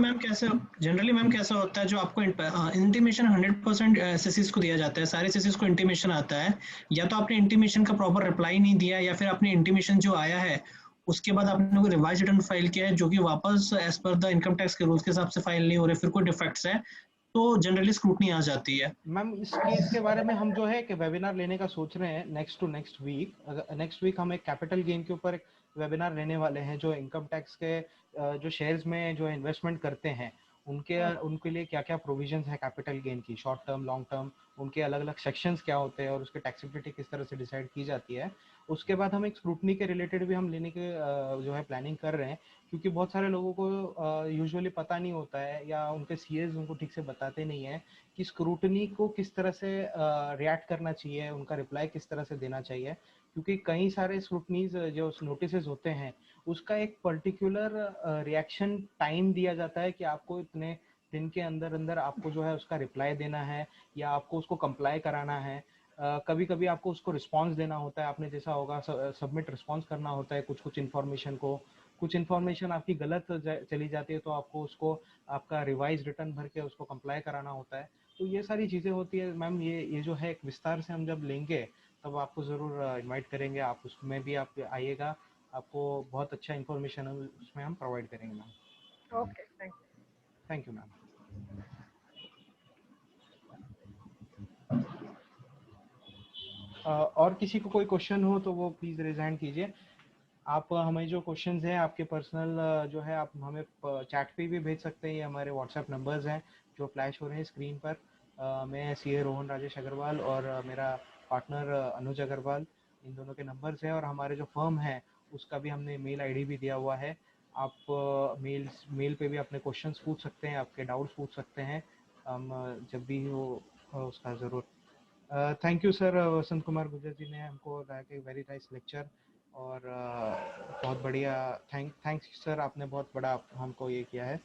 मैम कैसा होता है, जो आपको इंटीमेशन 100% एसएससीज को दिया जाता है, सारे एसएससीज को इंटीमेशन आता है, या तो आपने इंटीमेशन का प्रॉपर रिप्लाई नहीं दिया या फिर आपने इंटीमेशन जो आया है उसके बाद आपने कोई रिवाइज रिटर्न फाइल किया है जो कि वापस as per the income tax के रूल्स के हिसाब से फाइल नहीं हो रहे, फिर कोई डिफेक्ट्स है, तो जनरली स्क्रूटनी आ जाती है। मैम इस केस के बारे में हम जो है कि वेबिनार लेने का सोच रहे हैं नेक्स्ट वीक हम एक कैपिटल गेन के ऊपर एक वेबिनार लेने वाले हैं, जो इनकम टैक्स के जो शेयर्स में जो इन्वेस्टमेंट करते हैं उनके लिए क्या क्या प्रोविजंस है कैपिटल गेन की, शॉर्ट टर्म लॉन्ग टर्म, उनके अलग अलग सेक्शंस क्या होते हैं और उसके टैक्सेबिलिटी किस तरह से डिसाइड की जाती है। उसके बाद हम एक स्क्रूटनी के रिलेटेड भी हम लेने के जो है प्लानिंग कर रहे हैं, क्योंकि बहुत सारे लोगों को यूजुअली पता नहीं होता है या उनके सीएस उनको ठीक से बताते नहीं है कि स्क्रूटनी को किस तरह से रिएक्ट करना चाहिए, उनका रिप्लाई किस तरह से देना चाहिए, क्योंकि कई सारे स्क्रूटनीज जो नोटिसेस होते हैं उसका एक पर्टिकुलर रिएक्शन टाइम दिया जाता है कि आपको इतने दिन के अंदर आपको जो है उसका रिप्लाई देना है या आपको उसको कंप्लाई कराना है। कभी कभी आपको उसको रिस्पांस देना होता है, आपने जैसा होगा सबमिट रिस्पांस करना होता है कुछ इन्फॉर्मेशन को, कुछ इन्फॉर्मेशन आपकी गलत चली जाती है तो आपको उसको आपका रिवाइज रिटर्न भर के उसको कंप्लाई कराना होता है। तो ये सारी चीज़ें होती है मैम। ये जो है एक विस्तार से हम जब लेंगे तब आपको ज़रूर इनवाइट करेंगे, आप उसमें भी आप आइएगा, आपको बहुत अच्छा इन्फॉर्मेशन उसमें हम प्रोवाइड करेंगे ma'am. Okay, thank you ma'am. और किसी को कोई क्वेश्चन हो तो वो प्लीज़ रेज हैंड कीजिए। आप हमें जो क्वेश्चंस हैं आपके पर्सनल जो है आप हमें चैट पे भी भेज सकते हैं, ये हमारे व्हाट्सएप नंबर्स हैं जो फ्लैश हो रहे हैं स्क्रीन पर। मैं सीए रोहन राजेश अग्रवाल और मेरा पार्टनर अनुज अग्रवाल, इन दोनों के नंबर्स हैं। और हमारे जो फर्म है उसका भी हमने मेल आईडी भी दिया हुआ है, आप मेल पे भी अपने क्वेश्चंस पूछ सकते हैं, आपके डाउट्स पूछ सकते हैं, हम जब भी हो उसका ज़रूर। थैंक यू सर, वसंत कुमार गुर्जर जी ने हमको वेरी नाइस लेक्चर और बहुत बढ़िया। थैंक्स सर, आपने बहुत बड़ा हमको ये किया है,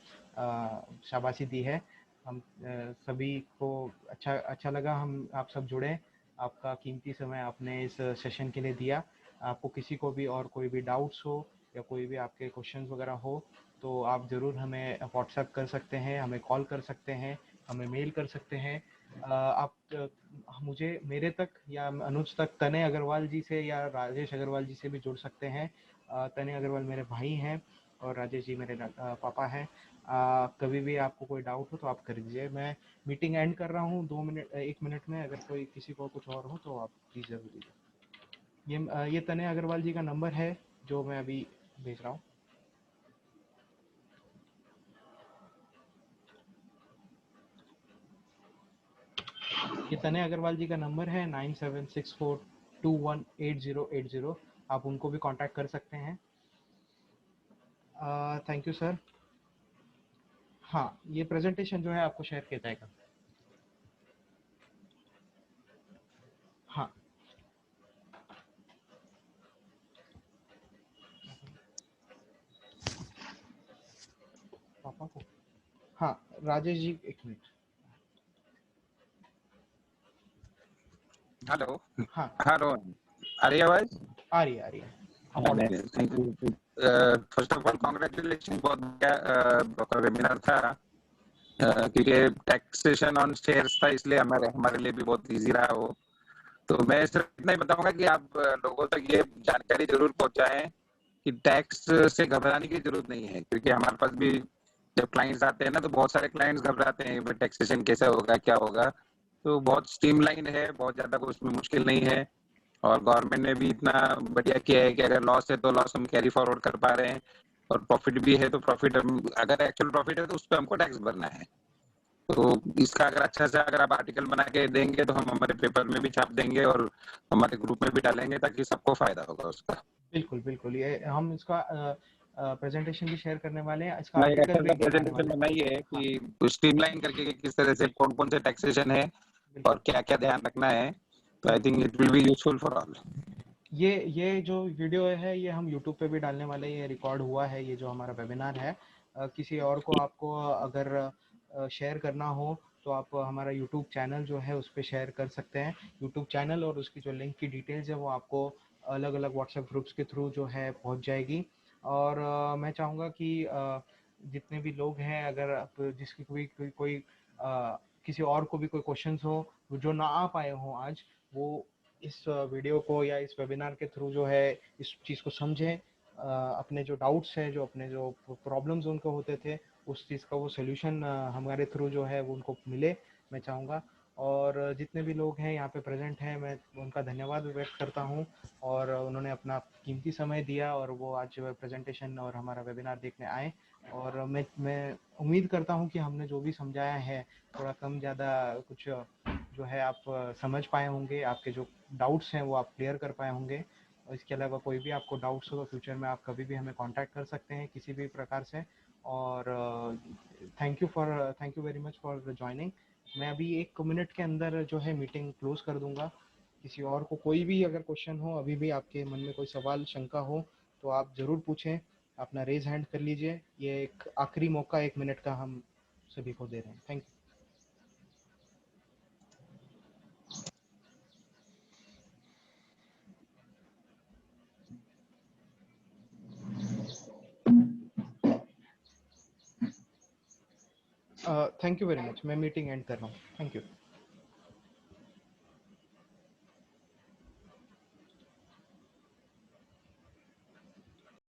शाबाशी दी है। हम सभी को अच्छा लगा, हम आप सब जुड़े, आपका कीमती समय आपने इस सेशन के लिए दिया। आपको किसी को भी और कोई भी डाउट्स हो या कोई भी आपके क्वेश्चंस वगैरह हो तो आप ज़रूर हमें व्हाट्सएप कर सकते हैं, हमें कॉल कर सकते हैं, हमें मेल कर सकते हैं। आप मुझे मेरे तक या अनुज तक तने अग्रवाल जी से या राजेश अग्रवाल जी से भी जुड़ सकते हैं। तने अग्रवाल मेरे भाई हैं और राजेश जी मेरे पापा हैं। कभी भी आपको कोई डाउट हो तो आप कर दीजिए। मैं मीटिंग एंड कर रहा हूँ 1 मिनट में, अगर कोई किसी को कुछ और हो तो आप प्लीज़ जरूर दीजिए। ये तने अग्रवाल जी का नंबर है जो मैं अभी भेज रहा हूँ। ये तने अग्रवाल जी का नंबर है 9764218080। आप उनको भी कांटेक्ट कर सकते हैं। Thank you sir. हाँ, ये प्रेजेंटेशन जो है आपको शेयर किया जाएगा। हाँ, पापा को, हाँ राजेश जी 1 मिनट। हेलो। हाँ रोहन, आ रही है आवाज? आ रही है। Thank you. First of all congratulation, बहुत बढ़िया वेबिनार था, क्योंकि टैक्सेशन ऑन शेयर्स था इसलिए हमारे लिए भी बहुत इजी रहा वो। तो मैं सिर्फ इतना ही बताऊंगा कि आप लोगों तक ये जानकारी जरूर पहुंचाएं कि टैक्स से घबराने की जरूरत नहीं है, क्योंकि हमारे पास भी जब क्लाइंट्स आते हैं ना तो बहुत सारे क्लाइंट्स घबराते हैं टैक्सेशन कैसे होगा क्या होगा। तो बहुत स्ट्रीमलाइन है, बहुत ज्यादा कोई उसमें मुश्किल नहीं है। और गवर्नमेंट ने भी इतना बढ़िया किया है कि अगर लॉस है तो लॉस हम कैरी फॉरवर्ड कर पा रहे हैं, और प्रॉफिट भी है तो प्रॉफिट हम, अगर एक्चुअल प्रॉफिट है तो उस पर हमको टैक्स भरना है। तो इसका अगर अच्छा से अगर आप आर्टिकल बना के देंगे तो हम हमारे पेपर में भी छाप देंगे और हमारे ग्रुप में भी डालेंगे ताकि सबको फायदा होगा उसका। बिल्कुल बिल्कुल, ये हम इसका प्रेजेंटेशन भी शेयर करने वाले हैं, इसका मैं एक आर्टिकल अच्छा भी सा बनाने प्रेजेंटेशन वाले हैं। बनाई है कि स्ट्रीमलाइन करके कि किस तरह से कौन कौन से टैक्सेशन है और क्या क्या ध्यान रखना है, तो I think it will be useful for all. ये जो वीडियो है ये हम YouTube पे भी डालने वाले हैं, ये रिकॉर्ड हुआ है, ये जो हमारा वेबिनार है। किसी और को आपको अगर शेयर करना हो तो आप हमारा YouTube चैनल जो है उस पर शेयर कर सकते हैं। YouTube चैनल और उसकी जो लिंक की डिटेल्स है वो आपको अलग अलग व्हाट्सएप ग्रुप्स के थ्रू जो है पहुंच जाएगी। और मैं चाहूँगा कि जितने भी लोग हैं, अगर आप जिसकी कोई किसी और को भी कोई क्वेश्चंस हो जो ना आ पाए हों आज, वो इस वीडियो को या इस वेबिनार के थ्रू जो है इस चीज़ को समझें, अपने जो डाउट्स हैं, जो अपने जो प्रॉब्लम्स उनको होते थे, उस चीज़ का वो सोल्यूशन हमारे थ्रू जो है वो उनको मिले, मैं चाहूँगा। और जितने भी लोग हैं यहाँ पे प्रेजेंट हैं, मैं उनका धन्यवाद व्यक्त करता हूँ, और उन्होंने अपना कीमती समय दिया और वो आज प्रेजेंटेशन और हमारा वेबिनार देखने आए। और मैं उम्मीद करता हूँ कि हमने जो भी समझाया है थोड़ा कम ज़्यादा कुछ जो है आप समझ पाए होंगे, आपके जो डाउट्स हैं वो आप क्लियर कर पाए होंगे। और इसके अलावा कोई भी आपको डाउट्स हो तो फ्यूचर में आप कभी भी हमें कांटेक्ट कर सकते हैं किसी भी प्रकार से। और thank you very much for joining. मैं अभी 1 मिनट के अंदर जो है मीटिंग क्लोज कर दूंगा। किसी और को कोई भी अगर क्वेश्चन हो, अभी भी आपके मन में कोई सवाल शंका हो तो आप ज़रूर पूछें, अपना रेज हैंड कर लीजिए। ये एक आखिरी मौका 1 मिनट का हम सभी को दे रहे हैं। Thank you. Thank you very much. मैं मीटिंग एंड कर रहा हूँ। Thank you.